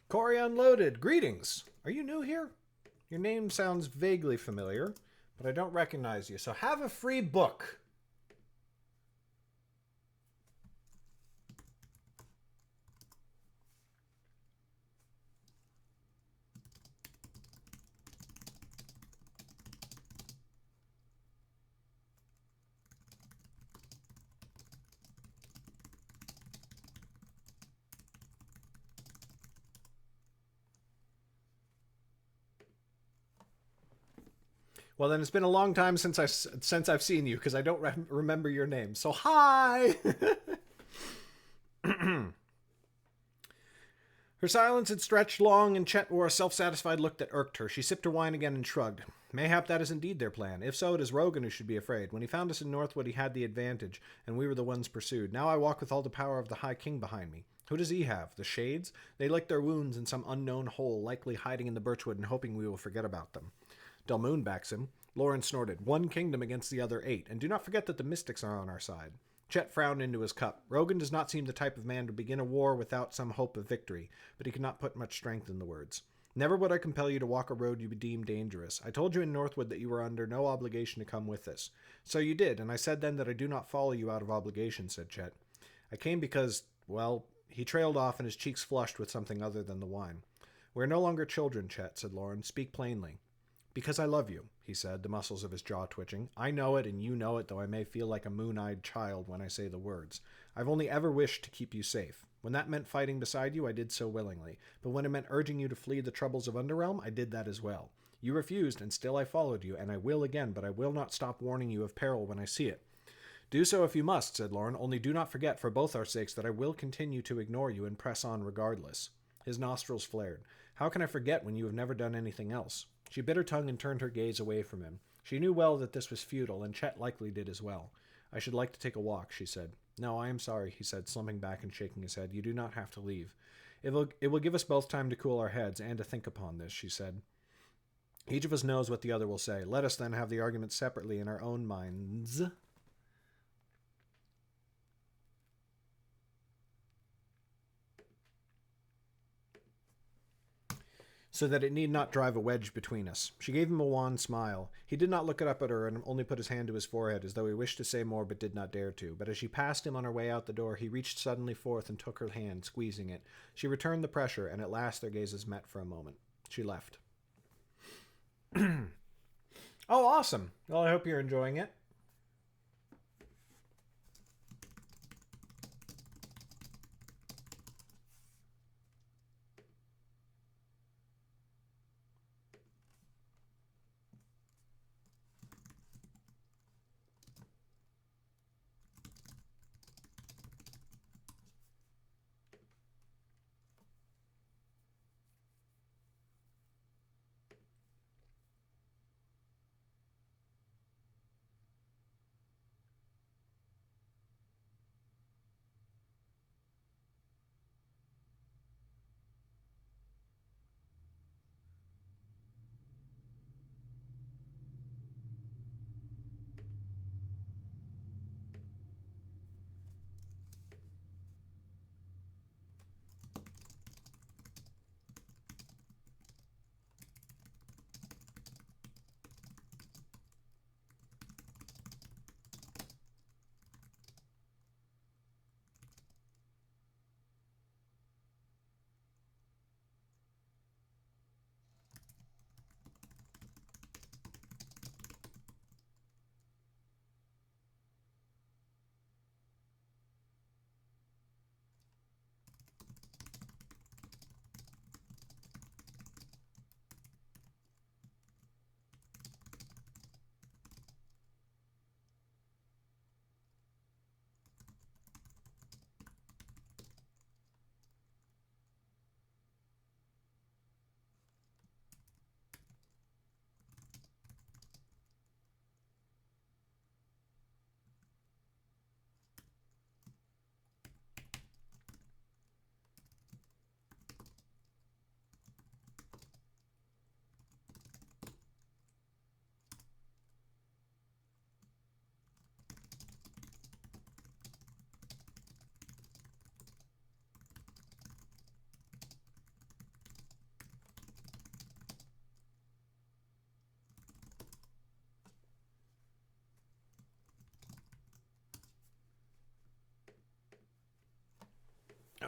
Speaker 1: Corey Unloaded, greetings. Are you new here? Your name sounds vaguely familiar, but I don't recognize you, so have a free book. Well, then it's been a long time since I've seen you, because I don't remember your name. So hi. Her silence had stretched long, and Chet wore a self-satisfied look that irked her. She sipped her wine again and shrugged. Mayhap that is indeed their plan. If so, it is Rogan who should be afraid. When he found us in Northwood, he had the advantage, and we were the ones pursued. Now I walk with all the power of the High King behind me. Who does he have? The Shades? They lick their wounds in some unknown hole, likely hiding in the birchwood and hoping we will forget about them. Dulmoon backs him. Lauren snorted. 1 kingdom against the other 8, and do not forget that the mystics are on our side. Chet frowned into his cup. Rogan does not seem the type of man to begin a war without some hope of victory, but he could not put much strength in the words. Never would I compel you to walk a road you deem dangerous. I told you in Northwood that you were under no obligation to come with us. So you did, and I said then that I do not follow you out of obligation, said Chet. I came because, well, he trailed off and his cheeks flushed with something other than the wine. We're no longer children, Chet, said Lauren. Speak plainly. Because I love you, he said, the muscles of his jaw twitching. I know it and you know it, though I may feel like a moon-eyed child when I say the words. I've only ever wished to keep you safe. When that meant fighting beside you, I did so willingly. But when it meant urging you to flee the troubles of Underrealm, I did that as well. You refused, and still I followed you, and I will again, but I will not stop warning you of peril when I see it. Do so if you must, said Lauren, only do not forget, for both our sakes, that I will continue to ignore you and press on regardless. His nostrils flared. How can I forget when you have never done anything else? She bit her tongue and turned her gaze away from him. She knew well that this was futile, and Chet likely did as well. I should like to take a walk, she said. No, I am sorry, he said, slumping back and shaking his head. You do not have to leave. It will give us both time to cool our heads and to think upon this, she said. Each of us knows what the other will say. Let us then have the argument separately in our own minds. so that it need not drive a wedge between us. She gave him a wan smile. He did not look up at her and only put his hand to his forehead as though he wished to say more but did not dare to. But as she passed him on her way out the door, he reached suddenly forth and took her hand, squeezing it. She returned the pressure, and at last their gazes met for a moment. She left. Oh, awesome. Well, I hope you're enjoying it.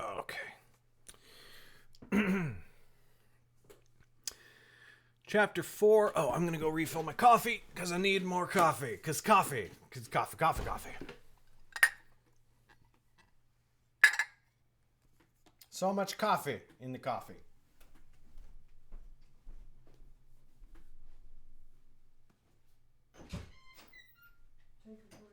Speaker 1: Okay. Chapter 4. Oh, I'm going to go refill my coffee because I need more coffee. Because coffee. So much coffee in the coffee. Take a break.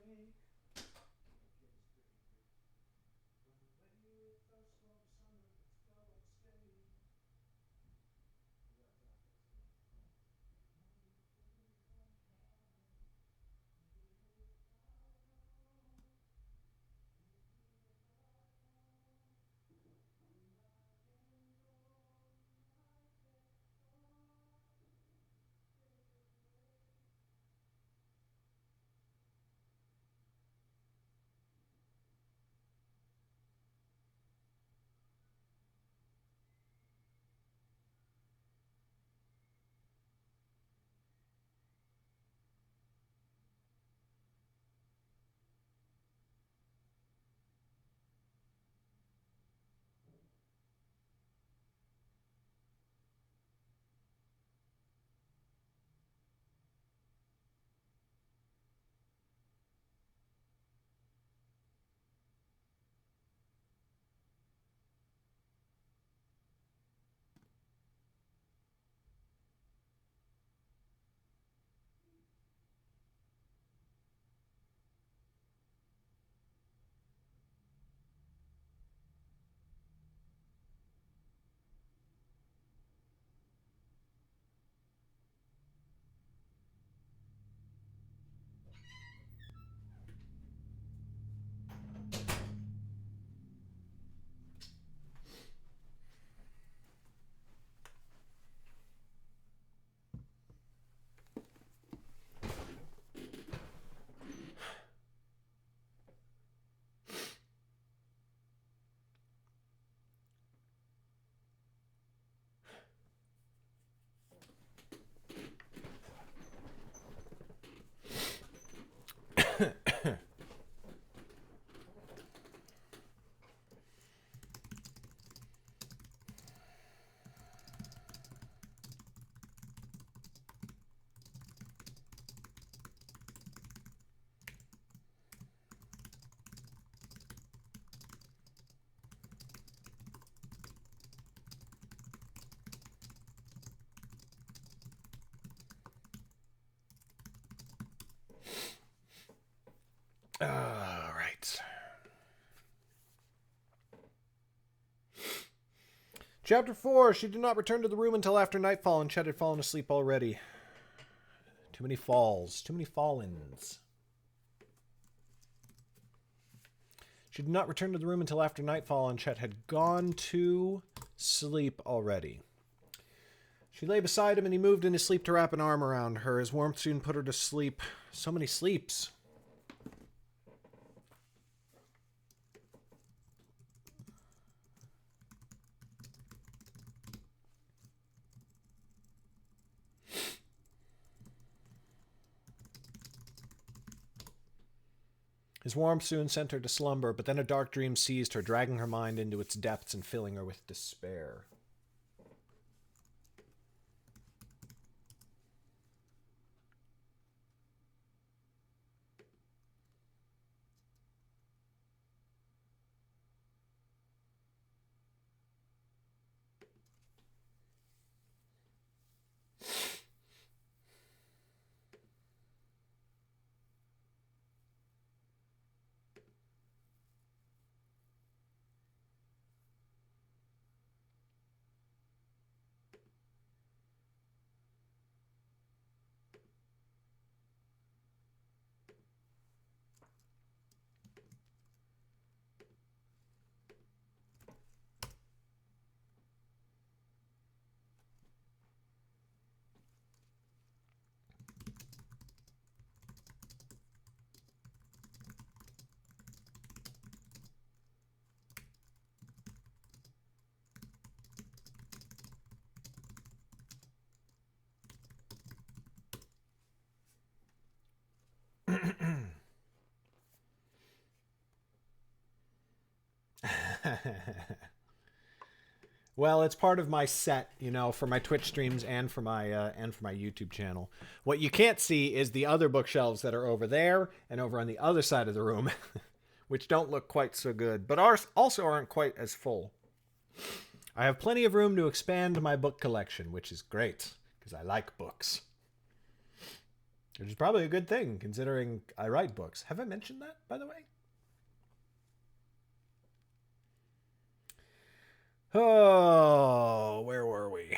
Speaker 1: Chapter 4. She did not return to the room until after nightfall, and Chet had fallen asleep already. Too many falls. Too many fall-ins. She did not return to the room until after nightfall, and Chet had gone to sleep already. She lay beside him, and he moved in his sleep to wrap an arm around her. His warmth soon put her to sleep. So many sleeps. His warmth soon sent her to slumber, but then a dark dream seized her, dragging her mind into its depths and filling her with despair. Well, it's part of my set, you know, for my Twitch streams and for my YouTube channel. What you can't see is the other bookshelves that are over there and over on the other side of the room, which don't look quite so good, but also aren't quite as full. I have plenty of room to expand my book collection, which is great because I like books. Which is probably a good thing considering I write books. Have I mentioned that, by the way? Oh, where were we?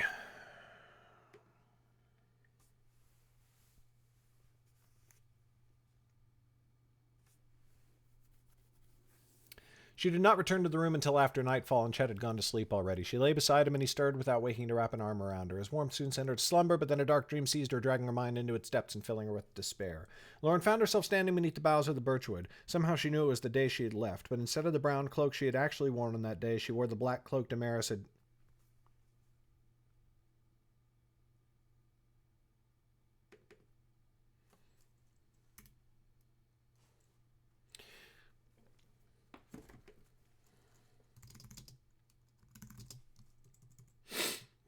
Speaker 1: She did not return to the room until after nightfall, and Chet had gone to sleep already. She lay beside him, and he stirred without waking to wrap an arm around her. His warmth soon sent her to slumber, but then a dark dream seized her, dragging her mind into its depths and filling her with despair. Lauren found herself standing beneath the boughs of the birchwood. Somehow she knew it was the day she had left, but instead of the brown cloak she had actually worn on that day, she wore the black cloak Damaris had...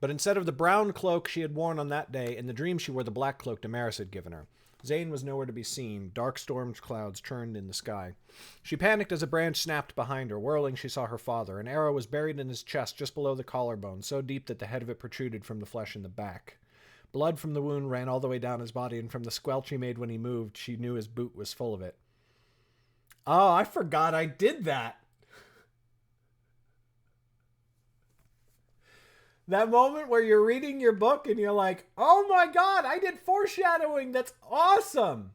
Speaker 1: But instead of the brown cloak she had worn on that day, in the dream she wore the black cloak Damaris had given her. Zane was nowhere to be seen. Dark storm clouds churned in the sky. She panicked as a branch snapped behind her. Whirling, she saw her father. An arrow was buried in his chest just below the collarbone, so deep that the head of it protruded from the flesh in the back. Blood from the wound ran all the way down his body, and from the squelch he made when he moved, she knew his boot was full of it. Oh, I forgot I did that. That moment where you're reading your book and you're like, oh my God, I did foreshadowing. That's awesome.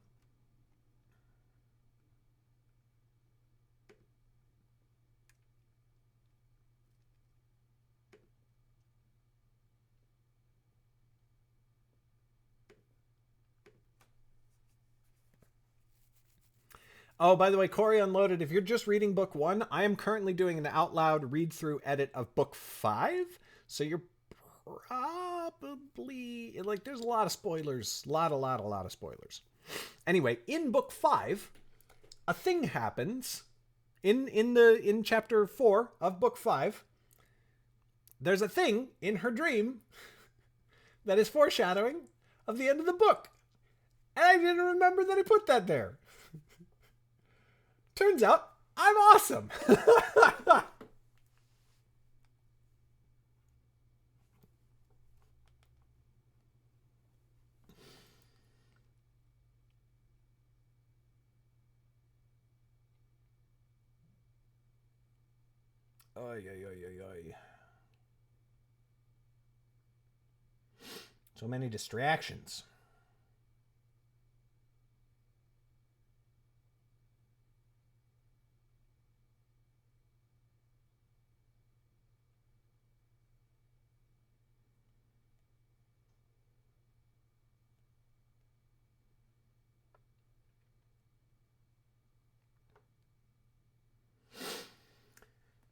Speaker 1: Oh, by the way, Corey Unloaded, if you're just reading book 1, I am currently doing an out loud read through edit of book 5. So you're probably like, there's a lot of spoilers, a lot of spoilers. Anyway, in book 5, a thing happens in chapter 4 of book 5. There's a thing in her dream that is foreshadowing of the end of the book. And I didn't remember that I put that there. Turns out, I'm awesome. Oy, oy, oy, oy, oy. So many distractions.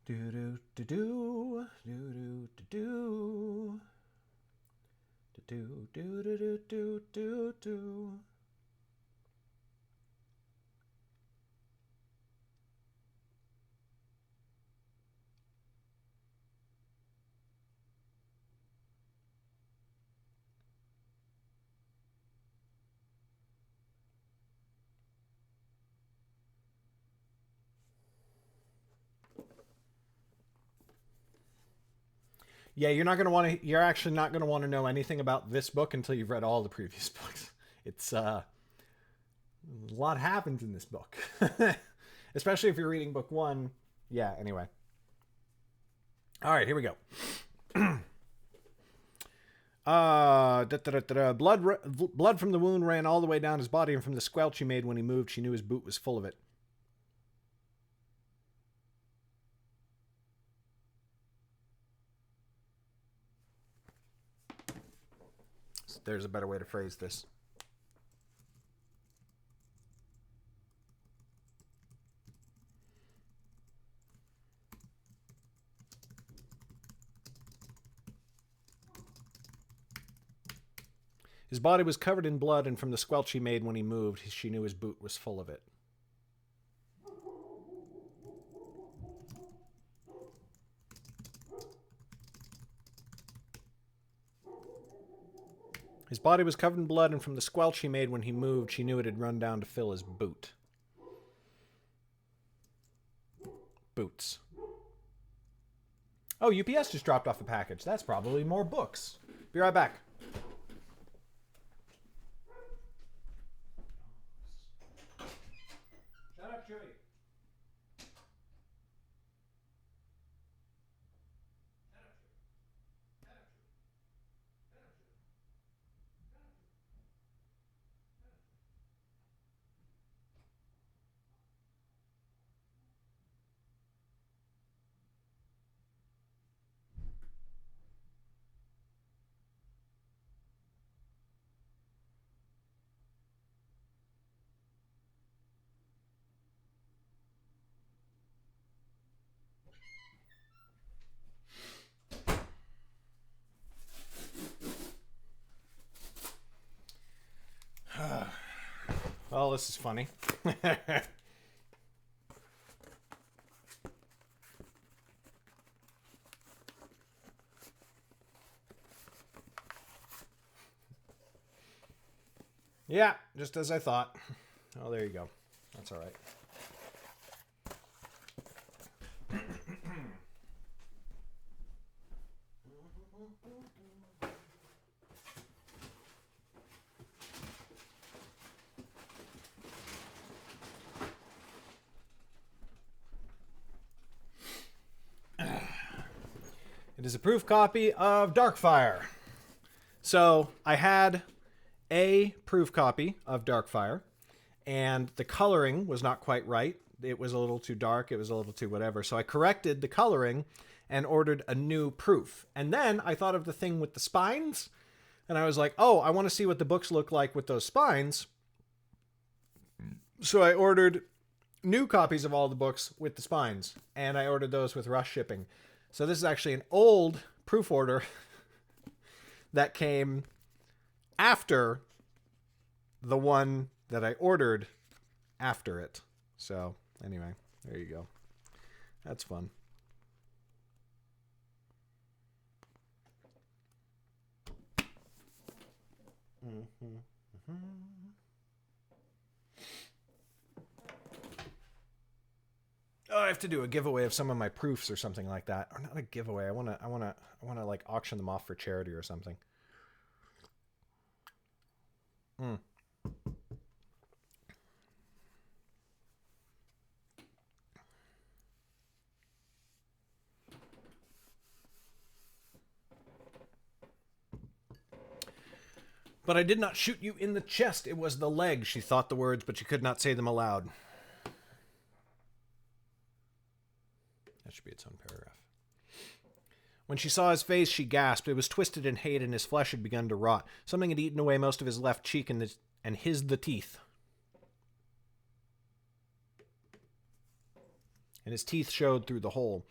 Speaker 1: Do do do do do do do do do do do do do. Yeah, you're not going to want to. You're actually not going to want to know anything about this book until you've read all the previous books. It's a lot happens in this book, especially if you're reading book one. Yeah. Anyway. All right, here we go. Blood from the wound ran all the way down his body, and from the squelch he made when he moved, she knew his boot was full of it. There's a better way to phrase this. His body was covered in blood, and from the squelch he made when he moved, she knew his boot was full of it. His body was covered in blood, and from the squelch he made when he moved, she knew it had run down to fill his boot. Boots. Oh, UPS just dropped off a package. That's probably more books. Be right back. Shut up, Chewie. Well, this is funny. Yeah, just as I thought. Oh, there you go. That's all right. It is a proof copy of Darkfire. So I had a proof copy of Darkfire, and the coloring was not quite right. It was a little too dark. It was a little too whatever. So I corrected the coloring and ordered a new proof. And then I thought of the thing with the spines, and I was like, oh, I want to see what the books look like with those spines. So I ordered new copies of all the books with the spines, and I ordered those with rush shipping. So this is actually an old proof order that came after the one that I ordered after it. So anyway, there you go. That's fun. Oh, I have to do a giveaway of some of my proofs or something like that. Or not a giveaway. I wanna like auction them off for charity or something. But I did not shoot you in the chest. It was the leg. She thought the words, but she could not say them aloud. That should be its own paragraph. When she saw his face, she gasped. It was twisted in hate, and his flesh had begun to rot. Something had eaten away most of his left cheek and his the teeth. And his teeth showed through the hole.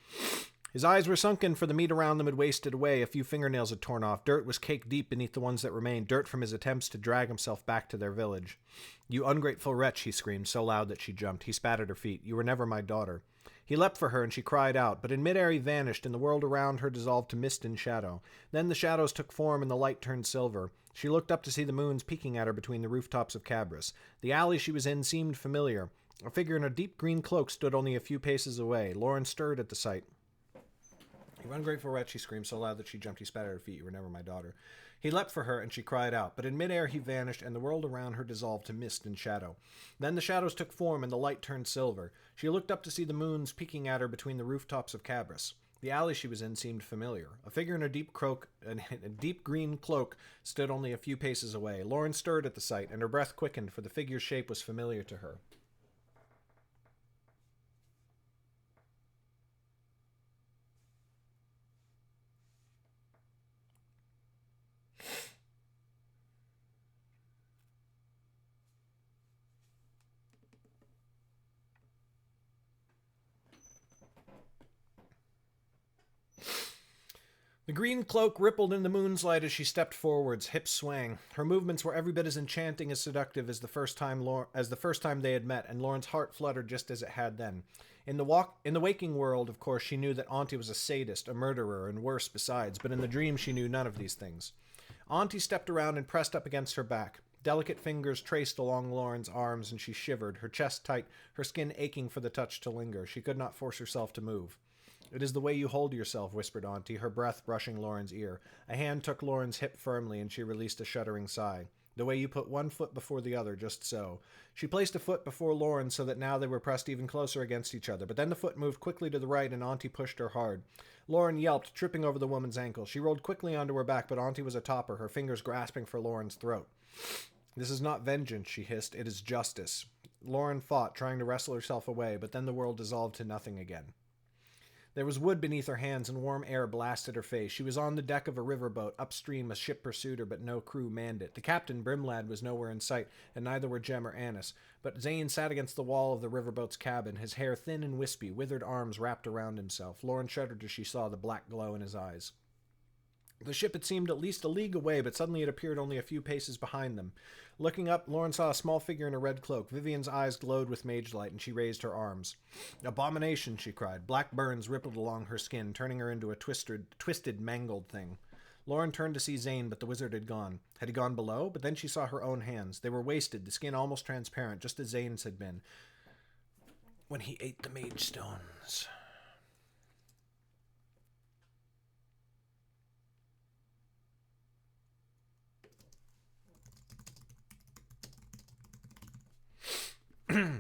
Speaker 1: His eyes were sunken, for the meat around them had wasted away. A few fingernails had torn off. Dirt was caked deep beneath the ones that remained, dirt from his attempts to drag himself back to their village. "You ungrateful wretch," he screamed, so loud that she jumped. He spat at her feet. "You were never my daughter." He leapt for her, and she cried out, but in midair he vanished, and the world around her dissolved to mist and shadow. Then the shadows took form, and the light turned silver. She looked up to see the moons peeking at her between the rooftops of Cabris. The alley she was in seemed familiar. A figure in a deep green cloak stood only a few paces away. Lauren stirred at the sight. "You ungrateful wretch," he screamed so loud that she jumped. He spat at her feet. "You were never my daughter." He leapt for her, and she cried out, but in midair he vanished, and the world around her dissolved to mist and shadow. Then the shadows took form, and the light turned silver. She looked up to see the moons peeking at her between the rooftops of Cabris. The alley she was in seemed familiar. A figure in a deep green cloak stood only a few paces away. Lauren stirred at the sight, and her breath quickened, for the figure's shape was familiar to her. The green cloak rippled in the moon's light as she stepped forwards, hips swaying. Her movements were every bit as enchanting, as seductive as the first time they had met, and Lauren's heart fluttered just as it had then. In the waking world, of course, she knew that Auntie was a sadist, a murderer, and worse besides, but in the dream she knew none of these things. Auntie stepped around and pressed up against her back. Delicate fingers traced along Lauren's arms, and she shivered, her chest tight, her skin aching for the touch to linger. She could not force herself to move. "It is the way you hold yourself," whispered Auntie, her breath brushing Lauren's ear. A hand took Lauren's hip firmly, and she released a shuddering sigh. "The way you put one foot before the other, just so." She placed a foot before Lauren so that now they were pressed even closer against each other, but then the foot moved quickly to the right, and Auntie pushed her hard. Lauren yelped, tripping over the woman's ankle. She rolled quickly onto her back, but Auntie was atop her, her fingers grasping for Lauren's throat. "This is not vengeance," she hissed. "It is justice." Lauren fought, trying to wrestle herself away, but then the world dissolved to nothing again. There was wood beneath her hands, and warm air blasted her face. She was on the deck of a riverboat. Upstream, a ship pursued her, but no crew manned it. The captain, Brimlad, was nowhere in sight, and neither were Jem or Annis. But Zane sat against the wall of the riverboat's cabin, his hair thin and wispy, withered arms wrapped around himself. Lauren shuddered as she saw the black glow in his eyes. The ship had seemed at least a league away, but suddenly it appeared only a few paces behind them. Looking up, Lauren saw a small figure in a red cloak. Vivian's eyes glowed with mage light, and she raised her arms. "Abomination," she cried. Black burns rippled along her skin, turning her into a twisted, mangled thing. Lauren turned to see Zane, but the wizard had gone. Had he gone below? But then she saw her own hands. They were wasted, the skin almost transparent, just as Zane's had been when he ate the mage stones.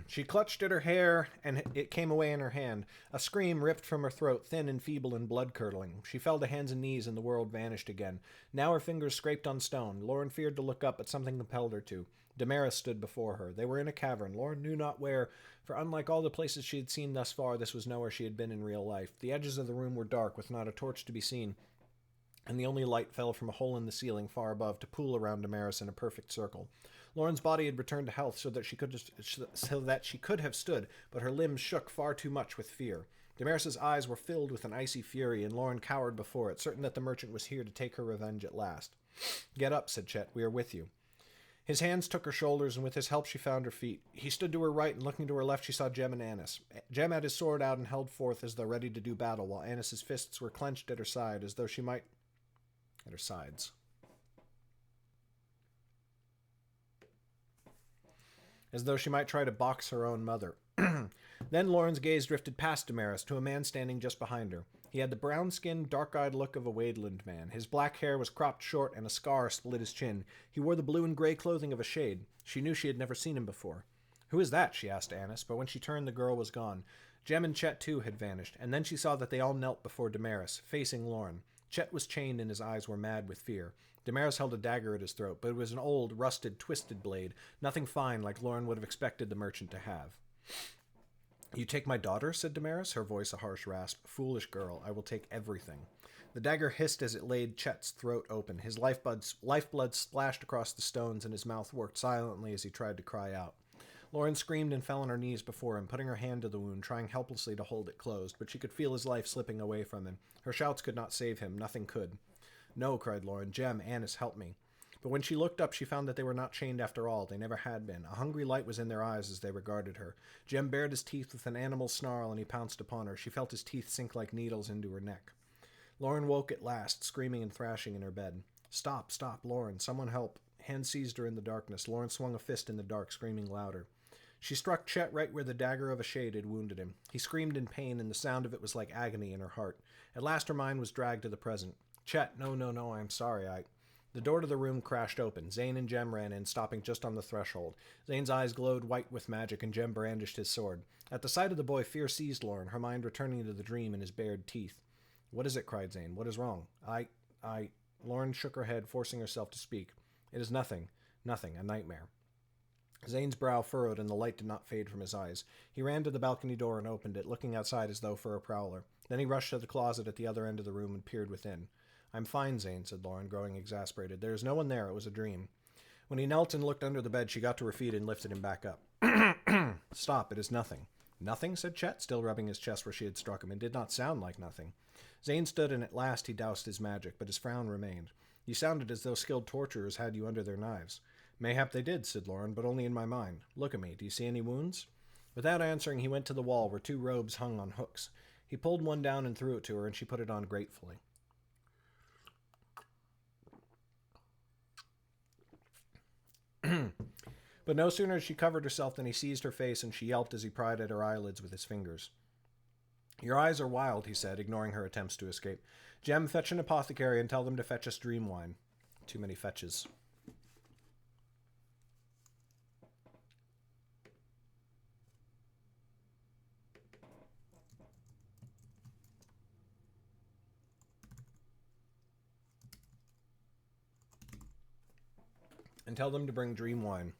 Speaker 1: She clutched at her hair, and it came away in her hand. A scream ripped from her throat, thin and feeble and blood-curdling. She fell to hands and knees, and the world vanished again. Now her fingers scraped on stone. Lauren feared to look up, but something compelled her to. Damaris stood before her. They were in a cavern, Lauren knew not where, for unlike all the places she had seen thus far, this was nowhere she had been in real life. The edges of the room were dark, with not a torch to be seen, and the only light fell from a hole in the ceiling far above to pool around Damaris in a perfect circle. Lauren's body had returned to health so that she could have stood, but her limbs shook far too much with fear. Damaris's eyes were filled with an icy fury, and Lauren cowered before it, certain that the merchant was here to take her revenge at last. "Get up," said Chet. "We are with you." His hands took her shoulders, and with his help she found her feet. He stood to her right, and looking to her left she saw Jem and Annis. Jem had his sword out and held forth as though ready to do battle, while Annis's fists were clenched at her side, as though she might... at her sides. As though she might try to box her own mother. Then Lauren's gaze drifted past Damaris to a man standing just behind her. He had the brown-skinned, dark-eyed look of a Wadeland man. His black hair was cropped short, and a scar split his chin. He wore the blue and gray clothing of a shade. She knew she had never seen him before. "Who is that?" she asked Annis, but when she turned, the girl was gone. Jem and Chet, too, had vanished, and then she saw that they all knelt before Damaris, facing Lauren. Chet was chained and his eyes were mad with fear. Damaris held a dagger at his throat, but it was an old, rusted, twisted blade, nothing fine like Lauren would have expected the merchant to have. You take my daughter, said Damaris, her voice a harsh rasp. Foolish girl, I will take everything. The dagger hissed as it laid Chet's throat open. His lifeblood splashed across the stones, and his mouth worked silently as he tried to cry out. Lauren screamed and fell on her knees before him, putting her hand to the wound, trying helplessly to hold it closed, but she could feel his life slipping away from him. Her shouts could not save him. Nothing could. No, cried Lauren. Jem, Annis, help me. But when she looked up, she found that they were not chained after all. They never had been. A hungry light was in their eyes as they regarded her. Jem bared his teeth with an animal snarl, and he pounced upon her. She felt his teeth sink like needles into her neck. Lauren woke at last, screaming and thrashing in her bed. Stop, stop, Lauren. Someone help. Hand seized her in the darkness. Lauren swung a fist in the dark, screaming louder. She struck Chet right where the dagger of a shade had wounded him. He screamed in pain, and the sound of it was like agony in her heart. At last her mind was dragged to the present. Chet, no, I'm sorry, The door to the room crashed open. Zane and Jem ran in, stopping just on the threshold. Zane's eyes glowed white with magic, and Jem brandished his sword. At the sight of the boy, fear seized Lauren, her mind returning to the dream and his bared teeth. What is it? Cried Zane. What is wrong? Lauren shook her head, forcing herself to speak. It is nothing. Nothing. A nightmare. Zane's brow furrowed, and the light did not fade from his eyes. He ran to the balcony door and opened it, looking outside as though for a prowler. Then he rushed to the closet at the other end of the room and peered within. I'm fine, Zane, said Lauren, growing exasperated. There is no one there. It was a dream. When he knelt and looked under the bed, she got to her feet and lifted him back up. Stop, it is nothing. Nothing, said Chet, still rubbing his chest where she had struck him. It did not sound like nothing. Zane stood, and at last he doused his magic, but his frown remained. You sounded as though skilled torturers had you under their knives. Mayhap they did, said Lauren, but only in my mind. Look at me. Do you see any wounds? Without answering, he went to the wall where 2 robes hung on hooks. He pulled one down and threw it to her, and she put it on gratefully. But no sooner had she covered herself than he seized her face, and she yelped as he pried at her eyelids with his fingers. Your eyes are wild, he said, ignoring her attempts to escape. Jem, fetch an apothecary and tell them to fetch us dream wine. Too many fetches. And tell them to bring dream wine.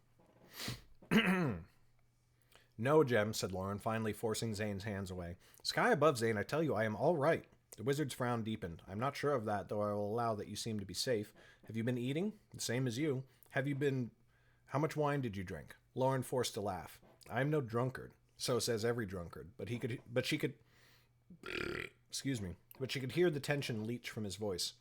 Speaker 1: No, Jem, said Lauren, finally forcing Zane's hands away. Sky above, Zane, I tell you, I am all right. The wizard's frown deepened. I'm not sure of that, though I will allow that you seem to be safe. Have you been eating? The same as you. Have you been... How much wine did you drink? Lauren forced a laugh. I am no drunkard. So says every drunkard. But she could... Excuse me. But she could hear the tension leach from his voice.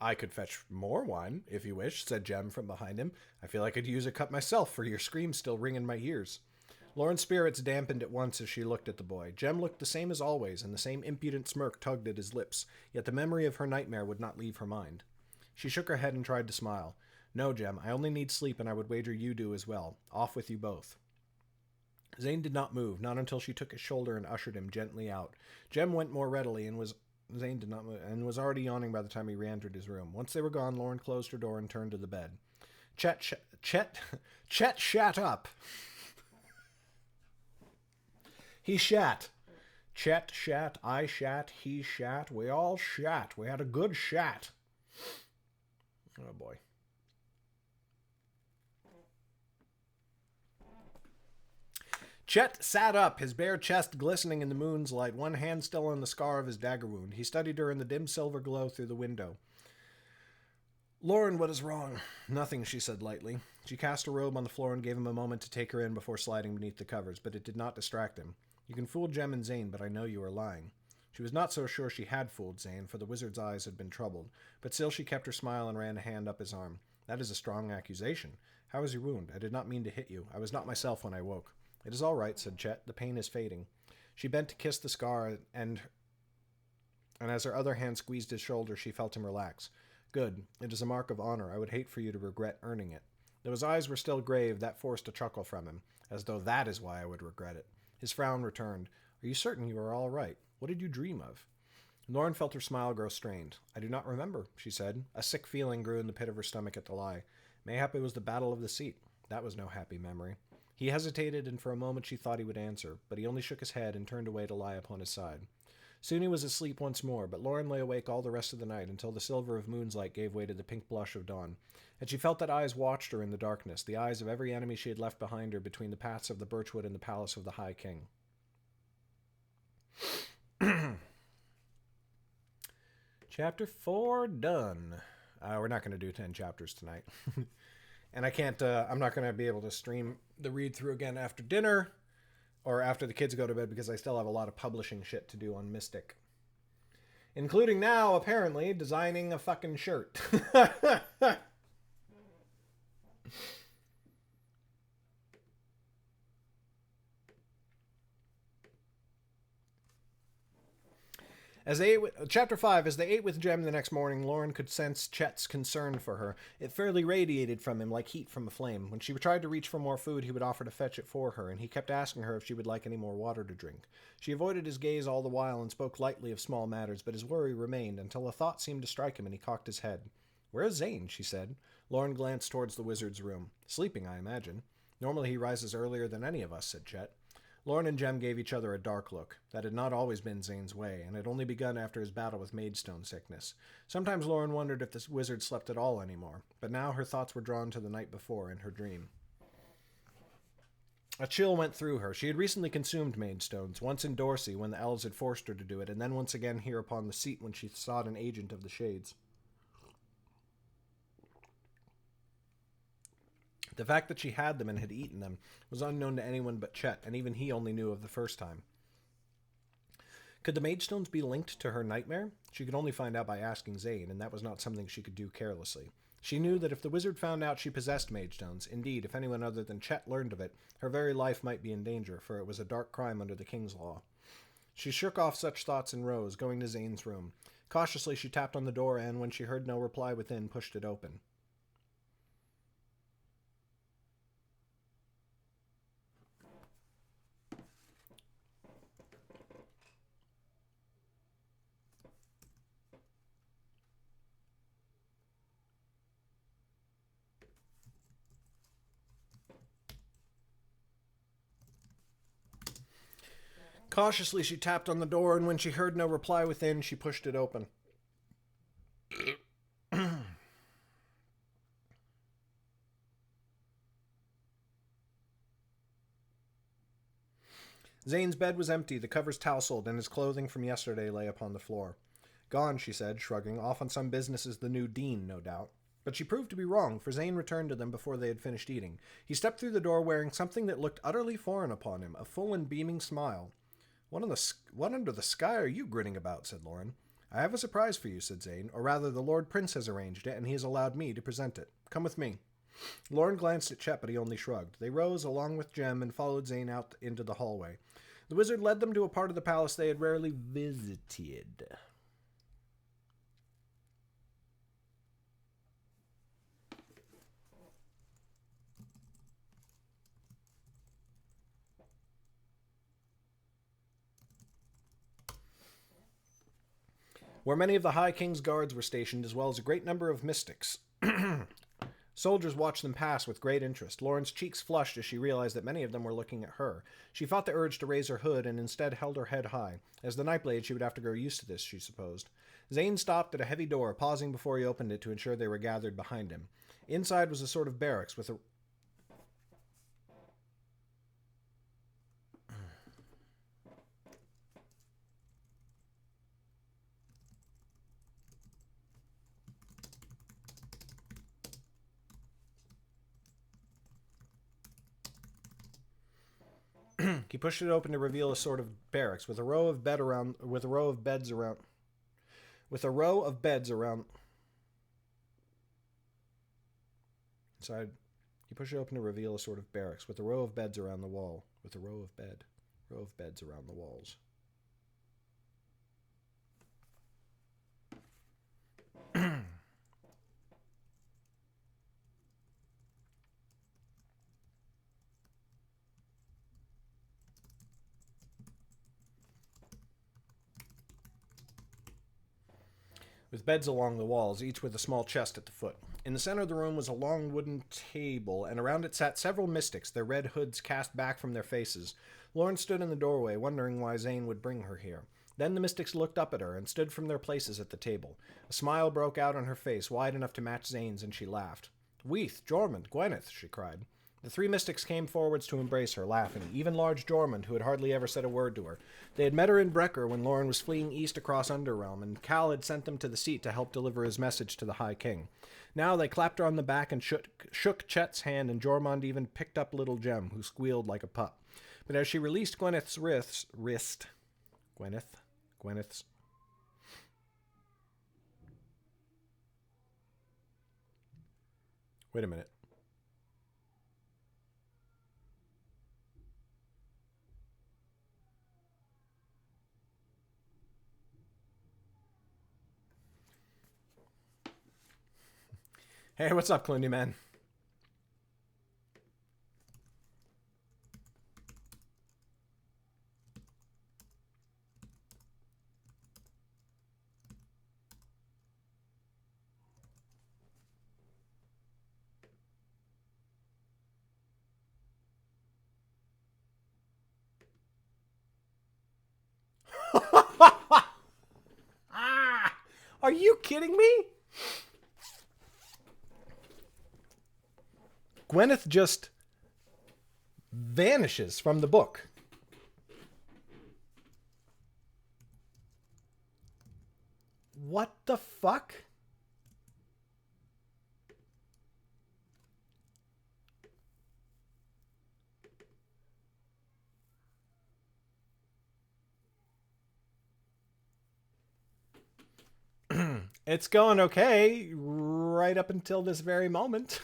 Speaker 1: I could fetch more wine, if you wish, said Jem from behind him. I feel I could use a cup myself, for your screams still ring in my ears. Lauren's spirits dampened at once as she looked at the boy. Jem looked the same as always, and the same impudent smirk tugged at his lips, yet the memory of her nightmare would not leave her mind. She shook her head and tried to smile. No, Jem, I only need sleep, and I would wager you do as well. Off with you both. Zane did not move, not until she took his shoulder and ushered him gently out. Jem went more readily, Zane did not move, and was already yawning by the time he re-entered his room. Once they were gone, Lauren closed her door and turned to the bed. Chet shat up. He shat. Chet shat, I shat, he shat, we all shat. We had a good shat. Oh, boy. Chet sat up, his bare chest glistening in the moon's light, one hand still on the scar of his dagger wound. He studied her in the dim silver glow through the window. Lauren, what is wrong? Nothing, she said lightly. She cast a robe on the floor and gave him a moment to take her in before sliding beneath the covers, but it did not distract him. You can fool Jem and Zane, but I know you are lying. She was not so sure she had fooled Zane, for the wizard's eyes had been troubled, but still she kept her smile and ran a hand up his arm. That is a strong accusation. How is your wound? I did not mean to hit you. I was not myself when I woke. It is all right, said Chet. The pain is fading. She bent to kiss the scar, and as her other hand squeezed his shoulder, she felt him relax. Good. It is a mark of honor. I would hate for you to regret earning it. Though his eyes were still grave, that forced a chuckle from him, as though that is why I would regret it. His frown returned. Are you certain you are all right? What did you dream of? Lauren felt her smile grow strained. I do not remember, she said. A sick feeling grew in the pit of her stomach at the lie. Mayhap it was the battle of the seat. That was no happy memory. He hesitated, and for a moment she thought he would answer, but he only shook his head and turned away to lie upon his side. Soon he was asleep once more, but Lauren lay awake all the rest of the night until the silver of moon's light gave way to the pink blush of dawn. And she felt that eyes watched her in the darkness, the eyes of every enemy she had left behind her between the paths of the birchwood and the palace of the High King. Chapter 4 done. We're not going to do 10 chapters tonight. And I'm not going to be able to stream the read through again after dinner or after the kids go to bed because I still have a lot of publishing shit to do on Mystic. Including now, apparently, designing a fucking shirt. Chapter 5, as they ate with Jem the next morning, Lauren could sense Chet's concern for her. It fairly radiated from him like heat from a flame. When she tried to reach for more food, he would offer to fetch it for her, and he kept asking her if she would like any more water to drink. She avoided his gaze all the while and spoke lightly of small matters, but his worry remained until a thought seemed to strike him and he cocked his head. "Where is Zane?" she said. Lauren glanced towards the wizard's room. "Sleeping, I imagine." "Normally he rises earlier than any of us," said Chet. Lauren and Jem gave each other a dark look. That had not always been Zane's way, and had only begun after his battle with Maidstone sickness. Sometimes Lauren wondered if this wizard slept at all anymore, but now her thoughts were drawn to the night before in her dream. A chill went through her. She had recently consumed Maidstones, once in Dorsey when the elves had forced her to do it, and then once again here upon the seat when she sought an agent of the Shades. The fact that she had them and had eaten them was unknown to anyone but Chet, and even he only knew of the first time. Could the Maidstones be linked to her nightmare? She could only find out by asking Zane, and that was not something she could do carelessly. She knew that if the wizard found out she possessed Maidstones, indeed, if anyone other than Chet learned of it, her very life might be in danger, for it was a dark crime under the king's law. She shook off such thoughts and rose, going to Zane's room. Cautiously she tapped on the door and, when she heard no reply within, pushed it open. Cautiously she tapped on the door, and when she heard no reply within, she pushed it open. Zane's bed was empty, the covers tousled, and his clothing from yesterday lay upon the floor. "Gone," she said, shrugging. "Off on some business as the new dean, no doubt." But she proved to be wrong, for Zane returned to them before they had finished eating. He stepped through the door wearing something that looked utterly foreign upon him, a full and beaming smile. What under the sky are you grinning about?" said Lauren. "I have a surprise for you," said Zane, "or rather the Lord Prince has arranged it, and he has allowed me to present it. Come with me." Lauren glanced at Chet, but he only shrugged. They rose, along with Jem, and followed Zane out into the hallway. The wizard led them to a part of the palace they had rarely visited. Where many of the High King's guards were stationed, as well as a great number of mystics. Soldiers watched them pass with great interest. Lauren's cheeks flushed as she realized that many of them were looking at her. She fought the urge to raise her hood and instead held her head high. As the Nightblade, she would have to grow used to this, she supposed. Zane stopped at a heavy door, pausing before he opened it to ensure they were gathered behind him. Inside was a sort of barracks with a... He pushed it open to reveal a sort of barracks with a row of beds around. Inside, he pushed it open to reveal a sort of barracks with a row of beds around the wall. With a row of beds around the walls. With beds along the walls, each with a small chest at the foot. In the center of the room was a long wooden table, and around it sat several mystics, their red hoods cast back from their faces. Lauren stood in the doorway, wondering why Zane would bring her here. Then the mystics looked up at her and stood from their places at the table. A smile broke out on her face, wide enough to match Zane's, and she laughed. Weath, Jormund, Gwyneth, she cried. The three mystics came forwards to embrace her, laughing, even large Jormund, who had hardly ever said a word to her. They had met her in Brecker when Lauren was fleeing east across Underrealm, and Cal had sent them to the seat to help deliver his message to the High King. Now they clapped her on the back and shook Chet's hand, and Jormund even picked up little Jem, who squealed like a pup. But as she released Gwyneth's wrist... Gwyneth's... Wait a minute. Hey, what's up, Clooney man? Are you kidding me? Gwyneth just vanishes from the book. What the fuck? It's going okay right up until this very moment.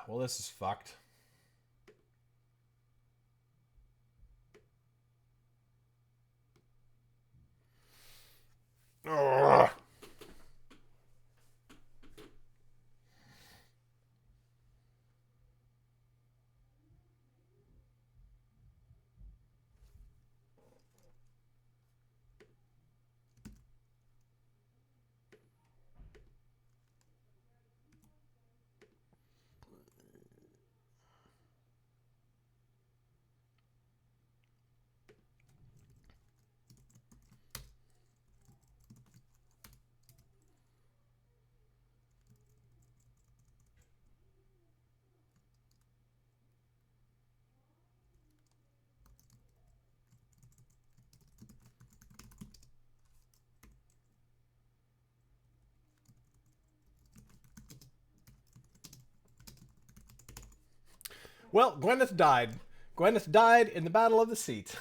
Speaker 1: Well, this is fucked. Ugh. Well, Gwyneth died. Gwyneth died in the Battle of the Seat.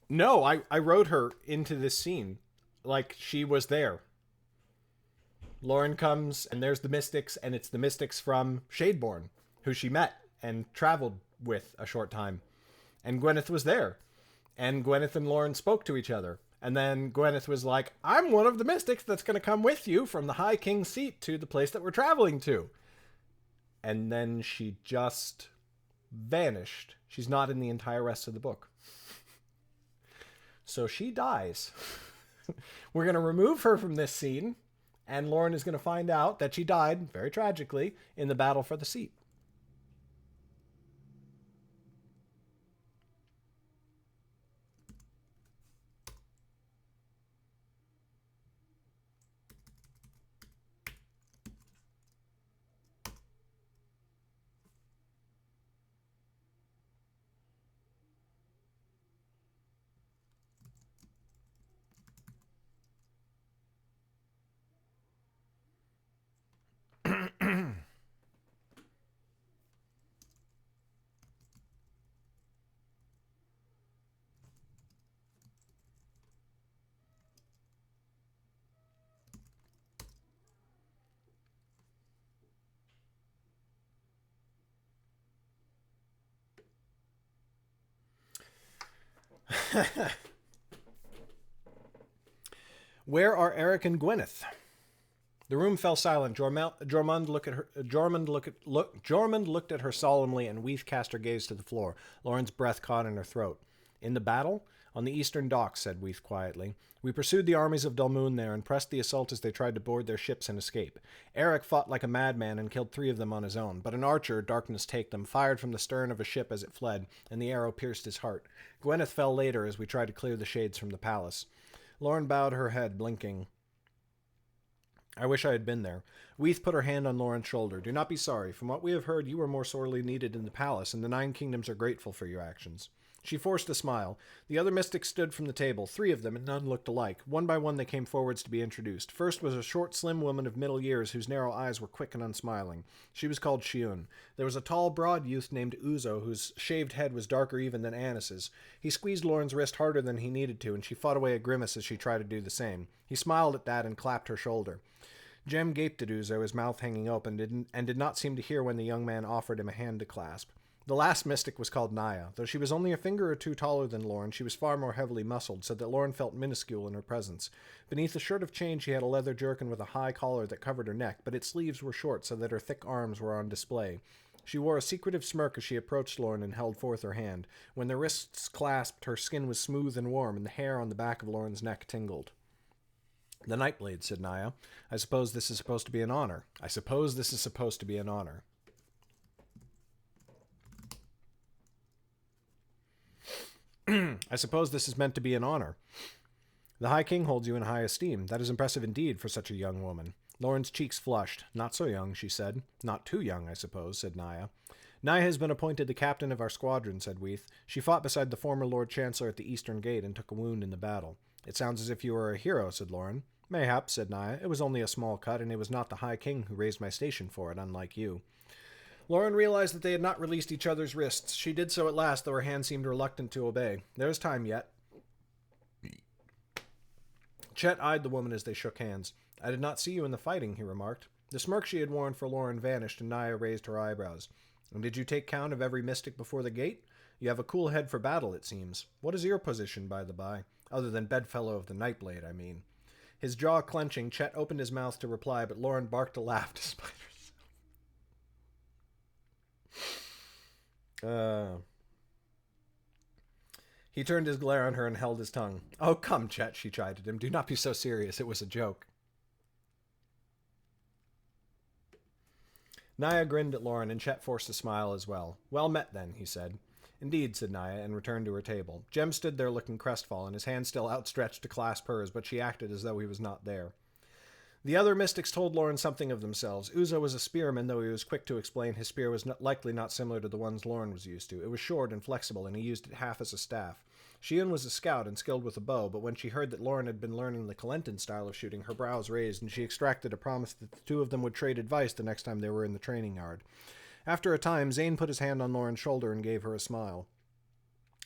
Speaker 1: No, I wrote her into this scene. Like, she was there. Lauren comes, and there's the Mystics, and it's the Mystics from Shadeborn, who she met and traveled with a short time. And Gwyneth was there. And Gwyneth and Lauren spoke to each other. And then Gwyneth was like, I'm one of the Mystics that's going to come with you from the High King's seat to the place that we're traveling to. And then she just vanished. She's not in the entire rest of the book. So she dies. We're going to remove her from this scene, and Lauren is going to find out that she died, very tragically, in the battle for the seat. Where are Eric and Gwyneth? The room fell silent. Jormund looked at her solemnly, and Weeth cast her gaze to the floor. Lauren's breath caught in her throat. In the battle? On the eastern docks, said Weeth quietly. We pursued the armies of Dulmoon there and pressed the assault as they tried to board their ships and escape. Eric fought like a madman and killed 3 of them on his own, but an archer, darkness take them, fired from the stern of a ship as it fled, and the arrow pierced his heart. Gwyneth fell later as we tried to clear the shades from the palace. Lauren bowed her head, blinking. I wish I had been there. Weeth put her hand on Lauren's shoulder. Do not be sorry. From what we have heard, you were more sorely needed in the palace, and the 9 kingdoms are grateful for your actions. She forced a smile. The other mystics stood from the table, 3 of them, and none looked alike. One by one they came forwards to be introduced. First was a short, slim woman of middle years whose narrow eyes were quick and unsmiling. She was called Shiun. There was a tall, broad youth named Uzo, whose shaved head was darker even than Anis's. He squeezed Lauren's wrist harder than he needed to, and she fought away a grimace as she tried to do the same. He smiled at that and clapped her shoulder. Jem gaped at Uzo, his mouth hanging open, and did not seem to hear when the young man offered him a hand to clasp. The last mystic was called Naya. Though she was only a finger or 2 taller than Lauren, she was far more heavily muscled, so that Lauren felt minuscule in her presence. Beneath a shirt of chain she had a leather jerkin with a high collar that covered her neck, but its sleeves were short so that her thick arms were on display. She wore a secretive smirk as she approached Lauren and held forth her hand. When their wrists clasped, her skin was smooth and warm, and the hair on the back of Lauren's neck tingled. The Nightblade, said Naya. I suppose this is supposed to be an honor. I suppose this is supposed to be an honor. I suppose this is meant to be an honor. The High King holds you in high esteem. That is impressive indeed for such a young woman. Lauren's cheeks flushed. Not so young, she said. Not too young, I suppose, said Naya. Naya has been appointed the captain of our squadron, said Weeth. She fought beside the former Lord Chancellor at the Eastern Gate and took a wound in the battle. It sounds as if you were a hero, said Lauren. Mayhap, said Naya. It was only a small cut, and it was not the High King who raised my station for it, unlike you. Lauren realized that they had not released each other's wrists. She did so at last, though her hand seemed reluctant to obey. There is time yet. Chet eyed the woman as they shook hands. I did not see you in the fighting, he remarked. The smirk she had worn for Lauren vanished, and Naya raised her eyebrows. And did you take count of every mystic before the gate? You have a cool head for battle, it seems. What is your position, by the by? Other than bedfellow of the Nightblade, I mean. His jaw clenching, Chet opened his mouth to reply, but Lauren barked a laugh despite herself. He turned his glare on her and held his tongue. Oh, come, Chet, she chided him. Do not be so serious. It was a joke. Naya grinned at Lauren, and Chet forced a smile as well. Well met, then, he said. Indeed, said Naya, and returned to her table. Jem stood there looking crestfallen, his hand still outstretched to clasp hers, but she acted as though he was not there. The other mystics told Lauren something of themselves. Uzo was a spearman, though he was quick to explain his spear was likely not similar to the ones Lauren was used to. It was short and flexible, and he used it half as a staff. Shion was a scout and skilled with a bow, but when she heard that Lauren had been learning the Kalentan style of shooting, her brows raised, and she extracted a promise that the 2 of them would trade advice the next time they were in the training yard. After a time, Zane put his hand on Lauren's shoulder and gave her a smile.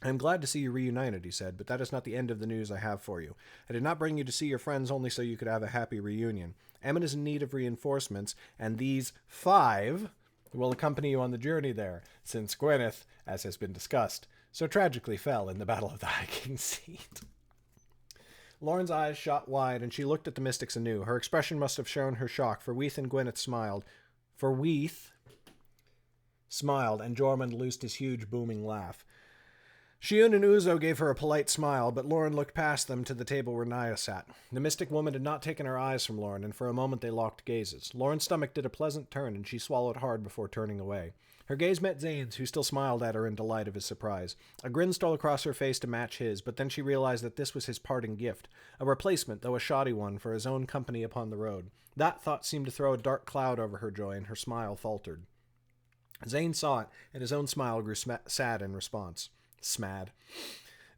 Speaker 1: "I am glad to see you reunited," he said, "but that is not the end of the news I have for you. I did not bring you to see your friends only so you could have a happy reunion. Emmett is in need of reinforcements, and these 5 will accompany you on the journey there, since Gwyneth, as has been discussed, so tragically fell in the Battle of the High King's Seat." Lauren's eyes shot wide, and she looked at the mystics anew. Her expression must have shown her shock, for Weath and Gwyneth smiled. And Jormund loosed his huge, booming laugh. Shiyun and Uzo gave her a polite smile, but Lauren looked past them to the table where Naya sat. The mystic woman had not taken her eyes from Lauren, and for a moment they locked gazes. Lauren's stomach did a pleasant turn, and she swallowed hard before turning away. Her gaze met Zane's, who still smiled at her in delight of his surprise. A grin stole across her face to match his, but then she realized that this was his parting gift, a replacement, though a shoddy one, for his own company upon the road. That thought seemed to throw a dark cloud over her joy, and her smile faltered. Zane saw it, and his own smile grew sad in response. Smad.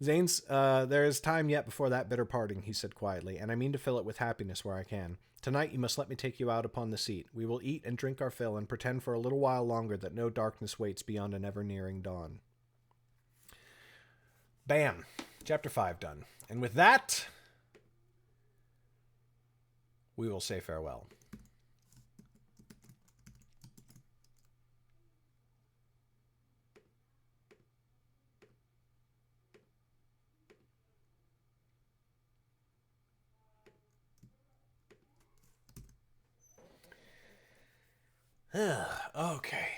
Speaker 1: "Zane's, there is time yet before that bitter parting," he said quietly, "and I mean to fill it with happiness where I can. Tonight you must let me take you out upon the seat. We will eat and drink our fill and pretend for a little while longer that no darkness waits beyond an ever-nearing dawn." Bam. Chapter 5 done. And with that, we will say farewell. Okay.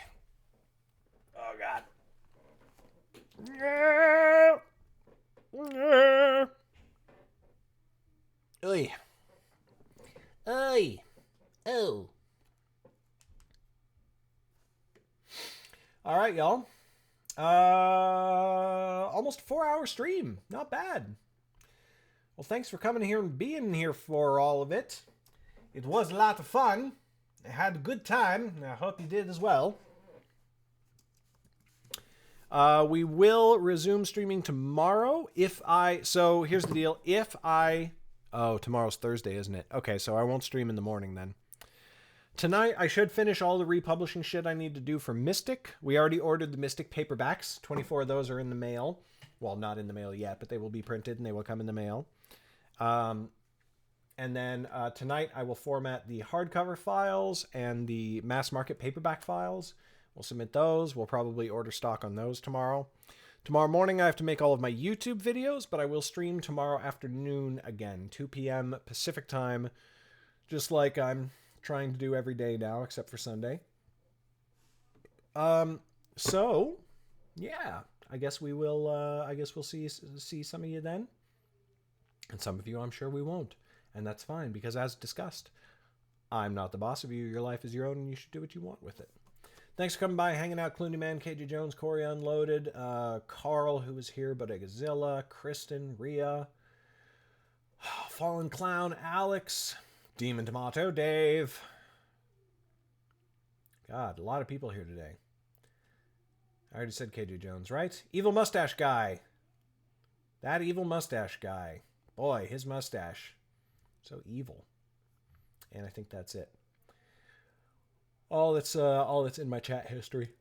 Speaker 1: Oh, God. Oy. Oy. Oh. All right, y'all. Almost a 4-hour stream. Not bad. Well, thanks for coming here and being here for all of it. It was a lot of fun. I had a good time, and I hope you did as well. We will resume streaming tomorrow so here's the deal. Tomorrow's Thursday, isn't it? Okay, so I won't stream in the morning then. Tonight, I should finish all the republishing shit I need to do for Mystic. We already ordered the Mystic paperbacks. 24 of those are in the mail. Well, not in the mail yet, but they will be printed and they will come in the mail. And then tonight I will format the hardcover files and the mass market paperback files. We'll submit those. We'll probably order stock on those tomorrow. Tomorrow morning I have to make all of my YouTube videos, but I will stream tomorrow afternoon again, 2 p.m. Pacific time, just like I'm trying to do every day now, except for Sunday. So, yeah, I guess we'll see some of you then. And some of you I'm sure we won't. And that's fine, because as discussed, I'm not the boss of you. Your life is your own, and you should do what you want with it. Thanks for coming by, hanging out. Clooney Man, KJ Jones, Corey Unloaded, Carl, who was here, Bodegazilla, Kristen, Rhea, Fallen Clown, Alex, Demon Tomato, Dave. God, a lot of people here today. I already said KJ Jones, right? Evil Mustache Guy. That evil mustache guy. Boy, his mustache. So evil. And I think that's it. All that's in my chat history.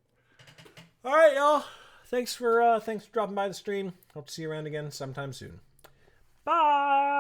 Speaker 1: All right, y'all. Thanks for dropping by the stream. Hope to see you around again sometime soon. Bye.